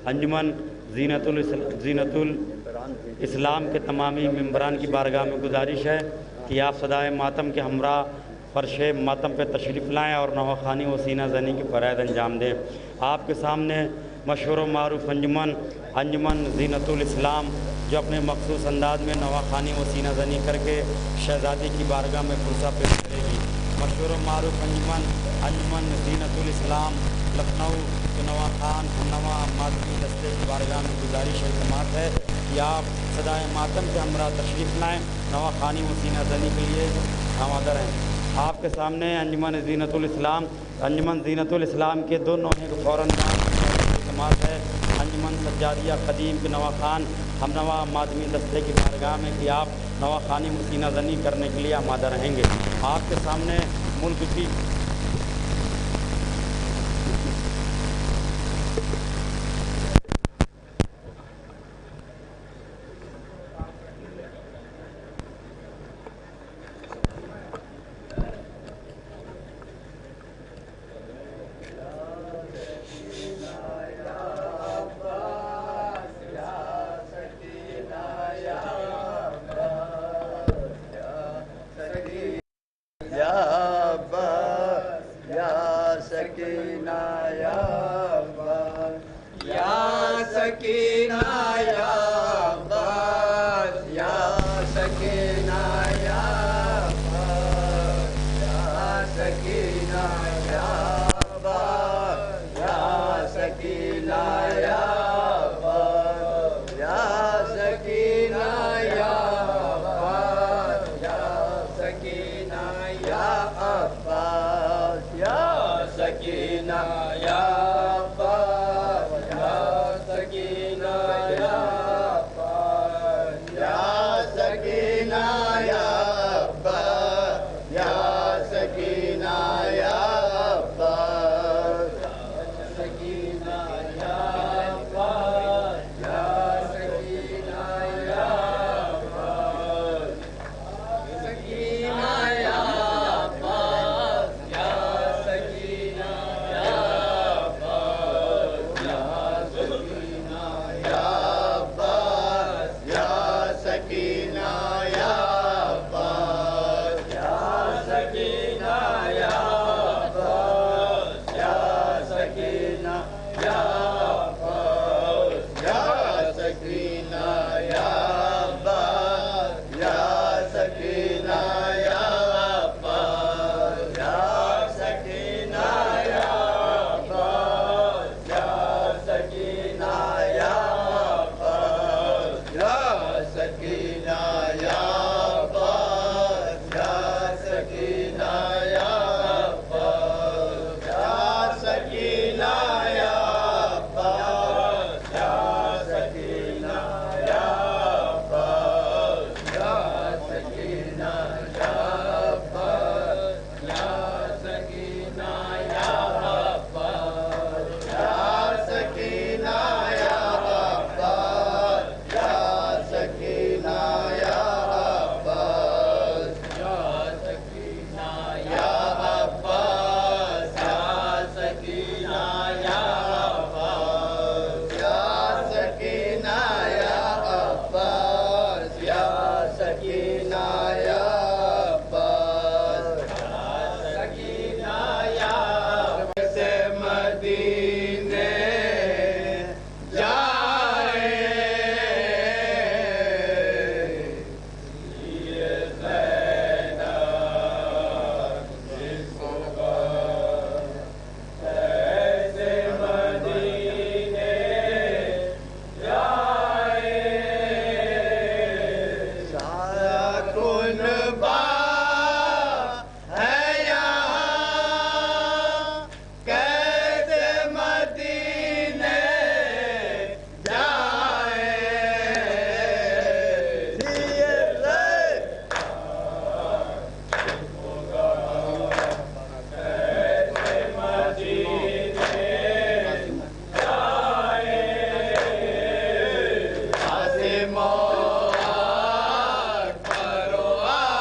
انجمن زینت الاسلام کے تمامی ممبران کی بارگاہ میں گزارش ہے کہ آپ صدائے ماتم کے ہمراہ فرش ماتم پہ تشریف لائیں اور نواں خانی و سینہ زنی کے فرائض انجام دیں۔ آپ کے سامنے مشہور و معروف انجمن زینت الاسلام جو اپنے مخصوص انداز میں نواخوانی و سینہ زنی کر کے شہزادی کی بارگاہ میں پرسہ پیش کرے گی۔ مشہور و معروف انجمن زینت الاسلام لکھنؤ کے نواخان نواں ماتمی دستے کی بارگاہ میں گزارش التماس ہے کہ آپ صدائے ماتم کے ہمراہ تشریف لائیں، نواخوانی و سینہ زنی کے لیے آمادہ رہیں۔ آپ کے سامنے انجمن زینت الاسلام کے دو نوحے کو فوراً التماس ہے انجمن سجادیہ قدیم کے نواخان ہم نواں ماتمی دستے کی بارگاہ میں کہ آپ نواخوانی و سینہ زنی کرنے کے لیے آمادہ رہیں گے۔ آپ کے سامنے ملک کی یا عباس پرواز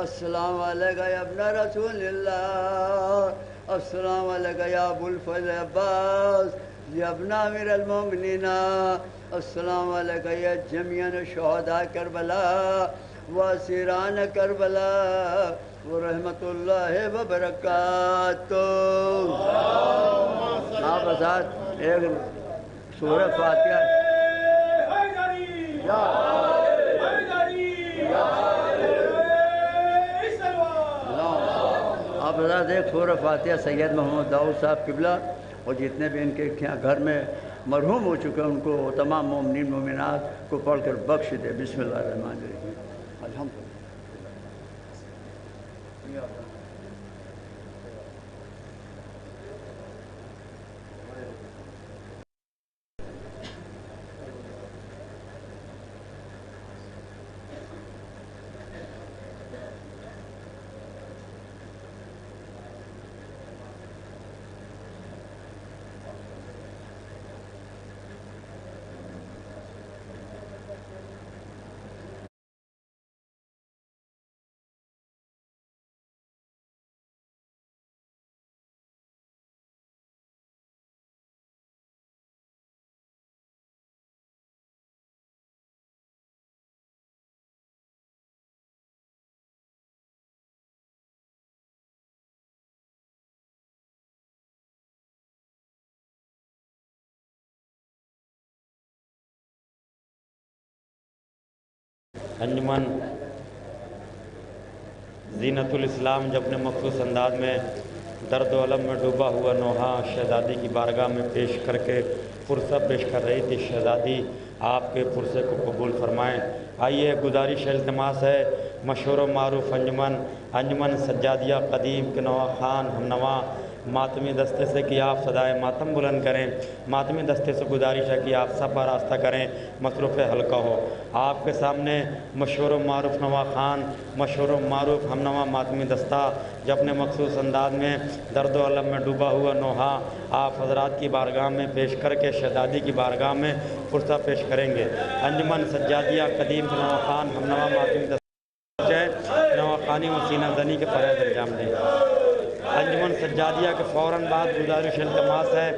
السلام علیکم یا ابن رسول اللہ، السلام علیکم یا ابو الفضل عباس یا ابن امیر المومنین، السلام علیکم یا جمیع شہداء کربلا واسیران کربلا ورحمۃ اللہ وبرکاتہ۔ آپ حضرات ایک سورہ فاتحہ آپ حضرات ایک سورہ فاتحہ سید محمد داؤد صاحب قبلہ اور جتنے بھی ان کے گھر میں مرحوم ہو چکے ہیں ان کو تمام مومنین مومنات کو پڑھ کر بخش دے۔ بسم اللہ الرحمن الرحیم۔ الحمدللہ۔ انجمن زینت الاسلام جب اپنے مخصوص انداز میں درد و علم میں ڈوبا ہوا نوحہ شہزادی کی بارگاہ میں پیش کر کے فرصت پیش کر رہی تھی، شہزادی آپ کے فرصے کو قبول فرمائیں۔ آئیے گزارش التماس ہے مشہور و معروف انجمن سجادیہ قدیم کے نواں خان ہم نواں ماتمی دستے سے کہ آپ صدائے ماتم بلند کریں۔ ماتمی دستے سے گزارش ہے کہ آپ سب راستہ کریں، مصروف حلقہ ہو۔ آپ کے سامنے مشہور و معروف نواں خان، مشہور و معروف ہم نواں ماتمی دستہ جو اپنے مخصوص انداز میں درد و علم میں ڈوبا ہوا نوحہ آپ حضرات کی بارگاہ میں پیش کر کے شہزادی کی بارگاہ میں فرصہ پیش کریں گے۔ انجمن سجادیہ قدیم کے نواں خان ہم نواں ماتمی دستہ نواں خانی و سینہ زنی کے فرائض انجام دیں۔ انجمن سجادیہ کے فوراً بعد گزارش التماس ہے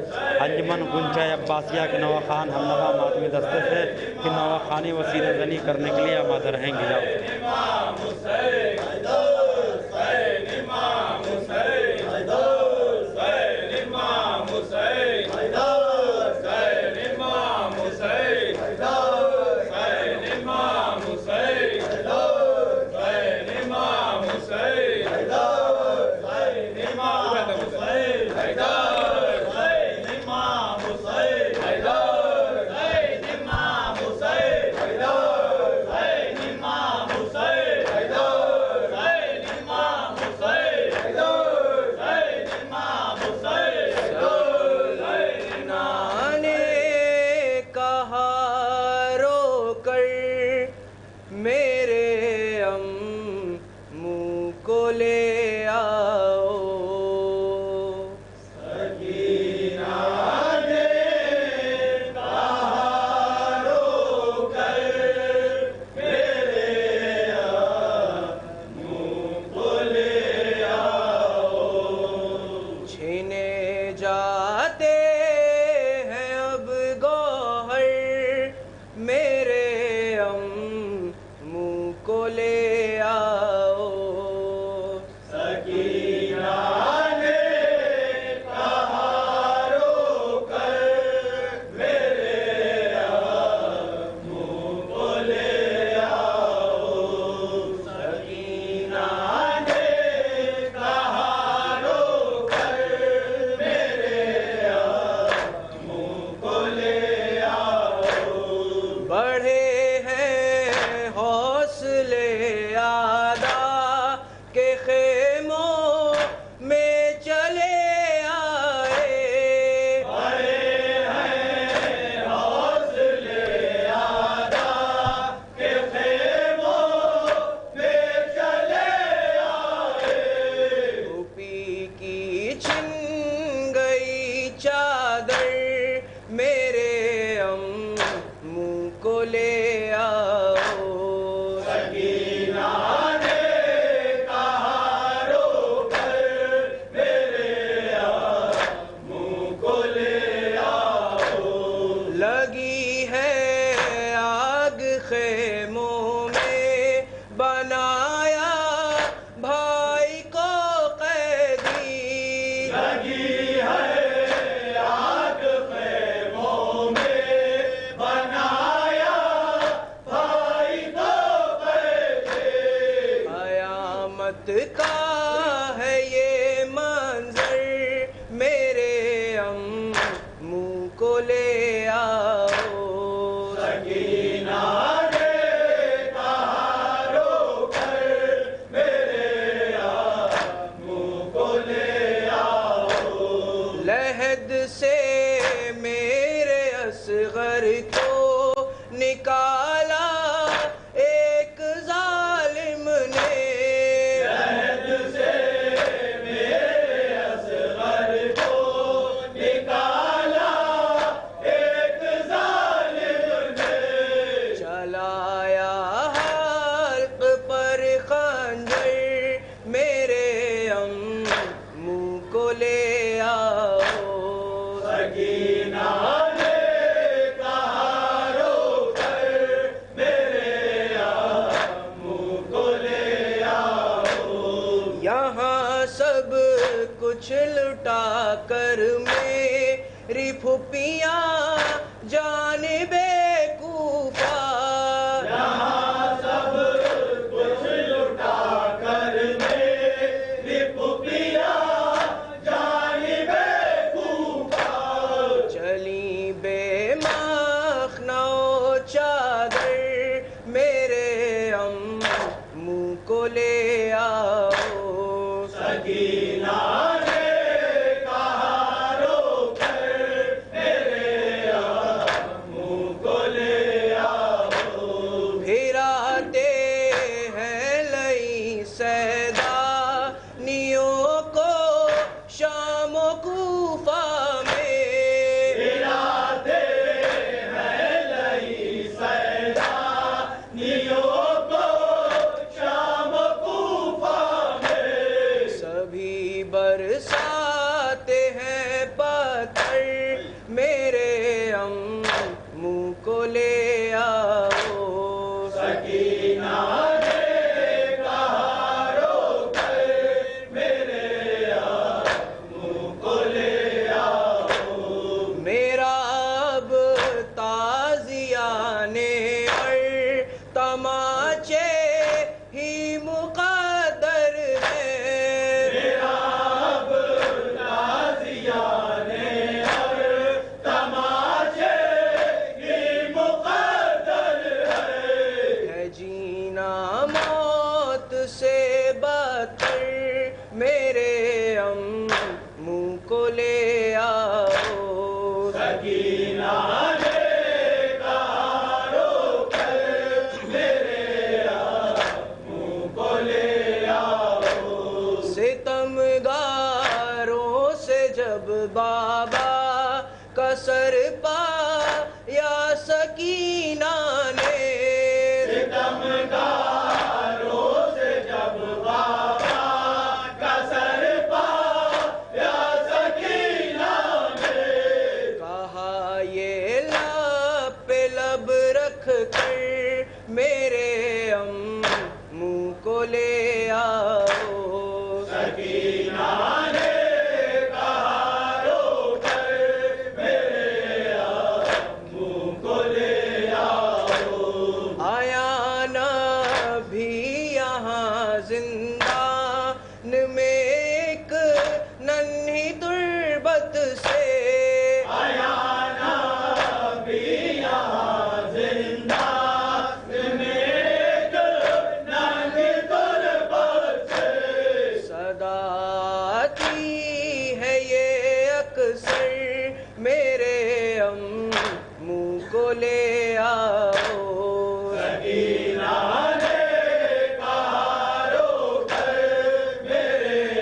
انجمن غنچہ عباسیہ کے نواں خان ہم نواں ماتمی دستے سے کہ نواں خانی و سینہ زنی کرنے کے لیے آمادہ رہیں گے۔ حسین موت کا ہے یہ منظر میرے منہ کو لے آؤ سکینہ نے کہا رو کر میرے منہ کو لے آؤ لحد سے میرے اصغر کو نکالا ایک ظالم نے لحد سے میرے اصغر کو نکالا ایک ظالم نے چلایا حلق پر خنجر میرے منہ کو لے آؤ سکینہ نے کہا رو کر میرے منہ کو لے آؤ یہاں سب کچھ لٹا کر میری پھپھیاں جانب کوفہ یہاں سب کچھ لٹا کر میری پھپھیاں جانب کوفہ چلی بے مخنہ و چادر میرے منہ کو لے آؤ سکینہ نے کہا رو کر میرے منہ کو لے آؤ پھر آتے ہیں لئی سیدانیوں کو شام و کوفہ میں پھراتے ہیں لئی سیدانیوں کو شام کوفہ میں سبھی برساتے ہیں پتھر میرے منہ کو لے آؤ سکینہ نے کہا رو کر میرے منہ کو لے آؤ میرا اب تازیانے اور تماچے ہی مقدر ہے میرا اب تازیانے اور تماچے کی مقدر ہے جینا موت سے بدتر میرے منہ کو لے آؤ سکینہ نے کہا رو کر میرے منہ کو لے آؤ ستمگاروں سے جب بابا کا سر پایا سکینہ نے ستمگاروں سے جب بابا کا سر پایا سکینہ نے کہا یہ لب پہ لب رکھ کر میرے منہ کو لے آؤ سکینہ نے کہا رو کر میرے منہ کو لے آؤ آیا نہ بھی یہاں زندان میں ایک ننھی تربت سے آیا نا بھی یہاں زندان میں ایک ننھی تربت سے صدا آتی ہے یہ اکثر میرے منہ کو لے آؤ سکینہ نے کہا رو کر میرے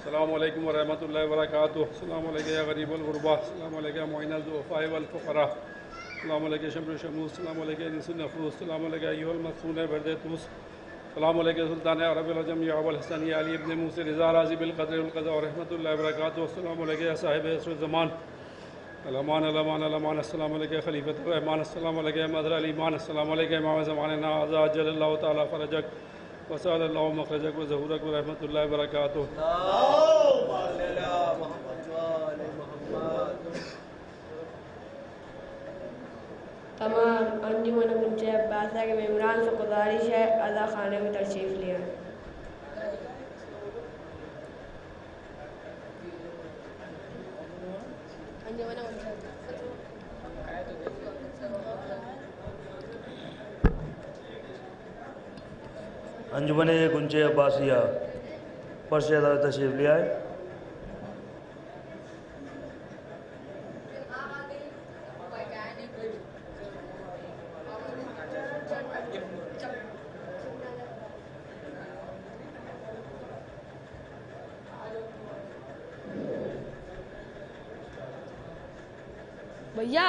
السلام علیکم ورحمۃ اللہ وبرکاتہ. السلام علیکم یا غریب الغربا. السلام علیکم معین الضعفاء والفقراء. السلام علیکم شمر الشموس. السلام علیکم انس النفوس. السلام علیکم ایھا المسعون برد طوس. السلام علیکم سلطان عرب العجم یا ابو الحسن یا علی ابن موسی رضا راضی بالقدر والقضاء ورحمۃ اللہ وبرکاتہ. السلام علیکم یا صاحب عصر الزمان الامان الامان الامان. السلام علیکم خلیفۃ الرحمان. السلام علیکم مظہر الایمان. السلام علیکم امام زماننا عجل اللہ تعالی فرجک وسأل اللہ مخرجک وظہورک ورحمۃ اللہ وبرکاتہ. تمام انجمن گنج عباسیہ کے ممبران سے گزارش ہے اعلیٰ خانے میں تشریف لے آئیں. انجمن گنج عباسیہ پر سے تشریف لے آئے. بھیا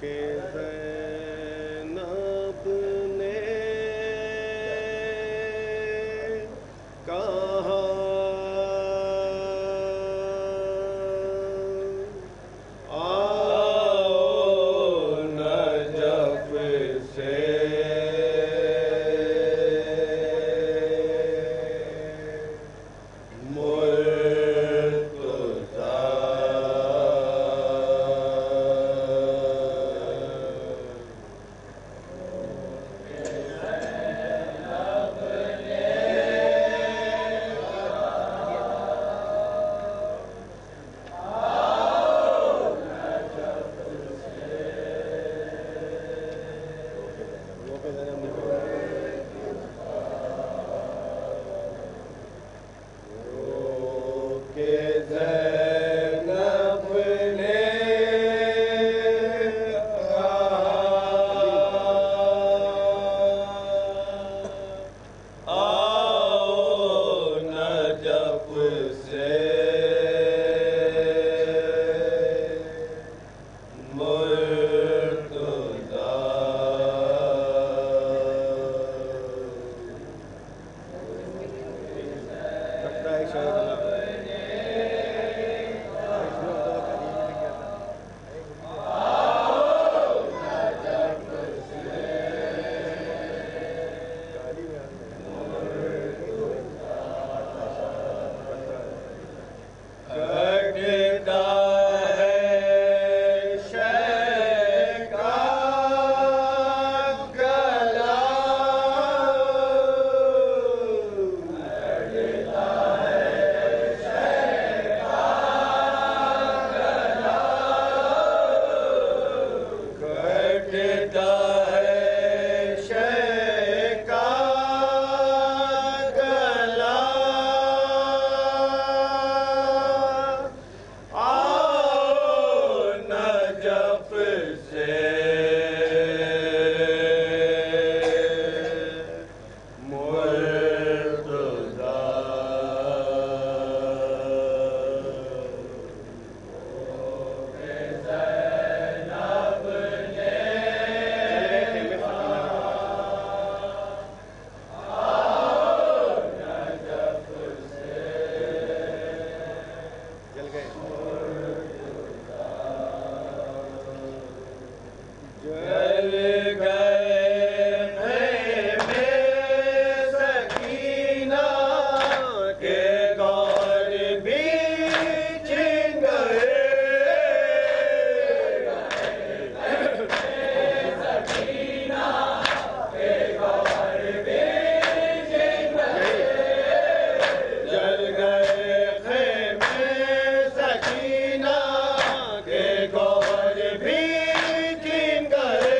کہ زینب نے کہا سکینہ کے گوہر بھی چھین گئے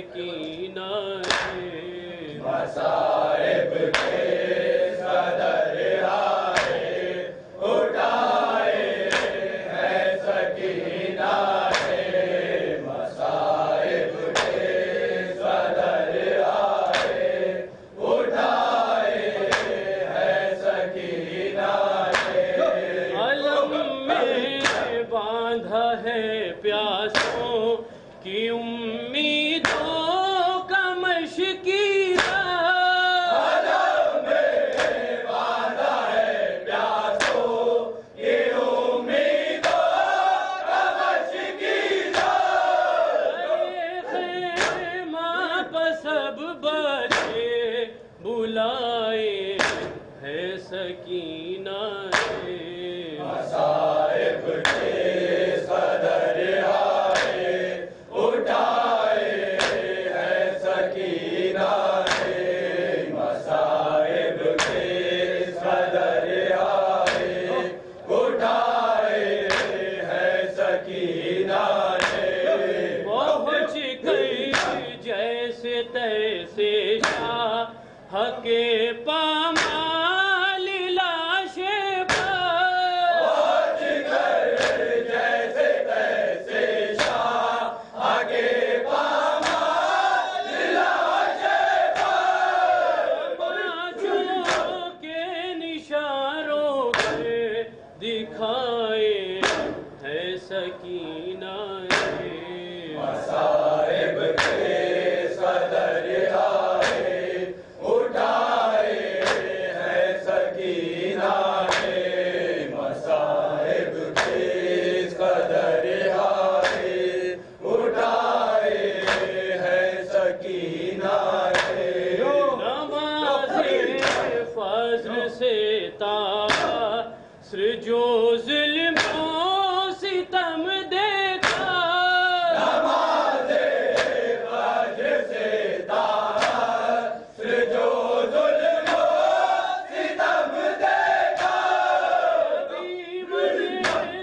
سکینہ ہے مصائب کے صدر آئے اٹھائے ہے سکینہ ہے مصائب کے صدر آئے اٹھائے ہے سکینہ ہے علم میں باندھا ہے پیاسوں کی امیدوں کا مشکیزہ علم میں باندھا ہے پیاسوں کی امیدوں کا مشکیزہ خیمہ پسب بچے بلائے ہے سکینہ ہے مصائب کے صدر آئے اٹھائے ہے سکینہ ہے مصائب کے صدر آئے اٹھائے ہے سکینہ ہے پہنچ گئی جیسے تیسے شاہ کے پامال لاش پہنچ گئے جیسے تیسے شاہ آگے پامال لاش پانچوں کے نشانوں کے دکھائے ہے سکینہ ہے مصائب کے صدر آئے اٹھائے ہے سکینہ ہے مصائب کے صدر آئے اٹھائے ہے سکینہ ہے نماز فجر سے تاثر جو ظلم و ستم دیکھا نماز فجر سے تاثر جو ظلم و ستم دیکھا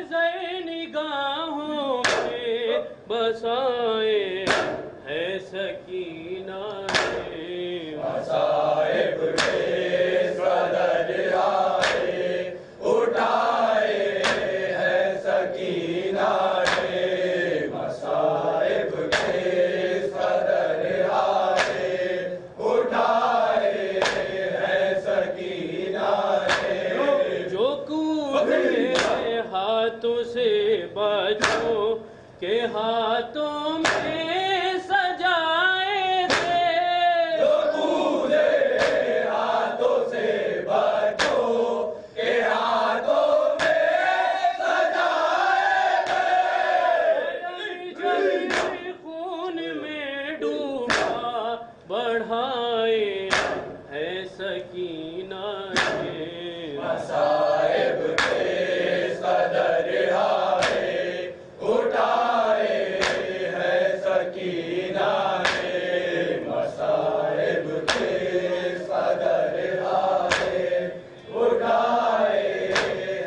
زین نگاہوں میں بسائے ہے سکینہ ہے مصائب کے صدر آئے اٹھائے ہے سکینہ ہے مصائب کے صدر آئے اٹھائے ہے سکینہ ہے جو کودے ہاتھوں سے بچوں کے ہاتھوں میں سجائے تھے جو کودے ہاتھوں سے بچوں کے ہاتھوں میں سجائے تھے جل خون میں ڈوبا بڑھائے ہے سکینہ ہے مصائب کے صدر آئے اٹھائے ہے سکینہ ہے مصائب کے صدر آئے اٹھائے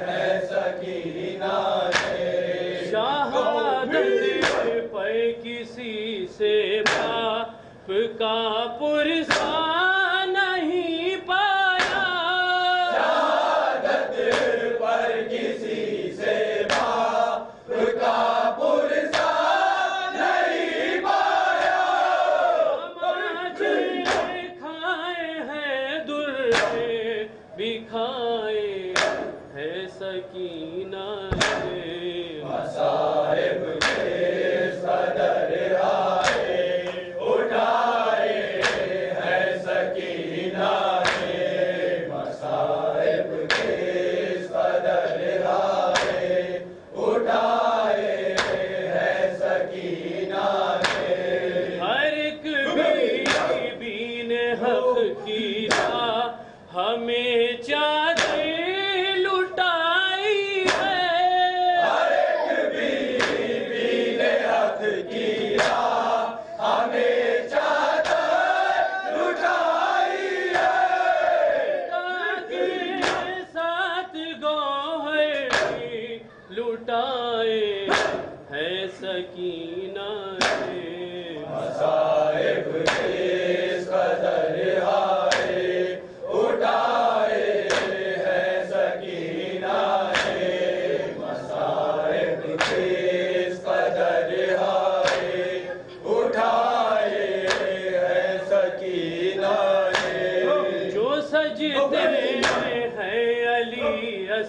ہے سکینہ ہے شہادت پہ کسی سے باپ کا پرسا نہیں پایا شہادت پر کسی سے باپ کا پرسا نہیں پایا کھائے ہیں در بھی کھائے ہے سکینہ ہے مصائب کے صدر آئے اٹھائے ہے سکینہ ہے مصائب کے صدر آئے اٹھائے ہے سکینہ ہے ہر ایک بی نے حق کیا ہمیں چادر لٹائی ہے ہر ایک بیوی نے حق کیا ہمیں چادر لٹائی ہے تاکہ ساتھ گوہر لٹائے ہے سکینہ ہے مصائب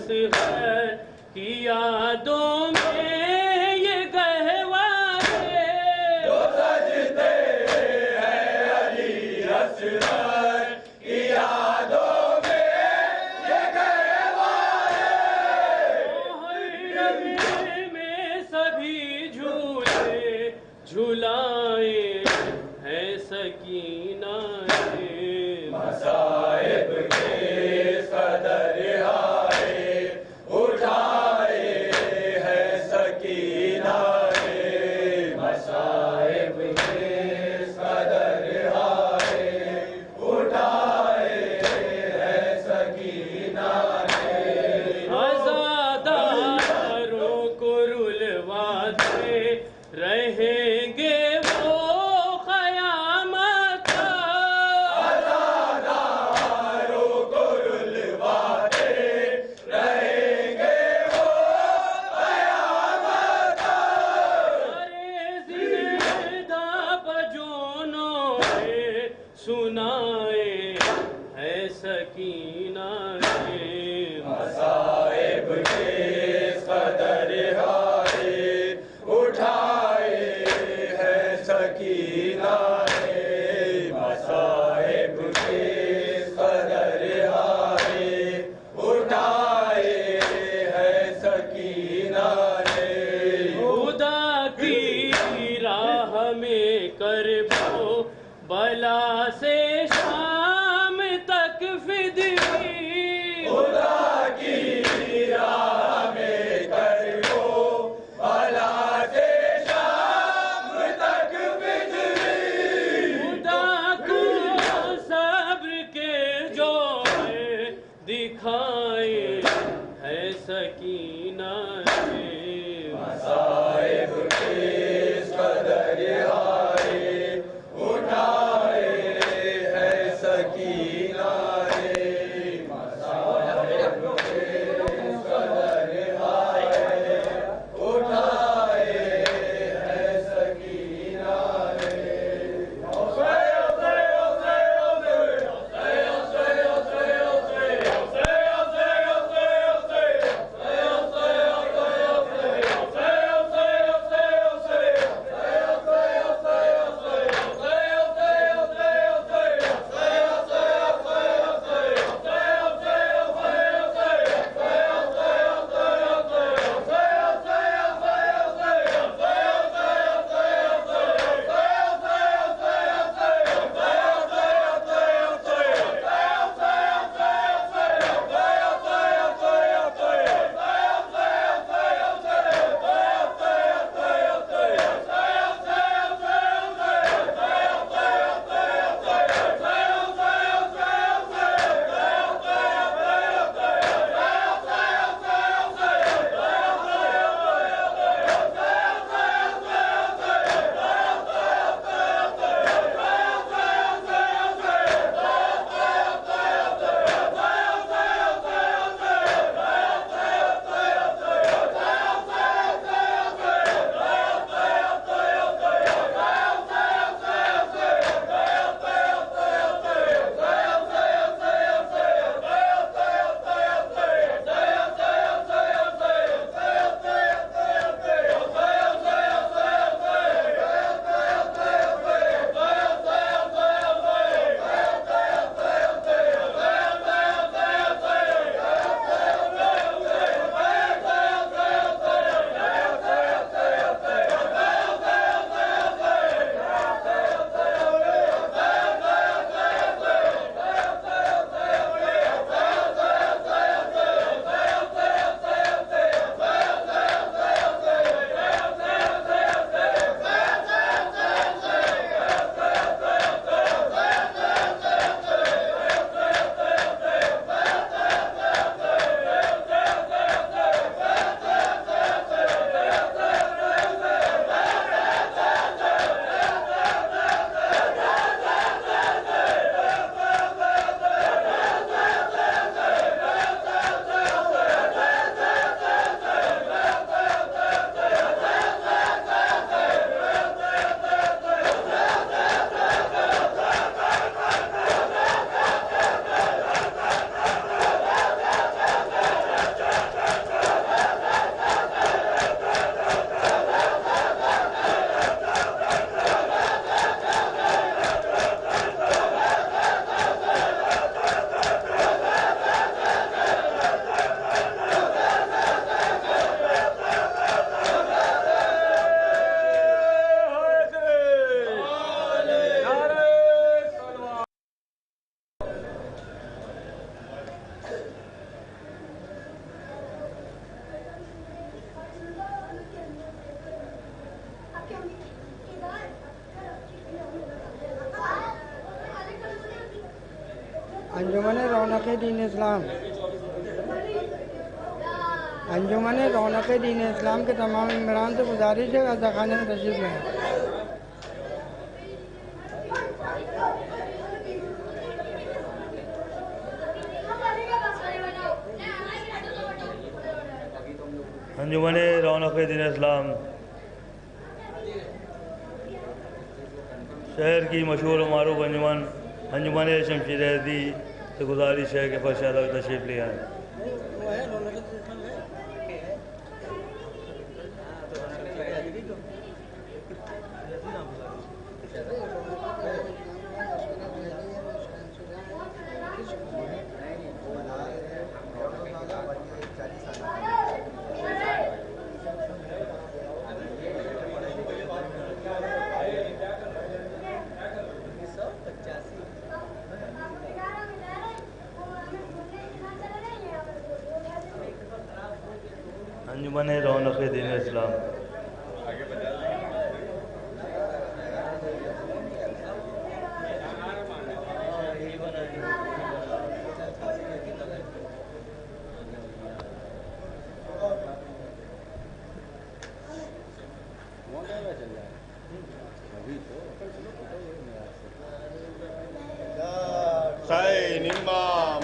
اصغر کی یادوں میں یہ گہوارے جو سجتے ہیں علی اصغر کی یادوں میں یہ گہوارے رمے میں سبھی جھولے جھلائے ہیں سکینہ مصائب کے قدر ہائے اٹھائے ہے سکینہ مصائب کے قدر ہائے اٹھائے ہے سکینہ عزاداروں کو رلواتے رہیں گے وہ قیامت عزاداروں کو رلواتے رہیں گے وہ قیامت زندہ بجونوں میں سنائے ہے سکینہ مصائب کے قدر ہائے اٹھائے ہے سکینہ مصائب کے قدر ہائے اٹھائے ہے سکینہ خدا کی راہ میں کربو بلا سے شام تک فدی خدا کی راہ میں کرو بلا سے شام تک بجلی خدا کو صبر کے جو ہے دکھائے ہے سکینہ مصائب کے قدر ہائے اٹھائے ہے انجمن رونق دین اسلام انجمن رونق دین اسلام کے تمام ممبران سے گزارش ہے عزا خانے میں تشریف لائیں. انجمن رونق دین اسلام شہر کی مشہور و معروف انجمن شمشیر ہیدی سے گزارش ہے کہ فرش ادب تشریف لے آئیں. انجمن رونق دین اسلام حسین امام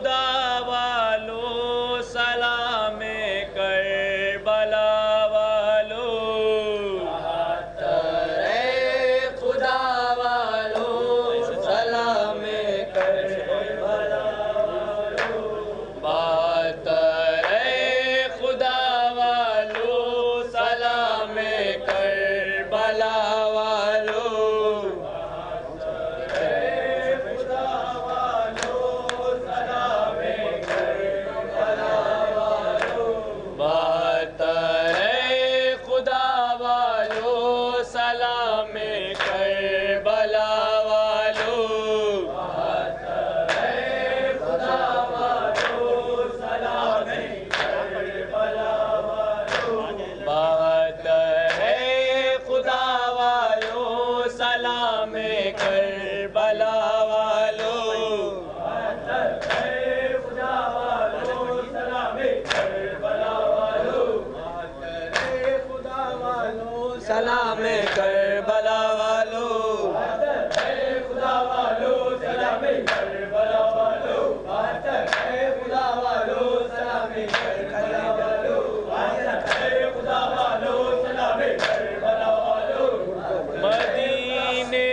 خدا والو سلام کربلا والو خدا والو سلام کربلا بات رے خدا والو سلام کربلا والو بات رے خدا والو سلام کربلا والو بات ہے خدا والو سلام کربلا والو سلام کربلا والو خدا والو سلام کربلا والو خدا والو سلام کربلا والو خدا والو سلام کربلا والو مدینے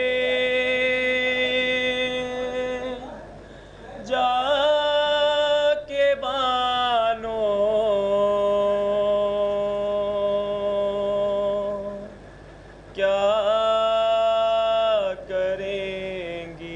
جا کے بانو کیا کریں گی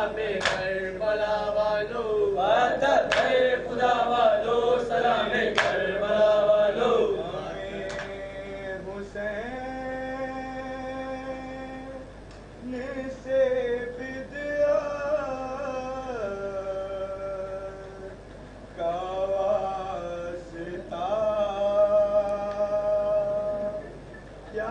سلام کربلا والو برتر ہے خدا والو سلام کربلا والو حسین سے بدعت کا واسطہ کیا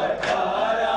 18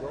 2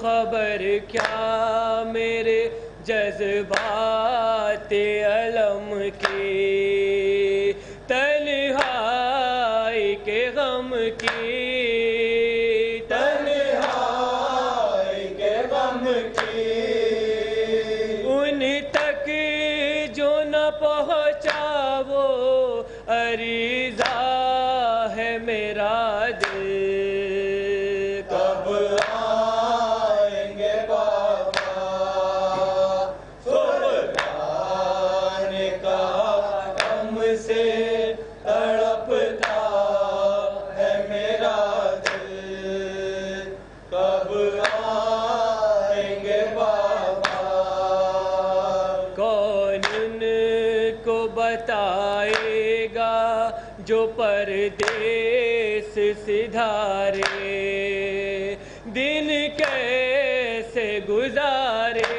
خبر کیا میرے جذبات علم کی، تنہائی کے غم کی، تنہائی کے غم کی، ان تک جو نہ پہنچا وہ عریضہ ہے میرا دل، کب آئیں گے بابا سلطان کا غم سے تڑپتا ہے میرا دل، کب آئیں گے بابا، کون ان کو بتائے گا جو پردیس سدھارے، دن کیسے گزارے،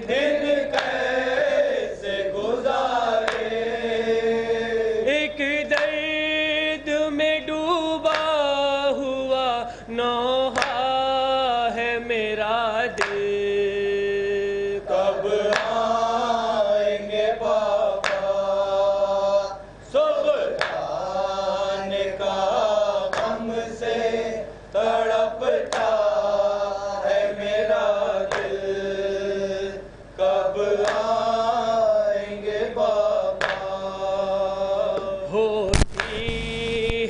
دن کیسے گزارے، ایک درد میں ڈوبا ہوا نوحہ ہے میرا دل، کب آئیں گے بابا سلطان کا غم سے تڑپتا ہے میرا دل، کب آئیں گے بابا، ہوتی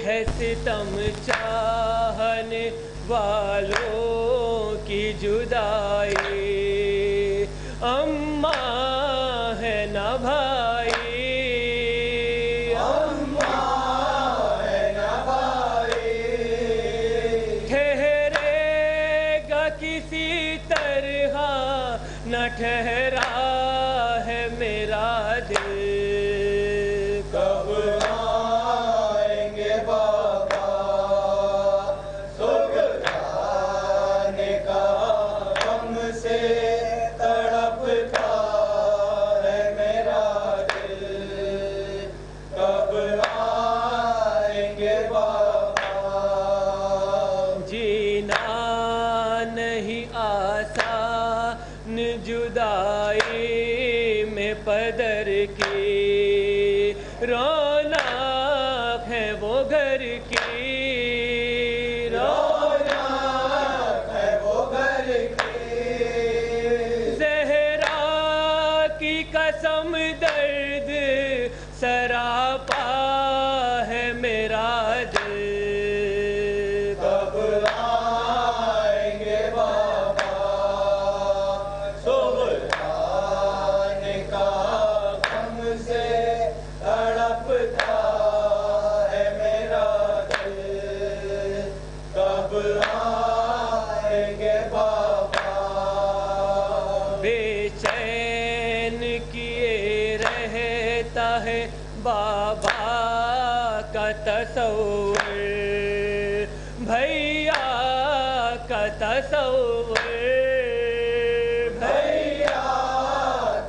ہے ستم چاہنے والوں کی جدائی، اماں ہے نہ بھائی، اماں ہے نہ بھائی، ٹھہرے گا کسی طرح نہ ٹھہرا ہے میرا دل، کب آئیں گے بابا سلطان کا غم سے تڑپتا ہے میرا دل، کب آئیں گے بابا، جینا نہیں آسان جدائی میں پدر کی، رونق ہے وہ گھر کی، رونق ہے وہ گھر کی، زہرا کی قسم درد سراپا ہے میرا دل، کب آئیں گے بابا سلطان کا غم سے تڑپتا ہے میرا دل، کب آئیں گے بابا، بے چین کیے رہتا ہے بابا کا تصور، بھیا کا تصور، بھیا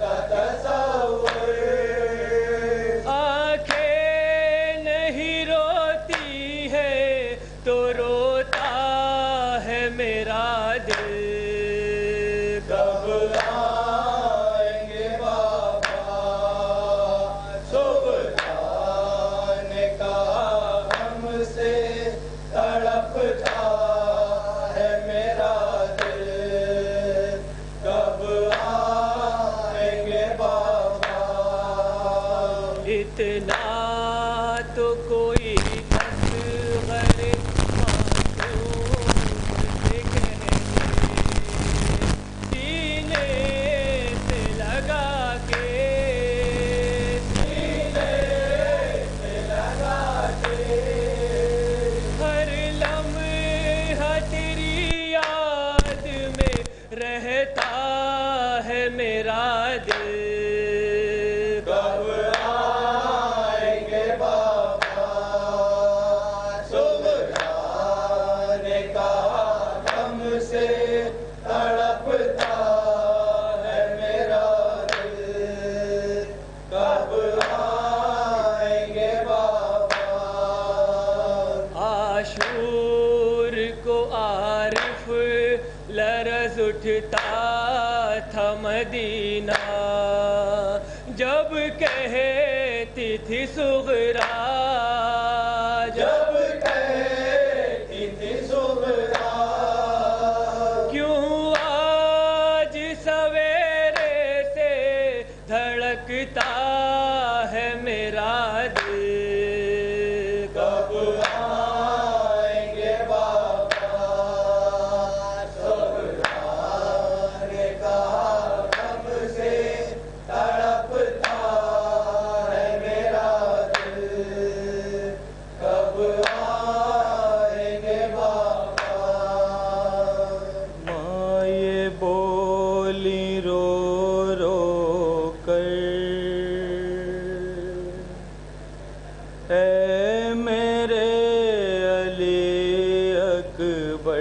کا تصور، آنکھیں نہیں روتی ہے تو روتا ہے میرا دل، کب آئیں گے بابا سلطان کا غم سے تڑپتا ہے میرا دل، کب آئیں گے بابا، اتنا تو کوئی اصغر معصوم سے کہہ دے، سینے سے لگا کے، سینے سے لگا کے، ہر لمحہ تیری یاد میں رہتا ہے میرا دل، کب آئیں گے بابا اٹھتا تھا مدینہ جب کہتی تھی سغرا جب کہتی تھی سغرا کیوں آج سویرے سے دھڑکتا ہے میرا دل کب آئیں گے بابا سغرا نے کہا کب سے تڑپتا ہے میرا دل کب آئیں گے بابا ماں یہ بولی رو رو کر اے میرے علی اکبر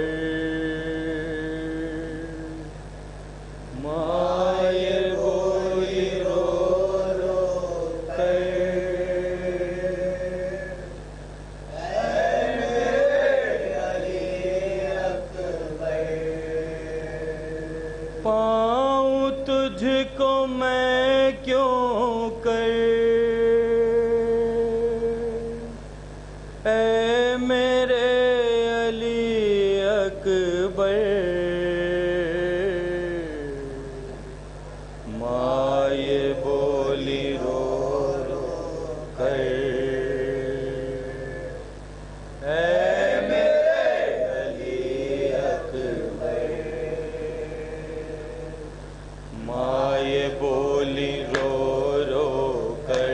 ماں یہ بولی رو رو کر اے میرے علی اکبر پاؤں تجھ کو میں کیوں کر اے میرے علی اکبر ماں یہ بولی رو رو کر اے میرے علی اکبر ماں یہ بولی رو رو کر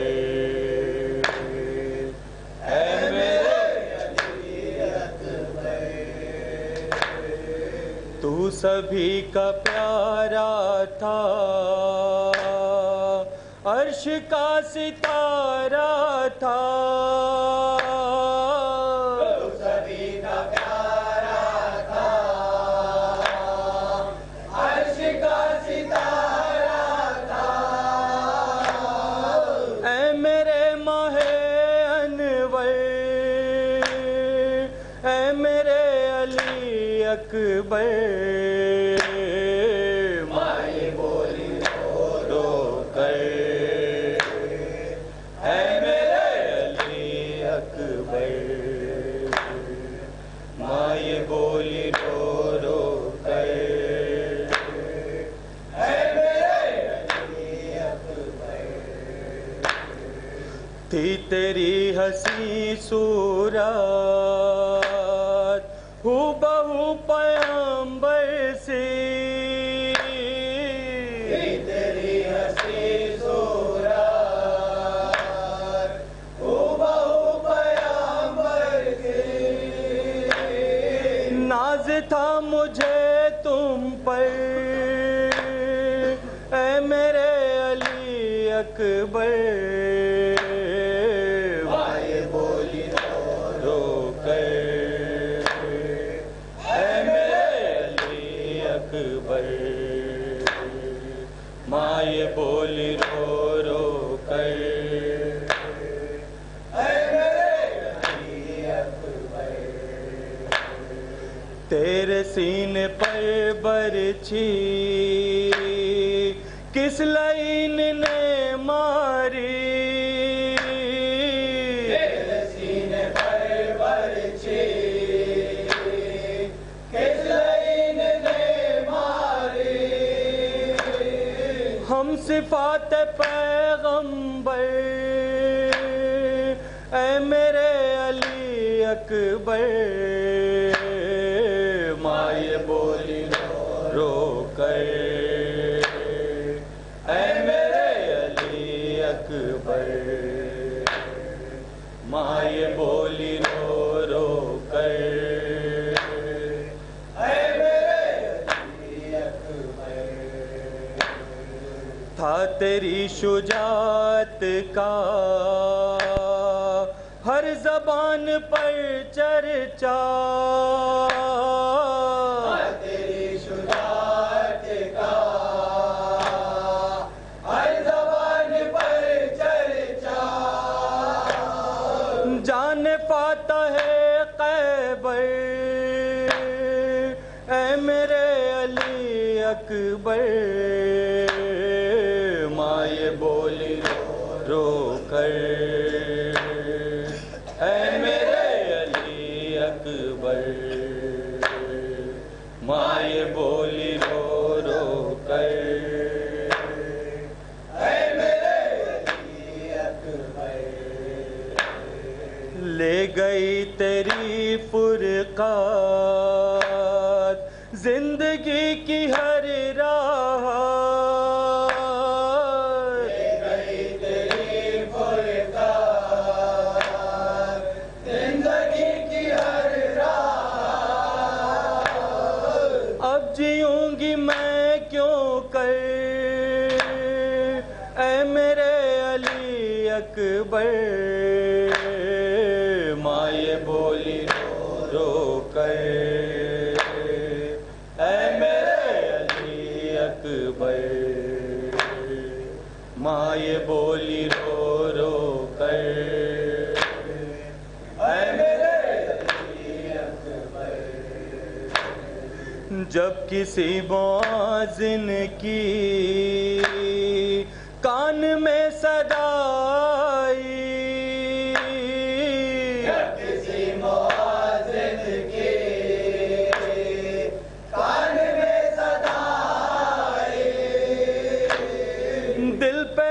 اے میرے علی اکبر تو سبھی کا پیارا تھا عرش کا ستارہ تھا تو سبھی کا پیارا تھا عرش کا ستارہ تھا اے میرے ماہ انور اے میرے علی اکبر ماں یہ بولی رو رو کر اے میرے علی اکبر ماں یہ بولی رو رو کر اے میرے علی اکبر تھی تیری حسین صورت ہو بہو پیغمبر سے تیری حسین صورت ہو بہو پیغمبر سے ناز تھا مجھے تم پر اے میرے علی اکبر ماں یہ بولی رو رو کر اے میرے علی اکبر ماں یہ بولی رو رو کر اے میرے علی اکبر تیرے سینے پر برچھی کس لائن نے ماری تیرے سینے پر برچھی کس لائن نے ماری ہم صفات پیغمبر اے میرے علی اکبر ماں یہ بولی رو رو کر اے میرے علی اکبر ماں یہ بولی رو رو کر اے میرے علی اکبر تھا تیری شجاعت کا ہر زبان پر چرچا تیری شجاعت کا ہر زبان پر چرچا جان فاتح خیبر اے میرے علی اکبر ماں یہ بولی رو کر اے میرے علی اکبر ماں یہ بولی رو رو کر اے میرے علی اکبر لے گئی تیری فرقات زندگی کی ہر راہ لے گئی تیری فرقات زندگی کی ہر راہ اب جیوں گی میں کیوں کر اے میرے علی اکبر ماں یہ بولی رو کر اے میرے علی اکبر ماں یہ بولی رو رو کر اے میرے علی اکبر جب کسی مؤذن کی کان میں صدا آئی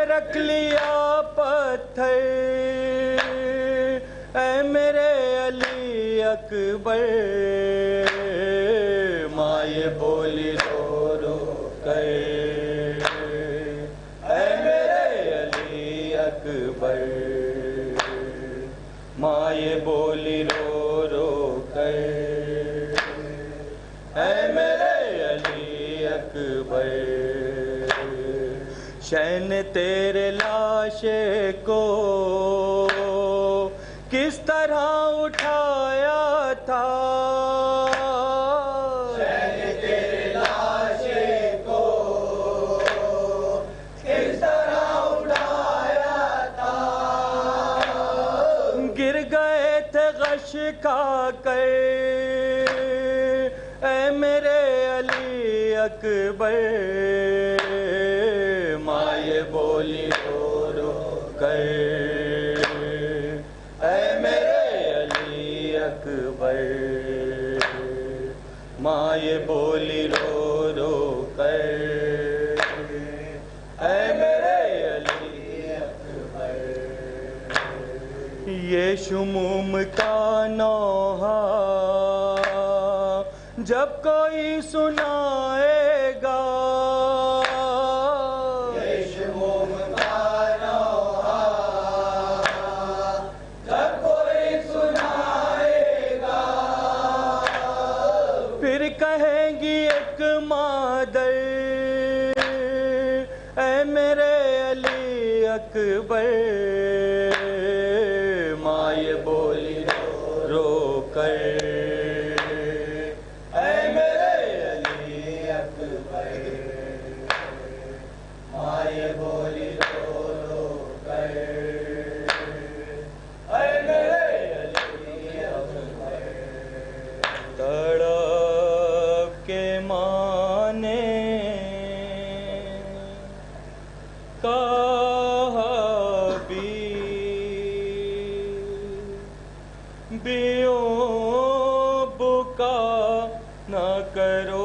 رکھ لیا پتھر اے میرے علی اکبر ماں یہ بولی رو رو کر اے میرے علی اکبر ماں یہ بولی رو رو کر اے میرے علی اکبر شین تیرے لاشے کو کس طرح اٹھایا تھا شین تیرے لاشے کو کس طرح اٹھایا تھا گر گئے تھے غش کھا کر اے میرے علی اکبر یہ بولی رو رو کر اے میرے علی اکبر ماں یہ بولی رو رو کر اے میرے علی اکبر یہ شموم کا نوحہ جب کوئی سنائے گا کہیں گی ایک مادر اے میرے علی اکبر ماں یہ بولی رو کر اے میرے علی اکبر ماں یہ بولی رو رو کر اے میرے علی اکبر کے مانے کہا بیوں بکا نہ کرو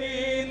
3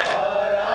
12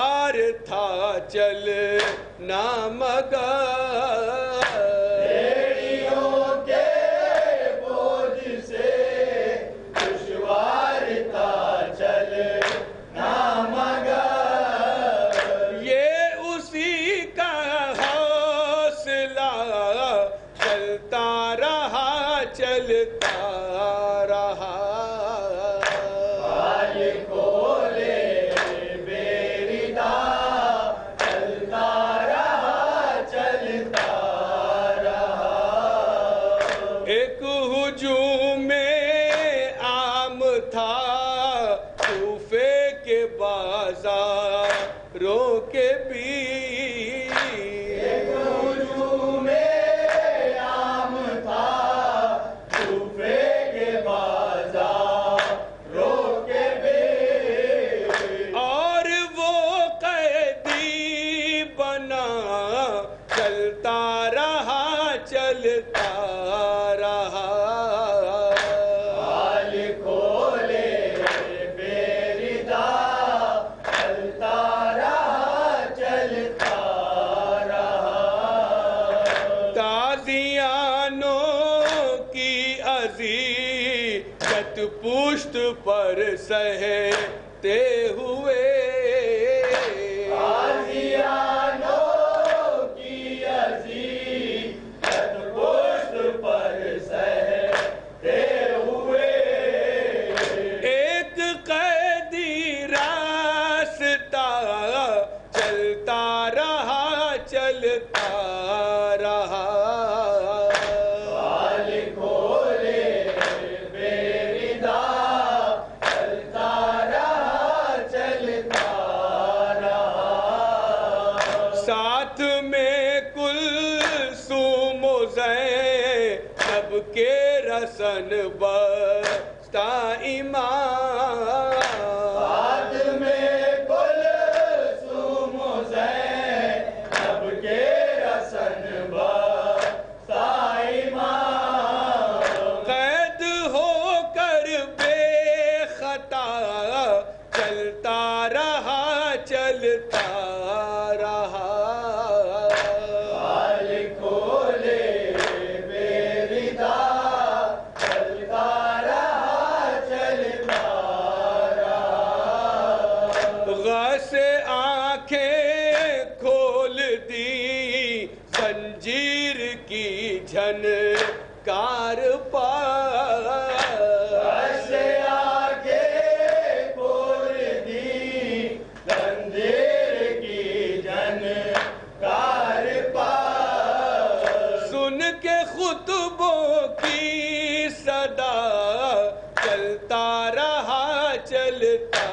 دشوار تھا چلنا مگر بیڑیوں کے بوجھ سے دشوار تھا چلنا مگر یہ اسی کا حوصلہ چلتا رہا چلتا رہا ایک ہجوم عام تھا کوفے کے بازاروں کے بیچ ایک ہجوم عام تھا کوفے کے بازاروں کے بیچ اور وہ قیدی بنا چلتا رہا چلتا رہا حال کھولے بیریدا چلتا رہا چلتا رہا تازیانوں کی اذیت پشت پر سہتے ہوئے غازیانوں کی عزیزت پشت پر سہتے ہوئے ایک قیدی راستہ چلتا رہا چلتا رہا حال کھولے بیریدا چلتا رہا چلتا رہا ساتھ میں کلثوم و زینب کے رسن بستہ ایمان بعد میں کلثوم و زینب کے رسن بستہ ایمان قید ہو کر بے خطا چلتا رہا چلتا رہا حال کھولے بیریدا چلتا رہا چلتا رہا غش آنکھیں کھول دی زنجیر کی جھنکار پار ایسے آگے کھول دی زنجیر کی جھنکار پار سن کے خطبوں کی صدا چلتا رہا چلتا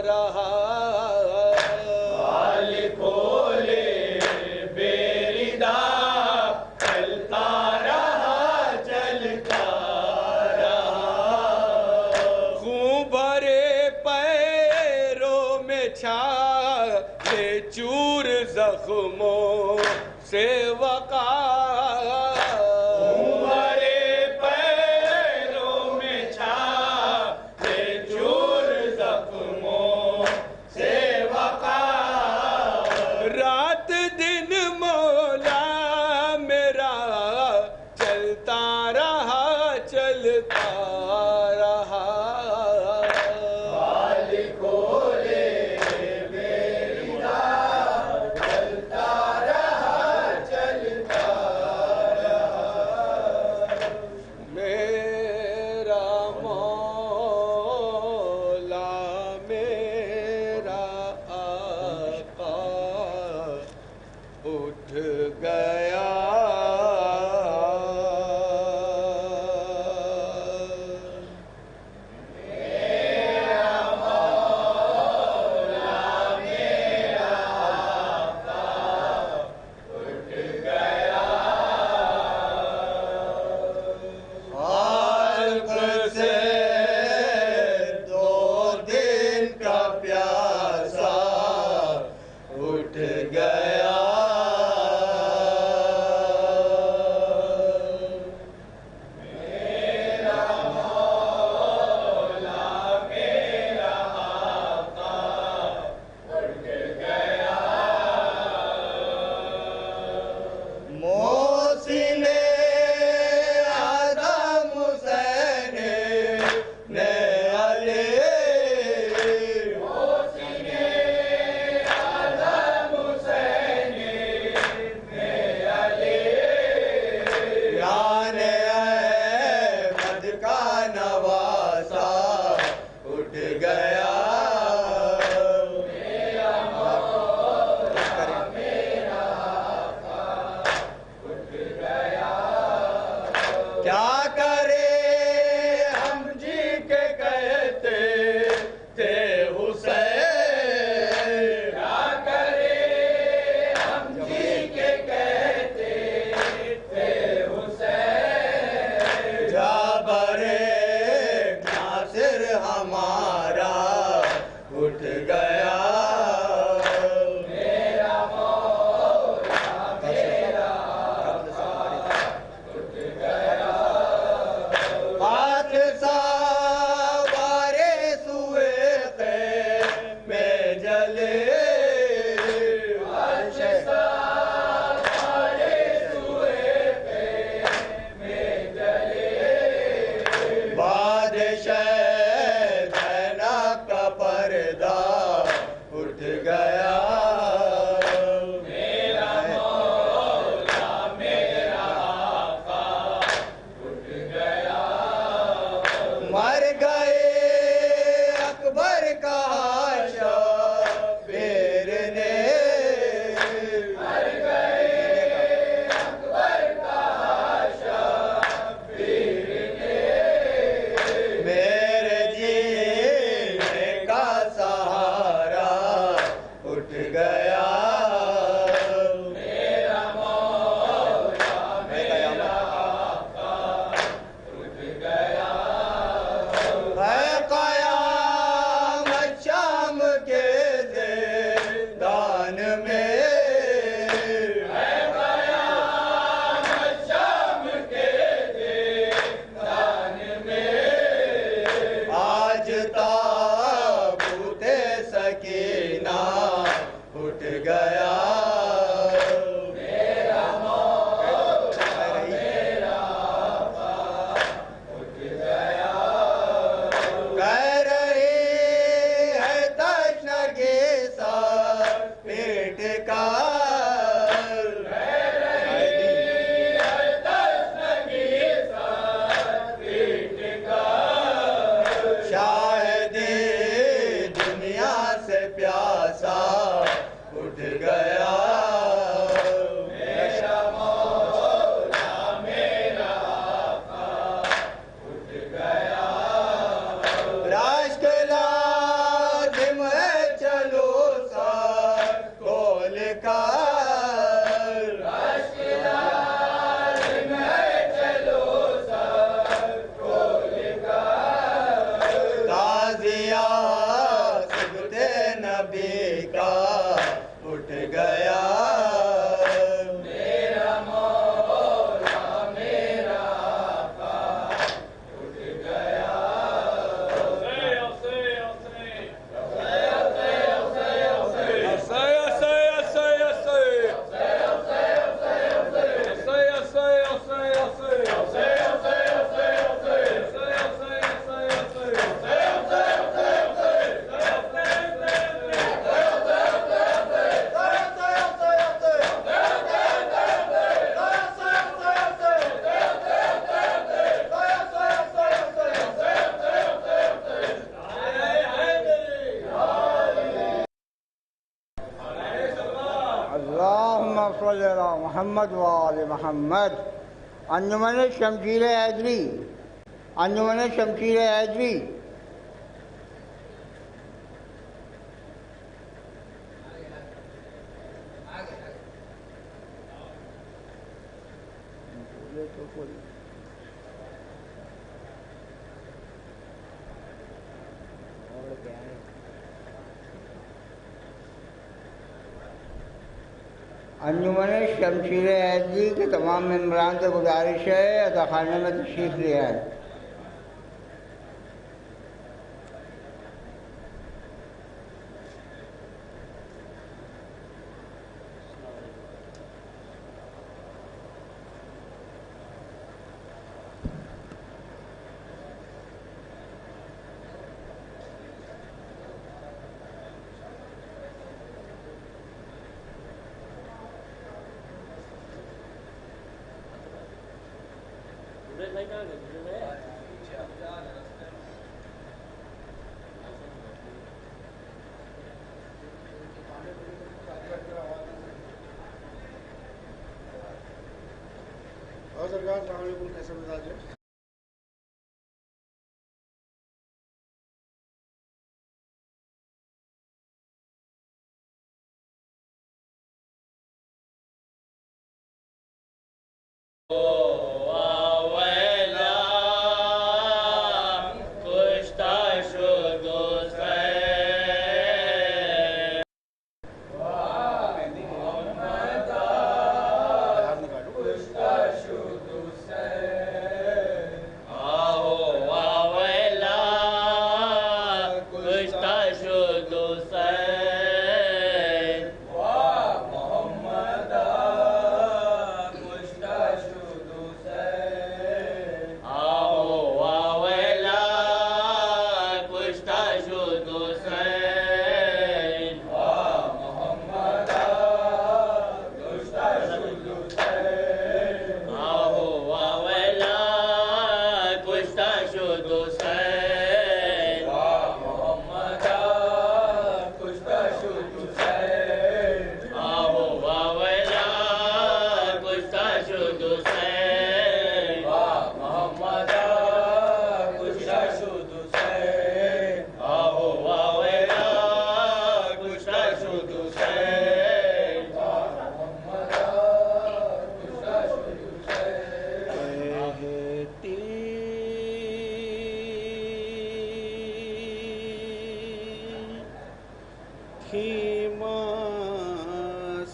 رہا حال کھولے بیریدا چلتا رہا چلتا رہا خون بھرے پیروں میں چھالے چور زخموں سے وقار ہمارے پیروں میں چھالے چور زخموں سے وقار رات دن مولا میرا چلتا رہا چلتا رہا حال کھولے بیریدا چلتا رہا چلتا اٹھ گیا میرا مولا میرا آقا اٹھ گیا ہے قیامت شام کے زندان میں ہے قیامت شام کے زندان میں آج تابوت سکینہ اٹھ گیا میرا مولا میرا آقا اٹھ گیا کہہ رہی ہے تشنگی سر پیٹ کا شاہدی دنیا سے پیاسا اٹھ گیا میرا مولا میرا آقا اٹھ گیا راشک لازم ہے چلو سر کھول کر راشک لازم ہے چلو سر کھول کر تازیہ سبت نبی کا اٹھ گیا میرا مولا میرا آقا اٹھ گیا اللہم صلی علی محمد و آل محمد. انجمن شمشیر حیدری، انجمن شمشیر حیدری. انجمن شمشیر حیدری کے تمام ممبران سے گزارش ہے عطاخانے میں تشریف لے آئے. اور سرکار السلام علیکم، کیسا مزاج ہے؟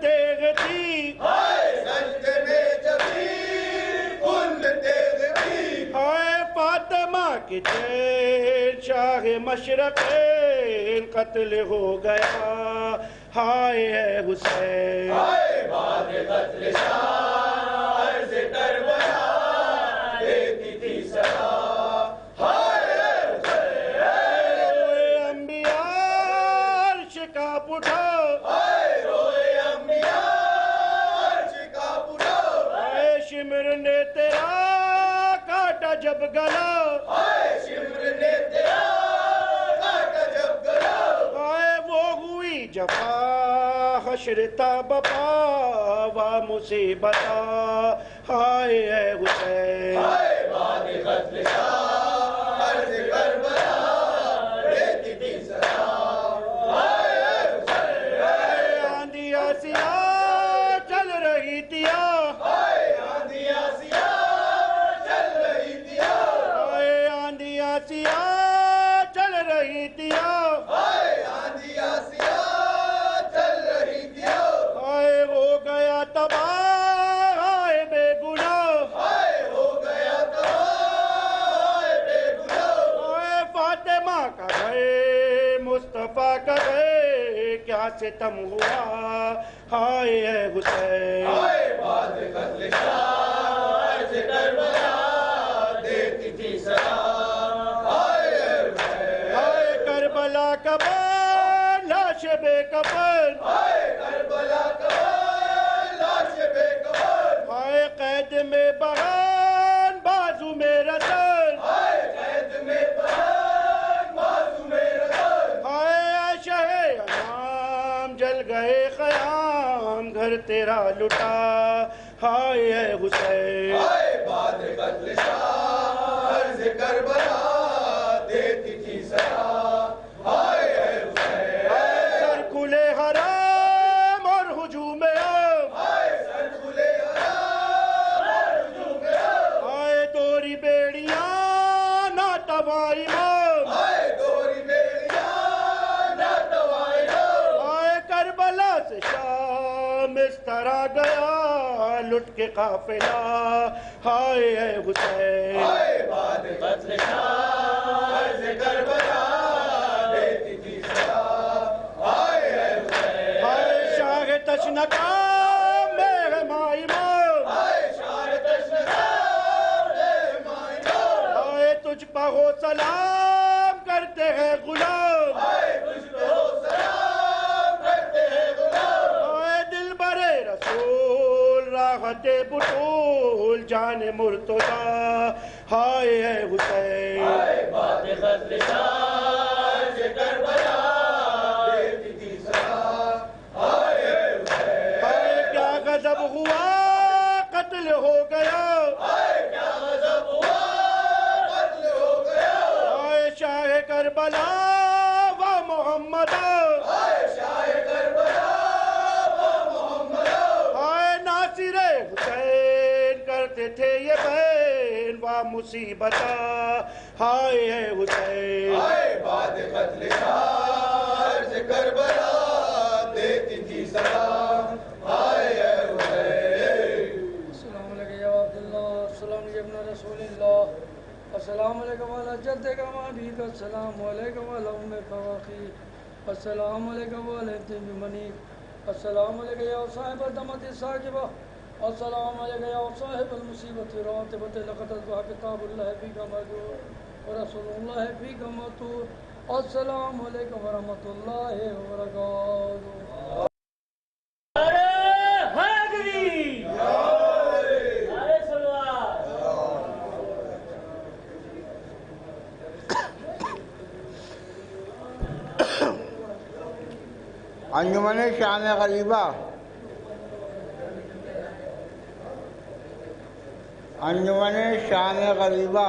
تیغ تھی سجدے میں جبھی کند تیغ تھی ہائے فاطمہ کی چین شاہ مشرق قتل ہو گیا ہائے اے حسین ہائے بعد قتل شاہ عرض کربلا دیتی تھی صدا ہائے اے حسین انبیاء عرش کانپ اٹھا ہائے روئے انبیاء عرش کانپ اٹھا ہائے شمر نے تیرا کاٹا جب گلا ہائے شمر نے تیرا کاٹا جب گلا ہائے وہ ہوئی جفا حشر تا بپا و مصیبتا ہائے اے حسین ہائے بعد قتل شاہ عرض کربلا دیتی تھی صدا ہائے اے حسین آندھیا سیاہ چل رہی تیا ہائے آندھیا سیاہ چل رہی تیا ہائے آندھیا سیاہ چل رہی تیا ہائے آندھیا سیاہ چل رہی تیا ہائے ہو گیا تباہ ہائے بے گناہ ہائے ہو گیا تباہ بے گناہ ہائے فاطمہ کا گھر مصطفیٰ کا گھر کیا ستم ہوا ہائے اے حسین ہائے بعد قتل شاہ عرض کربلا دیتی تھی صدا ہائے اے حسین ہائے کربلا کا بان لاش بے کفن ہائے کربلا کا لاش بے کفن ہائے قید میں بہان بازو میں رسن ہائے قید میں بہان بازو میں رسن ہائے شہ انام جل گئے خیام گھر تیرا لٹا ہائے اے حسین ہائے بعد قتل شاہ عرض کربلا دیتی تھی صدا ہائے اے حسین سر کھلے حرام اور ہجوم عام ہائے سر کھلے حرام اور ہجوم عام ہائے دوری بیڑیاں نہ توائی مام ہائے دوری بیڑیاں نہ توائی مام ہائے کربلا سے شام اس طرح گیا لٹ کے قافلہ ہائے اے حسین ہائے بعد قتل شاہ عرض کربلا دیتی تھی صدا ہائے اے حسین ہائے شاہ تشنکا مہمائی مام ہائے شاہ تشنکا مہمائی مام ہائے تجھ پہ ہو سلام کرتے ہیں غلام ہائے تجھ پہ ہو سلام کرتے ہیں غلام ہائے دل برے رسول راحت بطول جان مرتضی ہائے اے حسین ہائے بعد قتل شاہ عرض کربلا دیتی تھی صدا ہائے اے حسین ہائے کیا غضب ہوا قتل ہو گیا ہائے کیا غضب ہوا قتل ہو گیا ہائے شاہ کربلا و محمد ہائے شاہ کربلا و محمد ہائے ناصر حسین کرتے تھے یہ بہن و مصیبت ہائے اے حسین ہائے بعد قتل شاہ عرض کربلا دیتی تھی صدا ہائے اے حسین السلام علیکم یا عبداللہ السلام علیکم ابن رسول اللہ السلام علیکم علی جدک مابیک السلام علیکم علی ام فواقی السلام علیکم علی ابن منیب السلام علیکم یا صاحب الدمت الساکبہ السلام علیکم یا صاحب المصیبت راتبت لقد اصبح کتاب اللہ فیک مجور ورسول اللہ فیک مطور السلام علیکم ورحمۃ اللہ وبرکاتہ انجمن شان غریبہ انجمن شان غریبہ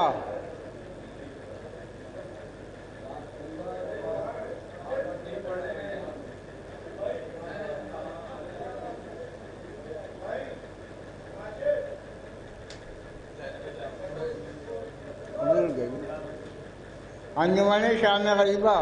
انجمن شان غریبہ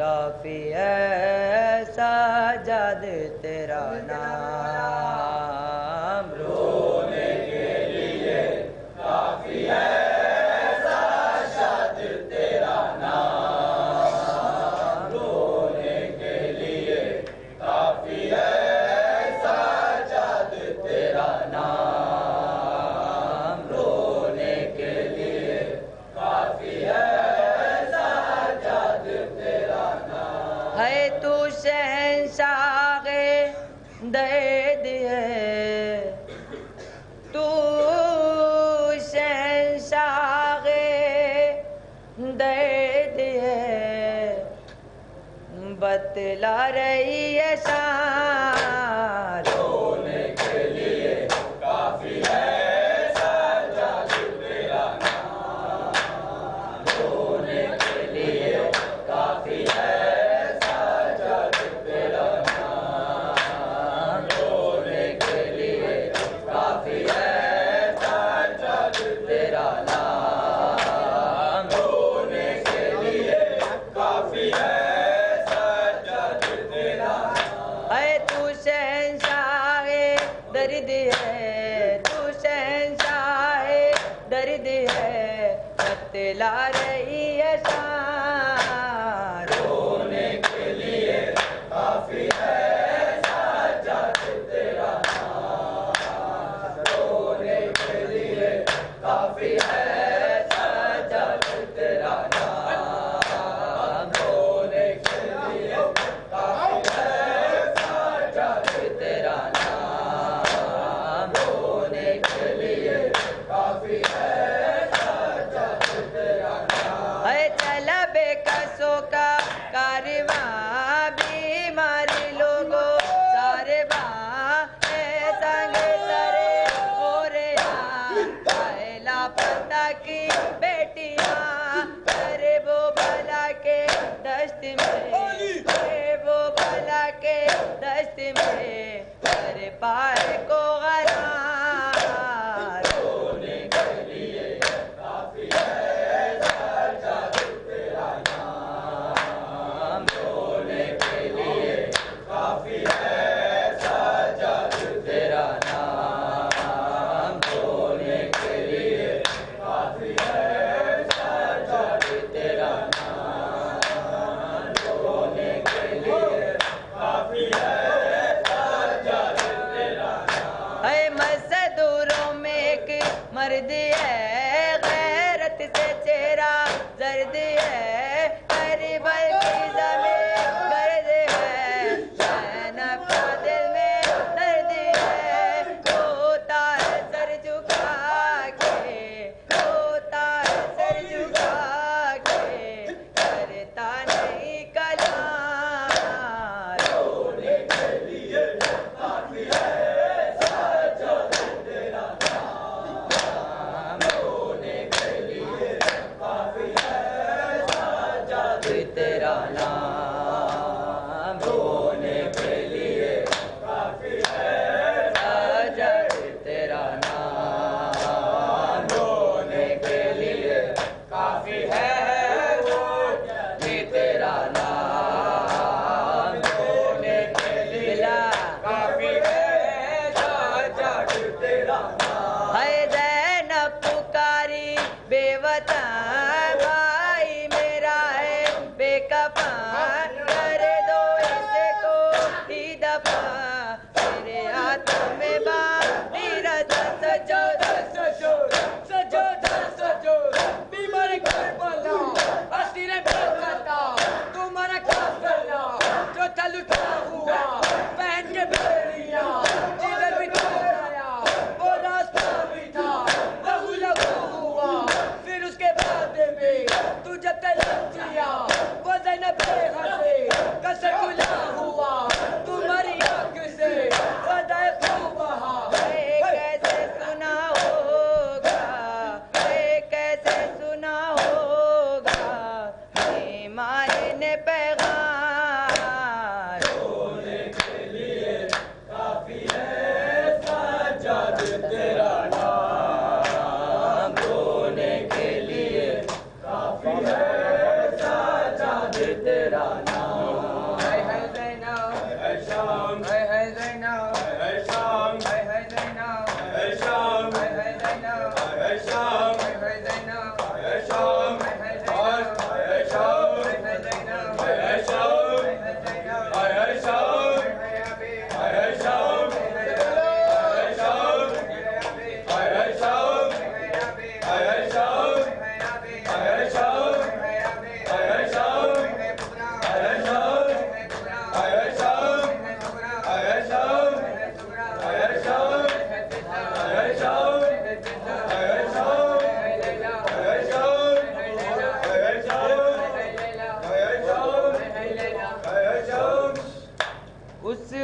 کافی ہے سجاد تیرا نام رونے کے لیے کافی ہے سجاد تیرا نام رونے کے لیے کافی ہے سجاد تیرا نام رونے کے لیے کافی ہے سجاد تیرا نام ہے تو شہنشاہ درد ہے تو شہنشاہ درد ہے بتلا رہی ہے شان رونے کے لیے کافی ہے سجاد تیرا نام رونے کے لیے کافی ہے سجاد تیرا نام رونے کے لیے کافی ہے سجاد تیرا نام رونے کے لیے کافی ہے سجاد تیرا نام ہے تو شہنشاہ درد ہے تو شہنشاہ درد ہے بتلا رہی ہے شان رونے کے لیے کافی ہے سجاد تیرا نام رونے کے لیے کافی ہے سجاد تیرا نام رونے کے لیے کافی ہے سجاد تیرا نام رونے کے لیے کافی ہے سجاد تیرا نام ہے چلا بے کسوں کا کارواں بیماری لوگوں سارے سنگ سرے ہو رہا ہے لاپتہ کی بیٹیاں ارے وہ بلا کے دست میں ارے وہ بلا کے دست میں ارے پائے کو غرام رونے کے لیے کافی ہے سجاد تیرا نام رونے کے لیے کافی ہے سجاد تیرا نام رونے کے لیے کافی ہے سجاد تیرا نام رونے کے لیے کافی ہے سجاد تیرا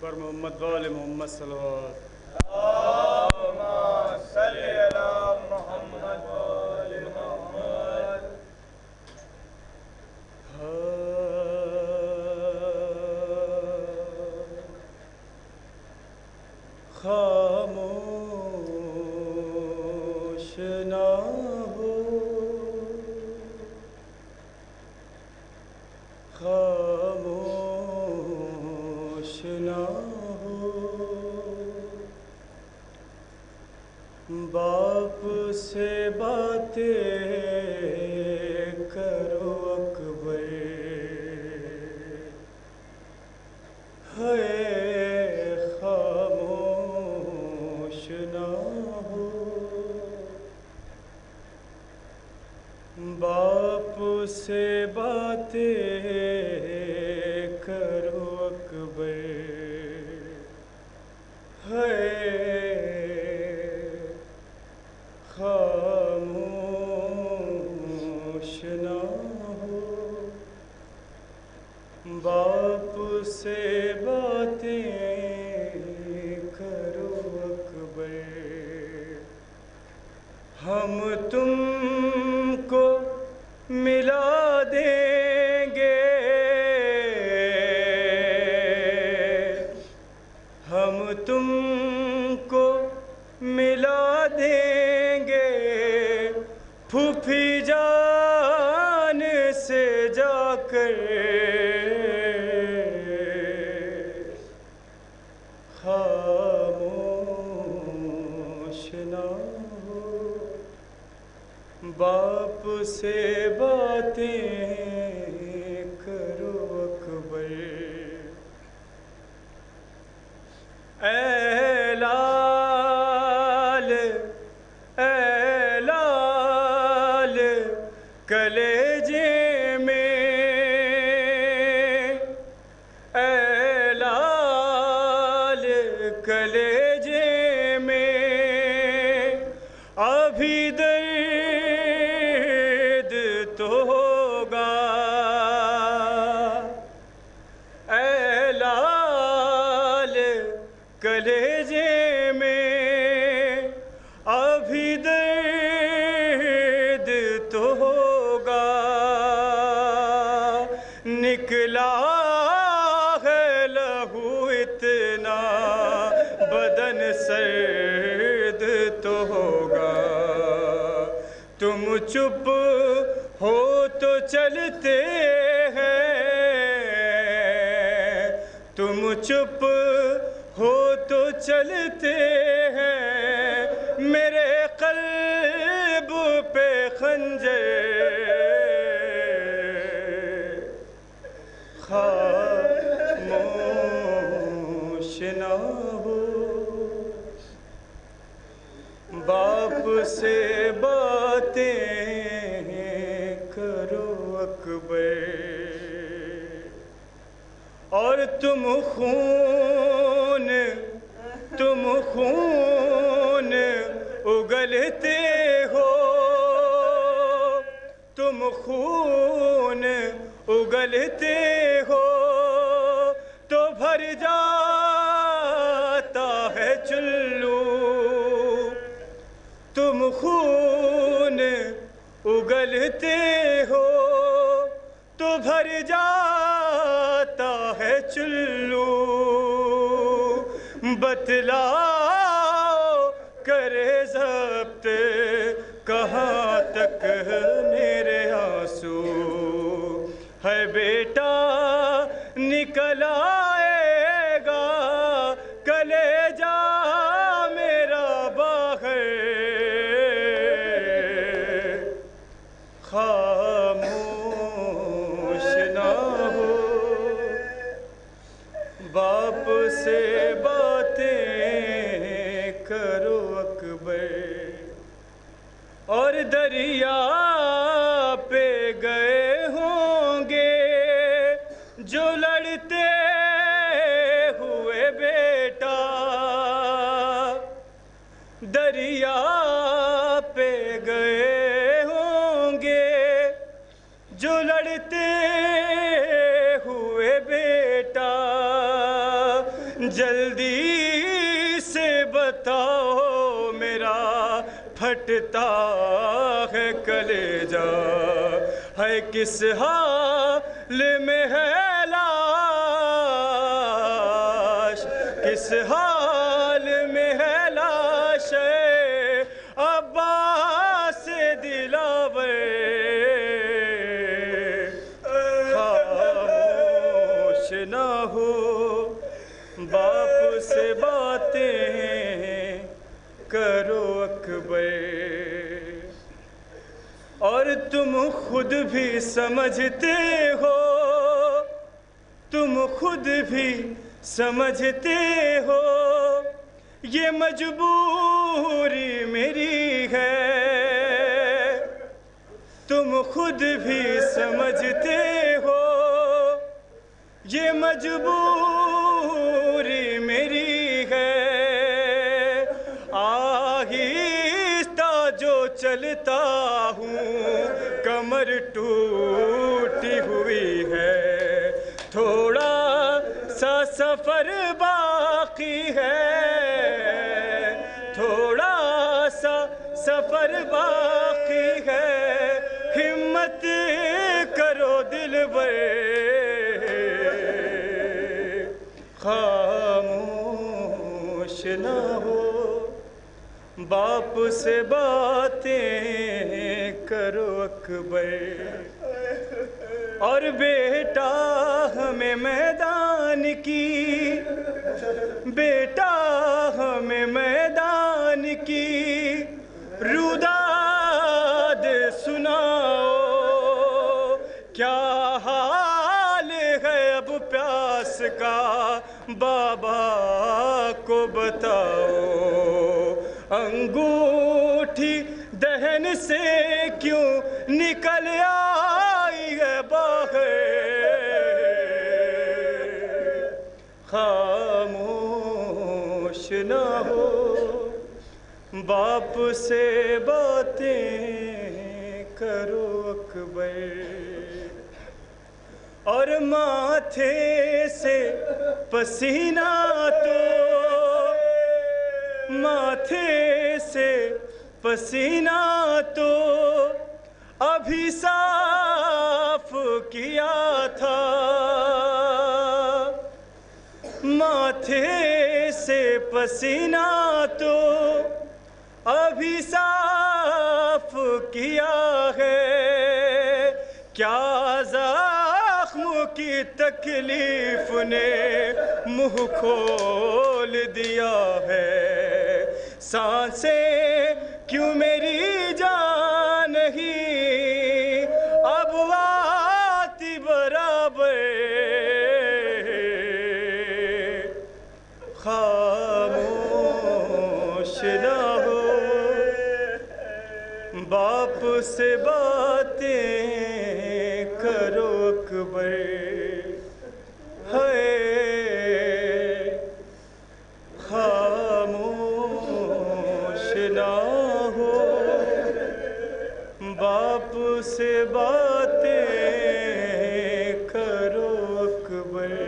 پر محمد وآل محمد صلوات اللهم صل على محمد وآل محمد خاموش نہ ہو خاموش نہ ہو باپ سے باتیں کرو اکبر ہے خاموش نہ ہو باپ سے باتیں کرو اکبر ہے خاموش نہ ہو باپ سے باتیں کرو اکبر ہم تم کو ملا دیں گے ہم تم کو ملا دیں گے پھوپھی جان سے جا کر خاموش نہ ہو باپ سے باتیں کرو اکبر اے لال کلیجے میں اے لال کلیجے میں ابھی درد تو ہوگا اے لال کلیجے میں ابھی درد تو ہوگا نکلا ہے لہو اتنا بدن سرد تو ہوگا تم چپ ہو تو چلتے ہیں تم چپ ہو تو چلتے ہیں میرے قلب پہ خنجر خاموش نہ ہو باپ سے باتیں کرو اکبر اور تم خون اگلتے ہو تم خون اگلتے ہو تو بھر جاتا ہے چلو تم خون اگلتے ہو تو بھر جاتا ہے چلو بتلاؤ کرے ضبط کہاں تک میرے آنسو ہے بیٹا نکل آئے گا کلیجہ میرا باہر خاموش نہ ہو باپ سے باتیں کرو اکبر اور دریا پہ گئے ہوں گے جو لڑتے ہوئے بیٹا دریا پہ گئے ہوں گے جو لڑتے ہوئے بیٹا جلدی سے بتاؤ میرا پھٹتا ہے کلیجہ، ہے کس حال میں ہے لاش، کس حال میں ہے لاش عباس دلاور، خاموش نہ ہو باپ سے باتیں کرو اکبر، اور تم خود بھی سمجھتے ہو، تم خود بھی سمجھتے ہو یہ مجبوری میری ہے، تم خود بھی سمجھتے ہو یہ مجبوری میری ہے، آہستہ جو چلتا ہوں کمر ٹوٹی ہوئی ہے، تھوڑا سا سفر باقی ہے، تھوڑا سا سفر باقی ہے، ہمت کرو دلبر، خاموش نہ ہو باپ سے باتیں کرو اکبر، اور بیٹا ہمیں میدان کی، بیٹا ہمیں میدان کی روداد سناؤ، کیا حال ہے اب پیاس کا بابا کو بتاؤ، انگوٹھی دہن سے کیوں نکل آئی ہے باہر، خاموش نہ ہو باپ سے باتیں کرو اکبر، اور ماتھے سے پسینہ تو، ماتھے سے پسینہ تو ابھی صاف کیا تھا، ماتھے سے پسینہ تو ابھی صاف کیا ہے، کیا زخم کی تکلیف نے منہ کھول دیا ہے، سانسیں کیوں میری جان نہیں اب آتی برابر، خاموش نہ ہو باپ سے باتیں کرو اکبر، ہے خاموش نہ ہو باپ سے باتیں کرو اکبر،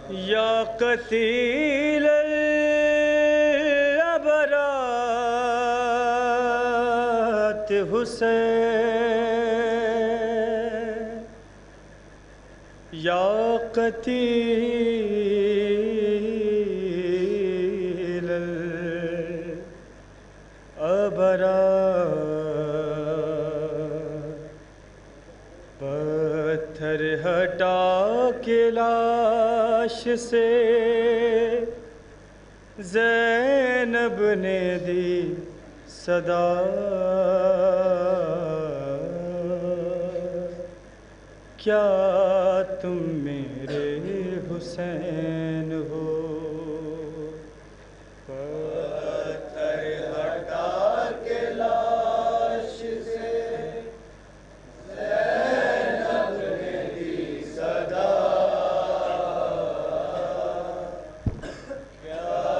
یا قتیل الابرات حسین یا قتیل الابرات پتھر ہٹا کے لاش سے زینب نے دی صدا کیا تم میرے حسین ہو پتھر ہٹا کے لاش سے زینب نے دی صدا کیا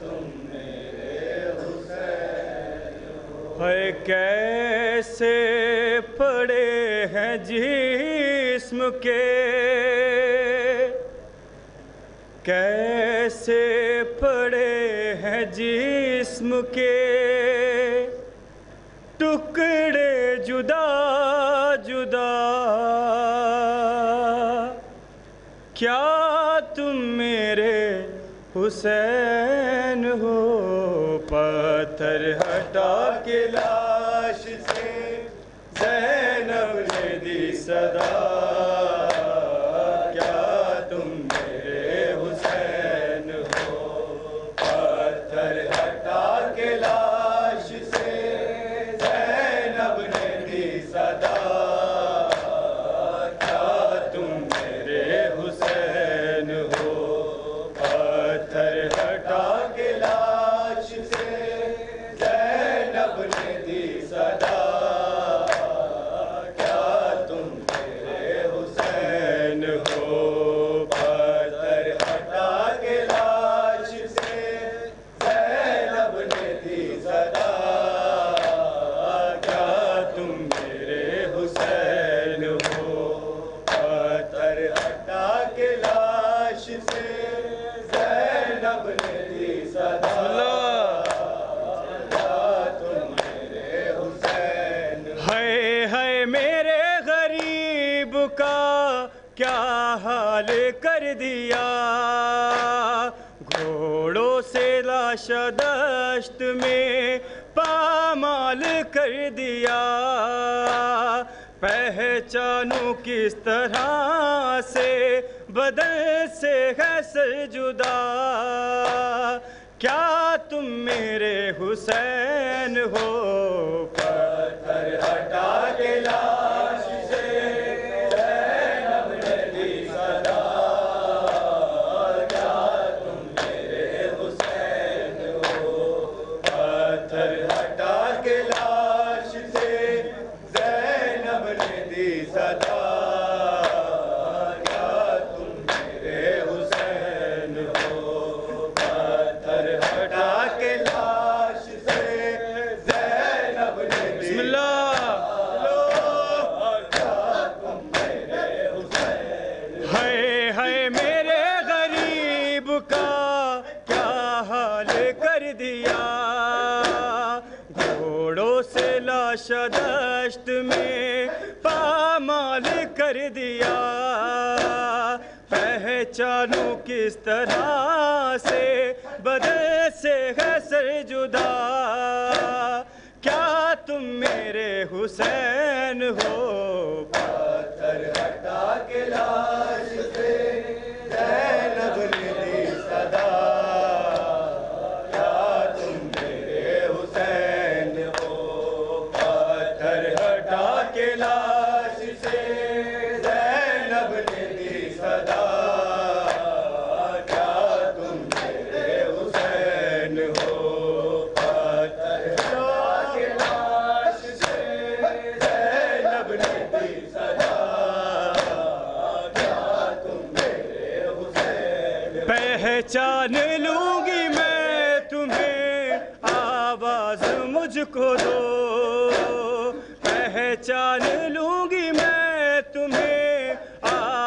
تم میرے حسین ہو ہے کیسے پڑے ہیں جسم کے کیسے پڑے ہیں جسم کے ٹکڑے جدا جدا کیا تم میرے حسین ہو پتھر ہٹا کے لاش سے زینب نے دی صدا کیا تم میرے حسین ہو پتھر ہٹا کے لاش سے زینب نے دی صدا کیا تم میرے حسین ہو پتھر ہٹا کے لاش سے زینب نے دی صدا کیا حال کر دیا گھوڑوں سے لاش دشت میں پامال کر دیا پہچانوں کس طرح سے بدن سے ہے سر جدا کیا تم میرے حسین ہو پتھر ہٹا کے لاش سے دشت میں پامال کر دیا پہچانوں کس طرح سے بدن سے ہے سر جدا کیا تم میرے حسین ہو پتھر ہٹا کے لاش سے زینب نے دی صدا کیا تم میرے حسین ہو پتھر ہٹا کے لاش سے زینب نے دی صدا کیا تم میرے حسین ہو پتھر ہٹا کے لاش سے زینب نے دی صدا کیا تم میرے حسین پہچان لوں گی میں تمہیں آواز مجھ کو دو پہچان لوں گی میں تمہیں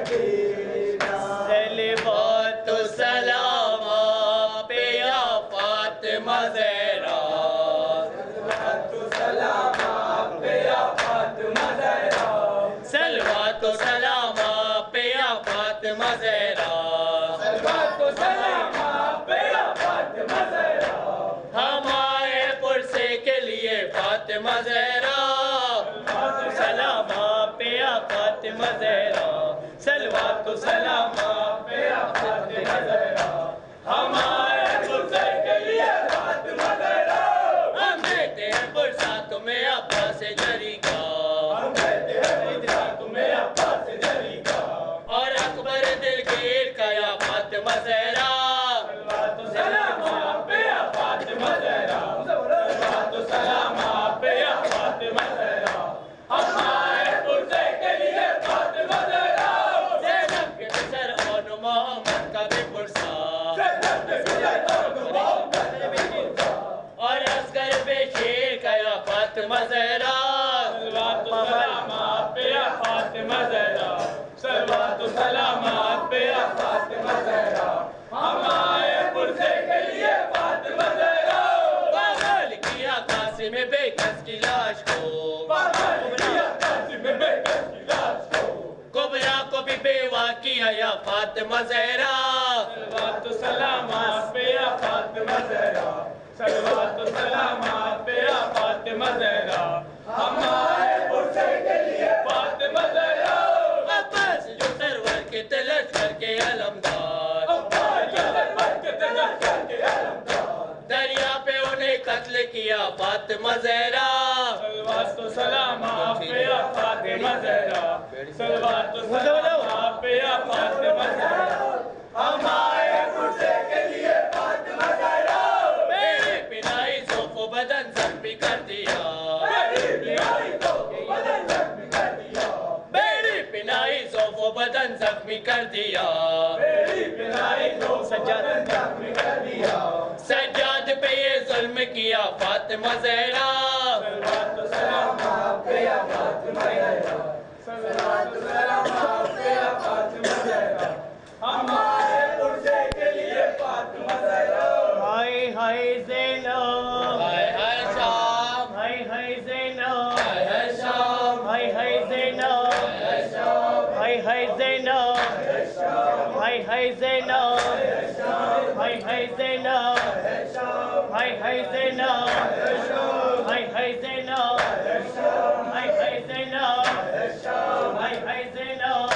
مدینہ صلوات و سلام آپ پہ یا فاطمہ زہرا صلوات و سلام آپ پہ یا فاطمہ زہرا صلوات و سلام آپ پہ یا فاطمہ زہرا صلوات و سلام آپ پہ یا فاطمہ زہرا ہمارے پرسے کے لیے فاطمہ زہرا سلام آپ پہ یا فاطمہ زہرا صلوات و سلام آپ پہ یا فاطمہ زہرا ہمارے پرسے کے لیے فاطمہ زہرا ہم دیتے ہیں پرسہ تمہیں عباس جری کا ہم دیتے ہیں پرسہ تمہیں عباس جری کا اور اکبر دلگیر کا یا فاطمہ زہرا صلوات و سلام آپ پہ یا فاطمہ زہرا صلوات و سلام آپ پہ یا فاطمہ زہرا ہمارے پرسے کے لیے فاطمہ زہرا زینب کے پسر اور محمد کا بھی پرسہ زینب کے پسر اور محمد کا بھی پرسہ اور اصغر بشیر کا یا فاطمہ زہرا صلوات و سلام آپ پہ یا فاطمہ زہرا صلوات و سلام آپ پہ یا فاطمہ زہرا ہمارے پرسے کے لیے فاطمہ زہرا پاگل کیا قاسم بے کس کی لاش کو پاگل کیا قاسم بے کس کی لاش کو کبرا کو بھی بیوہ کیا یا فاطمہ زہرا صلوات و سلام آپ پہ یا فاطمہ زہرا صلوات و سلام آپ پہ یا فاطمہ زہرا ہمارے پرسے کے لیے فاطمہ زہرا عباس جو سرور کے تلش کر کے علمدار عباس جو سرور کے تلش کر کے علمدار دریا پہ انہیں قتل کیا فاطمہ زہرا صلوات و سلام آپ پہ یا فاطمہ زہرا صلوات و سلام آپ پہ یا فاطمہ زہرا ہمارے پرسے کے لیے فاطمہ زہرا میری پنائی ذوف و بدن زخمی کر دیا میری پنائی ذوف و بدن زخمی کر دیا میری پنائی ذوف و بدن زخمی کر دیا میری پنائی ذوف و بدن زخمی کر دیا سجاد پہ یہ ظلم کیا فاطمہ زہرا صلوات و سلام آپ پہ یا فاطمہ زہرا صلوات و سلام آپ پہ یا فاطمہ زہرا ہمارے پرسے کے لیے فاطمہ زہرا ہائے ہائے زینب ہائے ہائے شام ہائے ہائے زینب ہائے ہائے شام ہائے ہائے زینب ہائے ہائے شام ہائے ہائے زینب ہائے ہائے زینب ہائے ہائے زینب ہائے ہائے زینب ہائے ہائے زینب ہائے ہائے زینب ہائے ہائے زینب ہائے ہائے زینب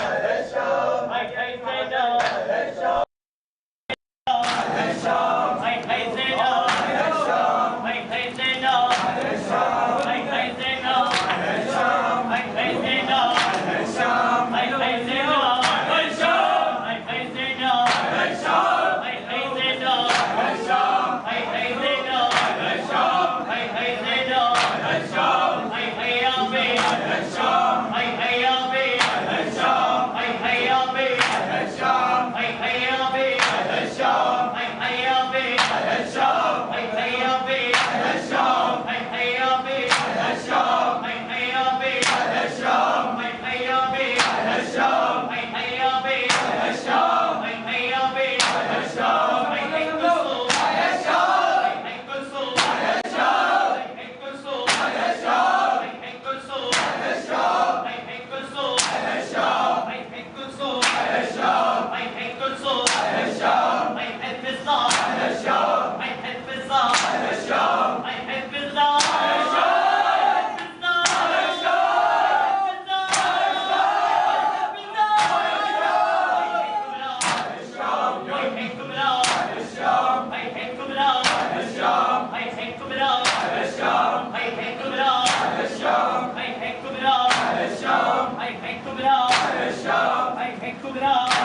Kubra